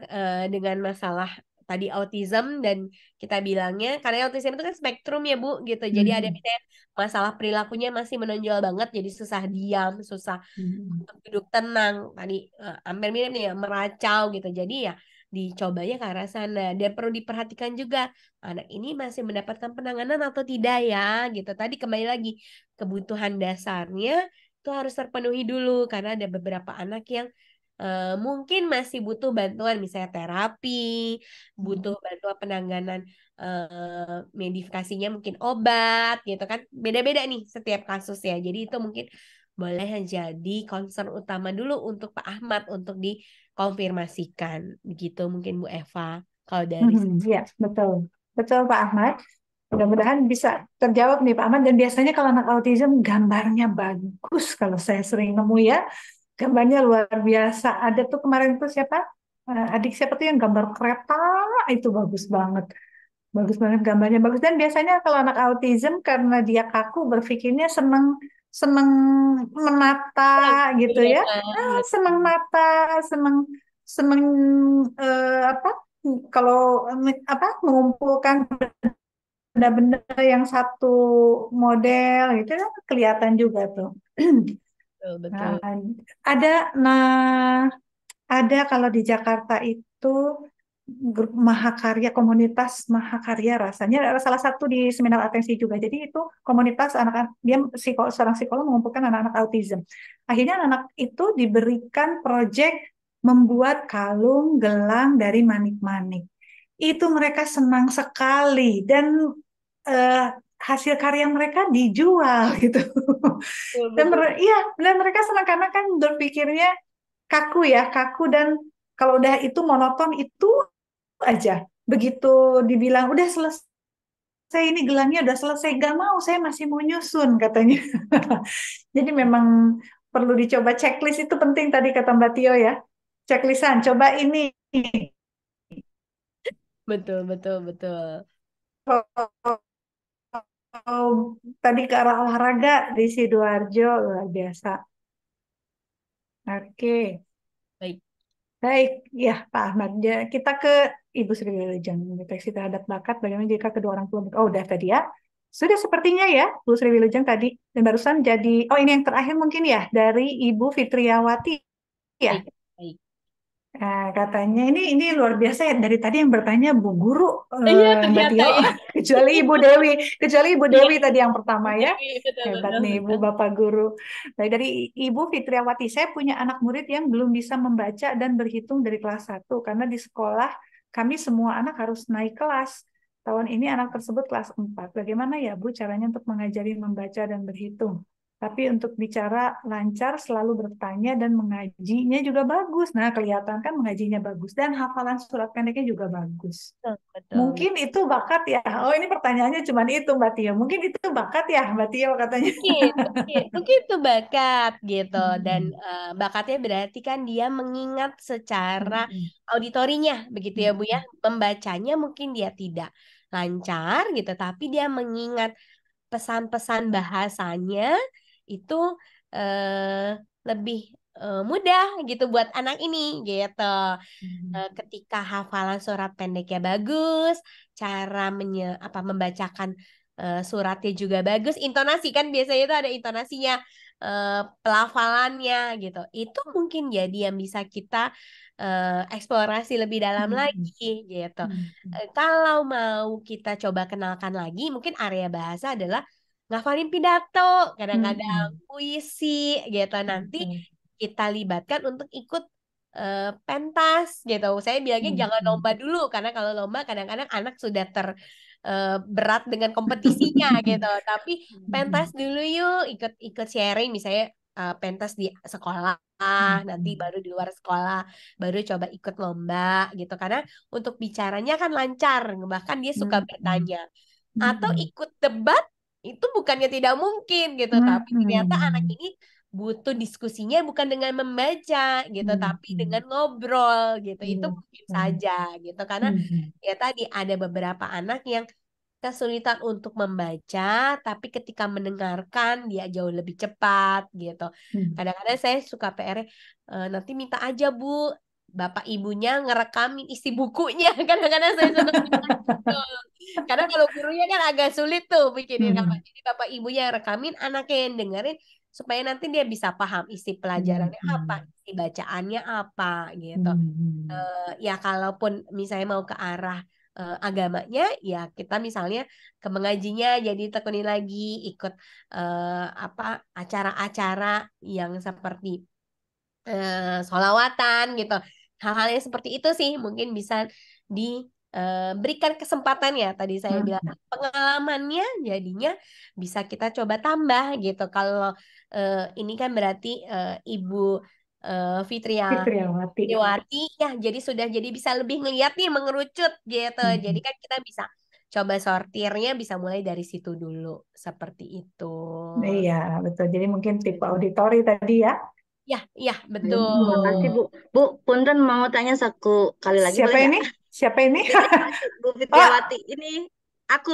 dengan masalah tadi autism dan kita bilangnya karena autism itu kan spektrum ya Bu gitu. Jadi ada Mhm. misalnya masalah perilakunya masih menonjol banget jadi susah diam, susah Mhm. untuk duduk tenang. Tadi hampir mirip nih ya meracau gitu. Jadi ya dicobanya ke arah sana. Dan perlu diperhatikan juga anak ini masih mendapatkan penanganan atau tidak ya gitu. Tadi kembali lagi kebutuhan dasarnya itu harus terpenuhi dulu karena ada beberapa anak yang mungkin masih butuh bantuan misalnya terapi, butuh bantuan penanganan medikasinya mungkin obat gitu kan. Beda-beda nih setiap kasus ya. Jadi itu mungkin boleh jadi concern utama dulu untuk Pak Ahmad untuk dikonfirmasikan. Begitu mungkin Bu Eva. Kalau dari Ya, betul. Betul Pak Ahmad. Mudah-mudahan bisa terjawab nih Pak Ahmad. Dan biasanya kalau anak autism gambarnya bagus kalau saya sering nemu ya. Gambarnya luar biasa. Ada tuh kemarin tuh siapa? Adik siapa tuh yang gambar kereta itu bagus banget. Bagus banget gambarnya bagus. Dan biasanya kalau anak autism karena dia kaku berpikirnya seneng seneng menata gitu ya. Seneng mata, seneng seneng apa? Kalau apa mengumpulkan benda-benda yang satu model gitu kan kelihatan juga tuh. betul. Nah, ada kalau di Jakarta itu grup Mahakarya, komunitas Mahakarya rasanya adalah salah satu di seminar atensi juga. Jadi itu komunitas anak-anak dia seorang psikolog mengumpulkan anak-anak autism. Akhirnya anak itu diberikan proyek membuat kalung gelang dari manik-manik. Itu mereka senang sekali dan eh, hasil karya mereka dijual gitu. Dan iya, dan mereka senang karena kan berpikirnya kaku ya, kaku dan kalau udah itu monoton itu aja. Begitu dibilang udah selesai ini gelangnya udah selesai, gak mau, saya masih mau nyusun katanya. Jadi memang perlu dicoba checklist itu penting tadi kata Mbak Tio ya. Checklistan, coba ini. Betul, betul, betul. Oh, tadi ke arah olahraga di Sidoarjo luar biasa. Oke. Baik. Baik, ya Pak Ahmad. Ya, kita ke Ibu Sri Wilujeng. Deteksi terhadap bakat, bagaimana jika kedua orang tua... Oh, udah tadi ya. Sudah sepertinya ya, Bu Sri Wilujeng tadi. Dan barusan jadi... Oh, ini yang terakhir mungkin ya, dari Ibu Fitriawati ya. Baik, baik. Nah, katanya ini luar biasa ya. Dari tadi yang bertanya Bu Guru, Iya, Mbak ternyata Tio, ya. kecuali Ibu Dewi. Kecuali Ibu Iya, Dewi tadi yang pertama ya. betul, Hebat betul, nih Ibu betul. Bapak Guru. Baik, dari Ibu Fitriawati, saya punya anak murid yang belum bisa membaca dan berhitung dari kelas 1 karena di sekolah kami semua anak harus naik kelas. Tahun ini anak tersebut kelas 4. Bagaimana ya Bu caranya untuk mengajari membaca dan berhitung? Tapi untuk bicara lancar selalu bertanya dan mengajinya juga bagus. Nah, kelihatan kan mengajinya bagus dan hafalan surat pendeknya juga bagus. Betul, betul. Mungkin itu bakat ya. Oh, ini pertanyaannya cuma itu, Mbak Tio. Mungkin itu bakat ya, Mbak Tio katanya. Mungkin itu bakat gitu dan bakatnya berarti kan dia mengingat secara auditorinya begitu ya Bu ya, membacanya mungkin dia tidak lancar gitu tapi dia mengingat pesan-pesan bahasanya itu lebih mudah gitu buat anak ini gitu. Ketika hafalan surat pendeknya bagus, cara membacakan suratnya juga bagus, intonasi kan biasanya itu ada intonasinya, pelafalannya gitu. Itu mungkin jadi yang bisa kita eksplorasi lebih dalam lagi gitu. Kalau mau kita coba kenalkan lagi, mungkin area bahasa adalah ngafalin pidato, kadang-kadang puisi gitu. Nanti kita libatkan untuk ikut pentas gitu. Saya bilangnya jangan lomba dulu karena kalau lomba kadang-kadang anak sudah berat dengan kompetisinya gitu. Tapi pentas dulu yuk, ikut sharing misalnya pentas di sekolah, nanti baru di luar sekolah, baru coba ikut lomba gitu. Karena untuk bicaranya kan lancar, bahkan dia suka bertanya. Atau ikut debat itu bukannya tidak mungkin gitu, tapi ternyata anak ini butuh diskusinya bukan dengan membaca gitu, tapi dengan ngobrol gitu. Itu mungkin saja gitu. Karena ya tadi ada beberapa anak yang kesulitan untuk membaca, tapi ketika mendengarkan dia jauh lebih cepat gitu. Kadang-kadang saya suka PR, nanti minta aja Bu, bapak ibunya ngerekamin isi bukunya. Kadang-kadang saya suka minta gitu. Karena kalau gurunya kan agak sulit tuh bikinin apa. Jadi bapak ibunya yang rekamin, anaknya yang dengerin. supaya nanti dia bisa paham isi pelajarannya apa, isi bacaannya apa gitu. Ya kalaupun misalnya mau ke arah agamanya, ya kita misalnya ke mengajinya jadi tekuni lagi, ikut acara-acara yang seperti sholawatan gitu. Hal-hal yang seperti itu sih mungkin bisa diberikan kesempatan ya. Tadi saya bilang pengalamannya jadinya bisa kita coba tambah gitu. Kalau ini kan berarti Ibu Fitriawati. Fitriawati ya, jadi bisa lebih ngeliat nih, mengerucut gitu. Jadi kan kita bisa coba sortirnya, bisa mulai dari situ dulu seperti itu. Iya, betul. Jadi mungkin tipe auditori tadi ya. Ya, Terima betul. kasih Bu. Bu, Punten mau tanya satu kali lagi Siapa boleh ini? nggak? Siapa ini? Fitriawati, Bu Oh, Fitriawati. Ini aku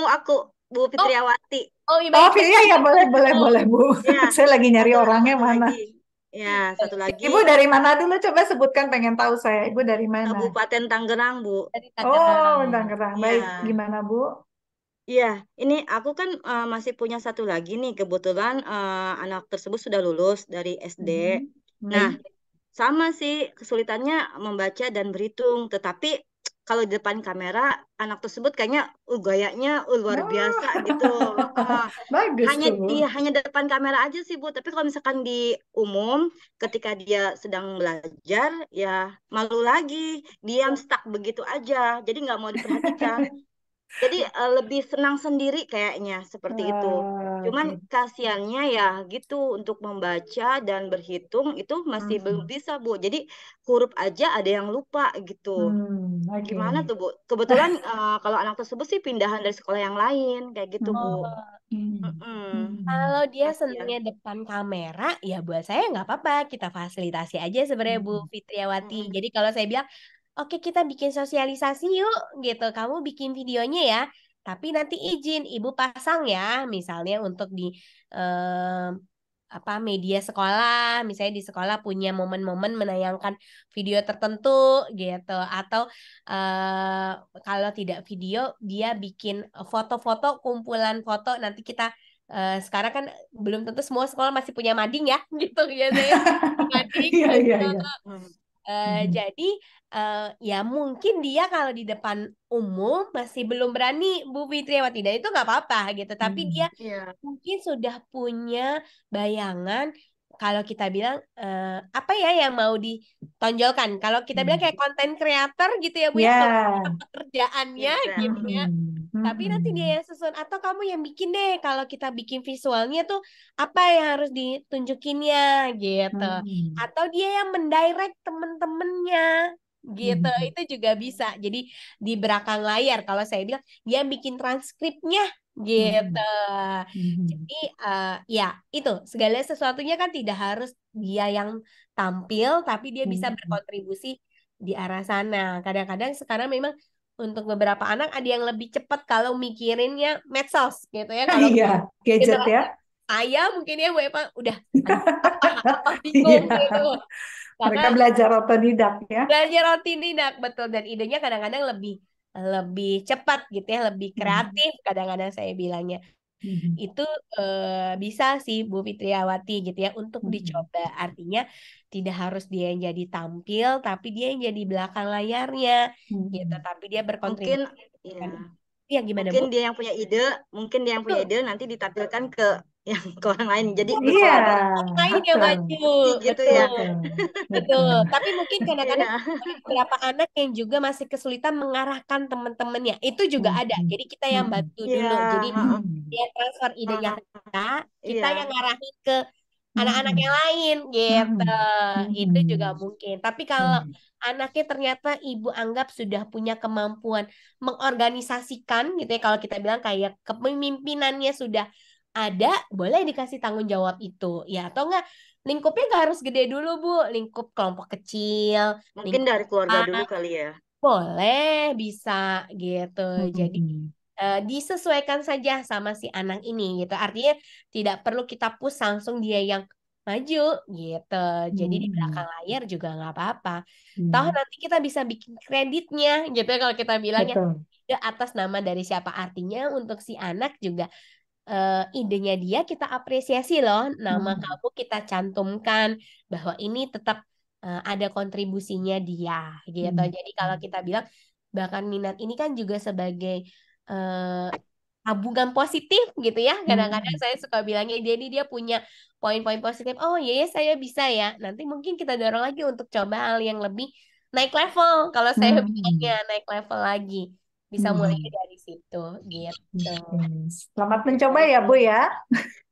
Bu Fitriawati. iya oh, baik. iya, boleh, Bu. Ya, Saya lagi nyari satu orangnya mana. lagi. Ya, satu lagi. Ibu dari mana dulu? Coba sebutkan, pengen tahu saya. Ibu dari mana? Kabupaten Tangerang, Bu. Dari Oh, Tangerang. Tangerang. Baik, Iya. gimana, Bu? Iya, ini aku kan masih punya satu lagi nih. Kebetulan anak tersebut sudah lulus dari SD. Nah, sama sih kesulitannya membaca dan berhitung. Tetapi kalau di depan kamera, anak tersebut kayaknya gayanya luar biasa gitu. Bagus Hanya tuh, Bu. hanya depan kamera aja sih, Bu. Tapi kalau misalkan di umum, ketika dia sedang belajar, ya malu lagi. Diam stuck begitu aja. Jadi nggak mau diperhatikan. Jadi lebih senang sendiri kayaknya seperti itu. Cuman Oke. kasihannya ya gitu untuk membaca dan berhitung itu masih belum bisa, Bu. Jadi huruf aja ada yang lupa gitu. Oke. Gimana tuh, Bu? Kebetulan kalau anak tersebut sih pindahan dari sekolah yang lain kayak gitu, Bu. Kalau dia Kasihan. senangnya depan kamera, ya buat saya nggak apa-apa. Kita fasilitasi aja sebenarnya Bu Fitriawati. Jadi kalau saya bilang, oke kita bikin sosialisasi yuk gitu. Kamu bikin videonya ya. Tapi nanti izin ibu pasang ya. Misalnya untuk di media sekolah. Misalnya di sekolah punya momen-momen menayangkan video tertentu gitu. Atau kalau tidak video, dia bikin foto-foto, kumpulan foto. Nanti kita sekarang kan belum tentu semua sekolah masih punya mading ya gitu biasanya mading Iya, gitu. iya, iya. Jadi ya mungkin dia kalau di depan umum masih belum berani Bu Fitriawati, dan itu nggak apa-apa gitu. Tapi dia mungkin sudah punya bayangan kalau kita bilang apa ya yang mau ditonjolkan. Kalau kita bilang kayak konten kreator gitu ya Bu ya, kalau pekerjaannya gitu ya. Tapi nanti dia yang susun, atau kamu yang bikin deh kalau kita bikin visualnya tuh apa yang harus ditunjukinnya gitu. Atau dia yang mendirect temen-temennya gitu. Itu juga bisa. Jadi di belakang layar kalau saya bilang dia yang bikin transkripnya gitu. Jadi ya itu segala sesuatunya kan tidak harus dia yang tampil, tapi dia bisa berkontribusi di arah sana. Kadang-kadang sekarang memang untuk beberapa anak ada yang lebih cepat kalau mikirinnya medsos gitu ya. Kalau Iya, gadget ya. saya mungkin ya Bu Eva udah apa bingung gitu. Mereka belajar otodidak ya. Belajar otodidak betul, dan idenya kadang-kadang lebih cepat gitu ya, lebih kreatif kadang-kadang saya bilangnya. Itu bisa sih Bu Fitriawati gitu ya untuk dicoba. Artinya tidak harus dia yang jadi tampil, tapi dia yang jadi belakang layarnya gitu. Tapi dia berkontribusi. Ya gimana mungkin Bu? dia yang punya ide, nanti ditampilkan ke orang lain. Jadi orang lain yang maju gitu betul. ya. Betul. Tapi mungkin kadang-kadang beberapa anak yang juga masih kesulitan mengarahkan teman-temannya. Itu juga ada. Jadi kita yang bantu dulu. Jadi dia transfer idenya ke kita yang ngarahin ke anak-anak yang lain gitu. Itu juga mungkin. Tapi kalau anaknya ternyata ibu anggap sudah punya kemampuan mengorganisasikan gitu ya. Kalau kita bilang kayak kepemimpinannya sudah ada, boleh dikasih tanggung jawab itu. Ya atau enggak, lingkupnya nggak harus gede dulu Bu. Lingkup kelompok kecil. Mungkin dari keluarga dulu kali ya. Boleh, bisa gitu. Jadi disesuaikan saja sama si anak ini gitu. Artinya tidak perlu kita push langsung dia yang maju gitu. Jadi di belakang layar juga nggak apa-apa. Toh nanti kita bisa bikin kreditnya gitu ya kalau kita bilangnya. Atas nama dari siapa, artinya untuk si anak juga idenya dia kita apresiasi loh, nama Hmm. kamu kita cantumkan bahwa ini tetap ada kontribusinya dia gitu. Hmm. Jadi kalau kita bilang bahkan minat ini kan juga sebagai eh, tabungan positif gitu ya. Kadang-kadang Hmm. saya suka bilangnya jadi dia punya poin-poin positif. Oh iya ya saya bisa ya. Nanti mungkin kita dorong lagi untuk coba hal yang lebih naik level. Kalau saya bilangnya Hmm. naik level lagi. Bisa mulai Hmm. dari situ gitu. Oke. Selamat Oke, mencoba baik ya, Bu Bu. ya.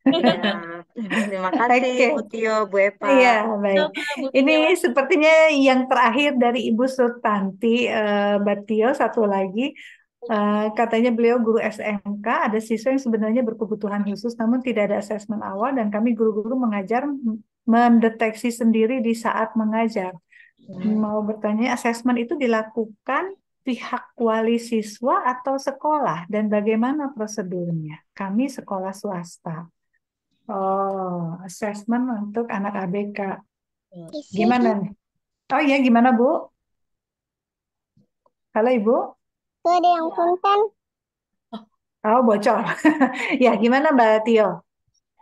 Ya, terima kasih Oke. Bu Tio, Bu Eva. Iya, baik. Sama Bu Ini Vina. sepertinya yang terakhir dari Ibu Sutanti, Batio, satu lagi. Katanya beliau guru SMK, ada siswa yang sebenarnya berkebutuhan khusus, namun tidak ada asesmen awal, dan kami guru-guru mengajar mendeteksi sendiri di saat mengajar. Mau bertanya, asesmen itu dilakukan pihak wali siswa atau sekolah, dan bagaimana prosedurnya? Kami sekolah swasta. Oh, asesmen untuk anak ABK. Gimana nih? Oh iya, gimana Bu? Halo Ibu? Tuh ada yang punten. Oh, bocor. Ya, gimana Mbak Tio?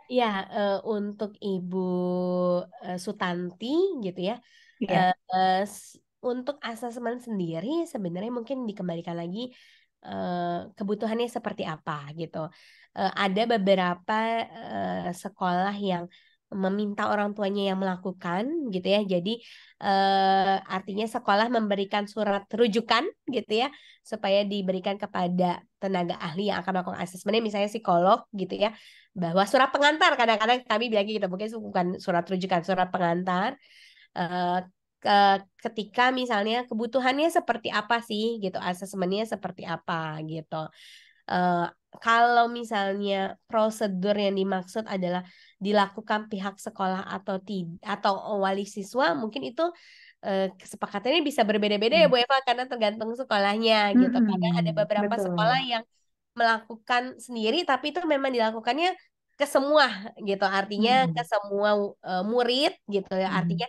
Ya, untuk Ibu Sutanti gitu ya. Iya. Untuk asesmen sendiri sebenarnya mungkin dikembalikan lagi kebutuhannya seperti apa gitu. Ada beberapa sekolah yang meminta orang tuanya yang melakukan gitu ya. Jadi artinya sekolah memberikan surat rujukan gitu ya supaya diberikan kepada tenaga ahli yang akan melakukan asesmennya misalnya psikolog gitu ya bahwa surat pengantar kadang-kadang kami bilang gitu mungkin bukan surat rujukan surat pengantar eh, ketika misalnya kebutuhannya seperti apa sih gitu asesmennya seperti apa gitu. Eh, Kalau misalnya prosedur yang dimaksud adalah dilakukan pihak sekolah atau tidak atau wali siswa mungkin itu kesepakatannya bisa berbeda-beda ya Bu Eva karena tergantung sekolahnya gitu karena ada beberapa sekolah Betul. yang melakukan sendiri tapi itu memang dilakukannya ke semua gitu artinya ke Mm-mm. semua murid gitu ya Mm-mm. artinya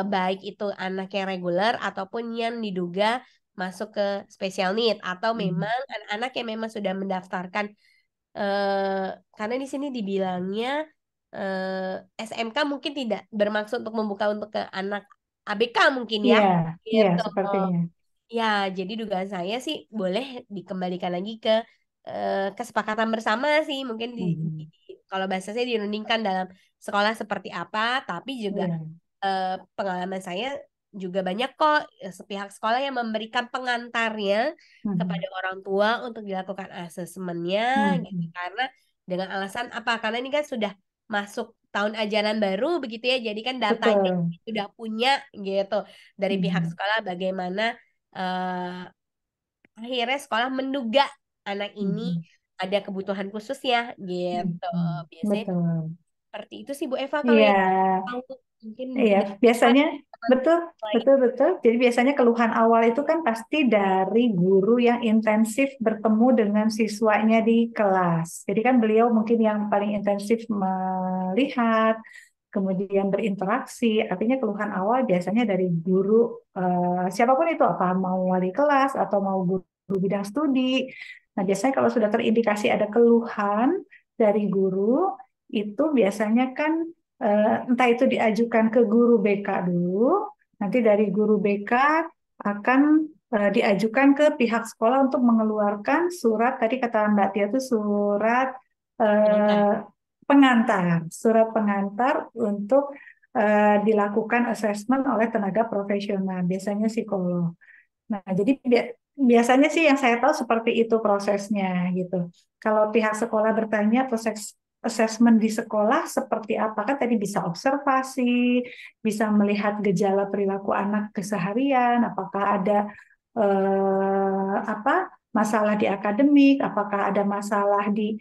baik itu anak yang reguler ataupun yang diduga masuk ke special need atau Mm-mm. memang anak-anak yang memang sudah mendaftarkan eh, karena di sini dibilangnya SMK mungkin tidak bermaksud untuk membuka untuk ke anak ABK mungkin ya Iya, iya, gitu. sepertinya. Ya, jadi dugaan saya sih boleh dikembalikan lagi ke kesepakatan bersama sih. Mungkin Mm-mm. kalau bahasa saya dirundingkan dalam sekolah seperti apa, tapi juga Iya. pengalaman saya juga banyak kok sepihak sekolah yang memberikan pengantarnya kepada Mm-mm. orang tua untuk dilakukan asesmennya gitu. Mm-mm. Karena dengan alasan apa? Karena ini kan sudah masuk tahun ajaran baru begitu ya. Jadi kan datanya Betul. sudah punya gitu dari pihak Mm-mm. sekolah bagaimana akhirnya sekolah menduga anak ini Mm-mm. ada kebutuhan khusus ya gitu. Mm-mm. Biasanya Betul. seperti itu sih Bu Eva kalau Iya, yang tahu mungkin iya. dari Biasanya betul, lain. betul, betul. Jadi biasanya keluhan awal itu kan pasti dari guru yang intensif bertemu dengan siswanya di kelas. Jadi kan beliau mungkin yang paling intensif melihat, kemudian berinteraksi. Artinya keluhan awal biasanya dari guru siapapun itu, apa mau wali kelas atau mau guru bidang studi. Nah, biasanya kalau sudah terindikasi ada keluhan dari guru, itu biasanya kan entah itu diajukan ke guru BK dulu, nanti dari guru BK akan diajukan ke pihak sekolah untuk mengeluarkan surat, tadi kata Mbak Tia itu surat Pengantar. eh, pengantar, surat pengantar untuk dilakukan asesmen oleh tenaga profesional, biasanya psikolog. Nah, jadi biasanya sih yang saya tahu seperti itu prosesnya gitu. Kalau pihak sekolah bertanya proses asesmen di sekolah seperti apa kan tadi bisa observasi, bisa melihat gejala perilaku anak keseharian, apakah ada apa masalah di akademik, apakah ada masalah di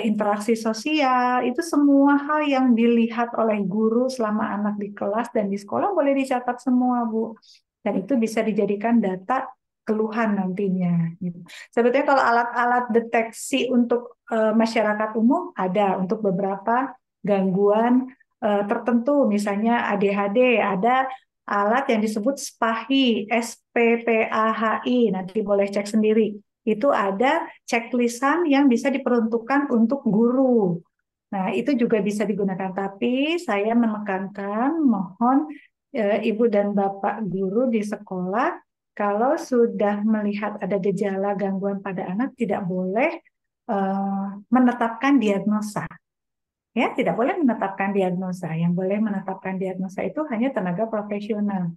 interaksi sosial, itu semua hal yang dilihat oleh guru selama anak di kelas dan di sekolah boleh dicatat semua, Bu. Dan itu bisa dijadikan data keluhan nantinya. Gitu. Sebetulnya kalau alat-alat deteksi untuk masyarakat umum ada untuk beberapa gangguan tertentu, misalnya ADHD, ada alat yang disebut SPAHI, SPPAHI, nanti boleh cek sendiri. itu ada checklistan yang bisa diperuntukkan untuk guru. Nah, itu juga bisa digunakan. Tapi saya menekankan, mohon Ibu dan Bapak guru di sekolah, kalau sudah melihat ada gejala gangguan pada anak, tidak boleh menetapkan diagnosa. Ya, tidak boleh menetapkan diagnosa. Yang boleh menetapkan diagnosa itu hanya tenaga profesional.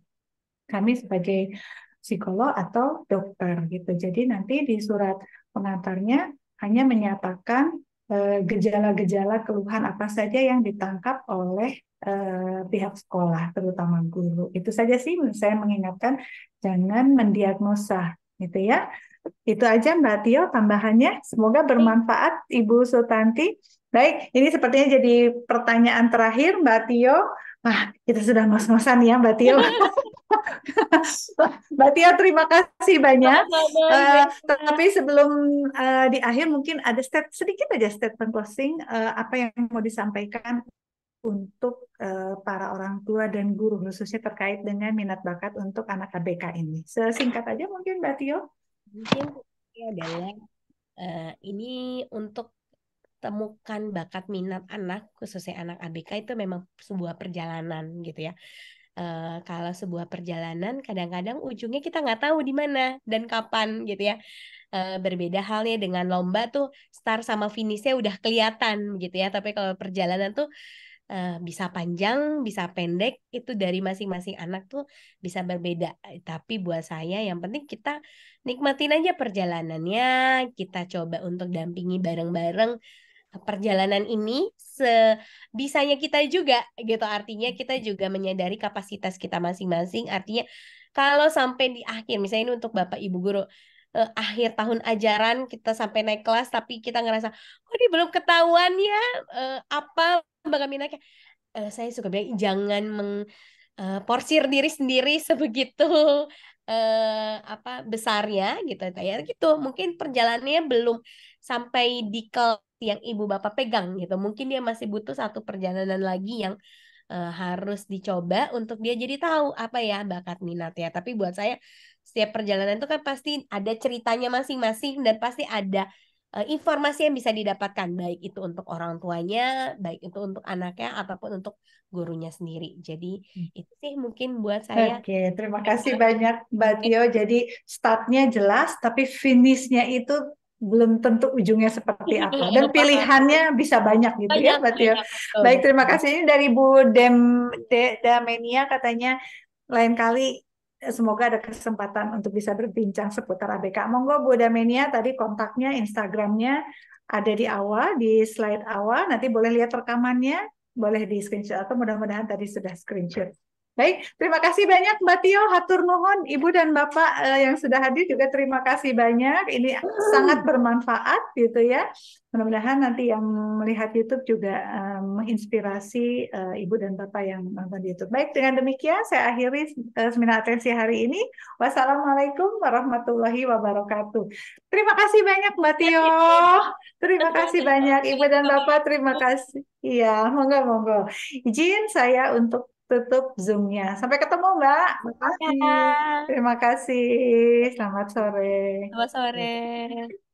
Kami sebagai psikolog atau dokter gitu. Jadi nanti di surat pengantarnya hanya menyatakan gejala-gejala keluhan apa saja yang ditangkap oleh pihak sekolah, terutama guru. Itu saja sih saya mengingatkan, jangan mendiagnosa gitu ya. Itu aja Mbak Tio tambahannya. Semoga bermanfaat Ibu Sutanti. Baik, ini sepertinya jadi pertanyaan terakhir Mbak Tio. Nah, kita sudah ngos-ngosan ya Mbak Tio. Mbak Tia, terima kasih banyak. Tapi sebelum di akhir mungkin ada sedikit aja statement closing, apa yang mau disampaikan untuk para orang tua dan guru, khususnya terkait dengan minat bakat untuk anak ABK ini. Sesingkat aja mungkin Mbak Tio. Mungkin ini adalah ini untuk temukan bakat minat anak, khususnya anak ABK itu memang sebuah perjalanan gitu ya. Kalau sebuah perjalanan kadang-kadang ujungnya kita nggak tahu di mana dan kapan gitu ya. Berbeda halnya dengan lomba tuh start sama finishnya udah kelihatan gitu ya. Tapi kalau perjalanan tuh bisa panjang, bisa pendek, itu dari masing-masing anak tuh bisa berbeda. Tapi buat saya yang penting kita nikmatin aja perjalanannya, kita coba untuk dampingi bareng-bareng perjalanan ini sebisanya kita juga gitu, artinya kita juga menyadari kapasitas kita masing-masing. Artinya kalau sampai di akhir, misalnya ini untuk Bapak Ibu guru, akhir tahun ajaran kita sampai naik kelas tapi kita ngerasa oh ini belum ketahuan ya apa bakal minatnya, saya suka bilang jangan porsir diri sendiri sebegitu apa besarnya gitu, kayak gitu. Mungkin perjalanannya belum sampai di kelas yang ibu bapak pegang gitu. Mungkin dia masih butuh satu perjalanan lagi yang harus dicoba untuk dia jadi tahu apa ya bakat minatnya. Tapi buat saya setiap perjalanan itu kan pasti ada ceritanya masing-masing dan pasti ada informasi yang bisa didapatkan, baik itu untuk orang tuanya, baik itu untuk anaknya ataupun untuk gurunya sendiri. Jadi itu sih mungkin buat saya. Oke, terima kasih banyak Mbak Tio. Jadi startnya jelas, tapi finishnya itu belum tentu ujungnya seperti apa. Dan pilihannya bisa banyak gitu ya Mbak Tio. Baik, terima kasih. Ini dari Bu Damenia katanya lain kali semoga ada kesempatan untuk bisa berbincang seputar ABK. Monggo Bu Damenia, tadi kontaknya, Instagramnya ada di awal, di slide awal. Nanti boleh lihat rekamannya, boleh di screenshot atau mudah-mudahan tadi sudah screenshot. Baik, terima kasih banyak Mbak Tio, hatur nuhun Ibu dan Bapak yang sudah hadir juga terima kasih banyak. Ini sangat bermanfaat gitu ya. Mudah-mudahan nanti yang melihat YouTube juga menginspirasi Ibu dan Bapak yang nonton di YouTube. Baik, dengan demikian saya akhiri seminar atensi hari ini. Wassalamualaikum warahmatullahi wabarakatuh. Terima kasih banyak Mbak Tio. Terima kasih banyak Ibu dan Bapak, terima kasih. Iya, monggo. Izin saya untuk tutup Zoom-nya. Sampai ketemu, Mbak. Terima kasih. Terima kasih. Selamat sore. Selamat sore.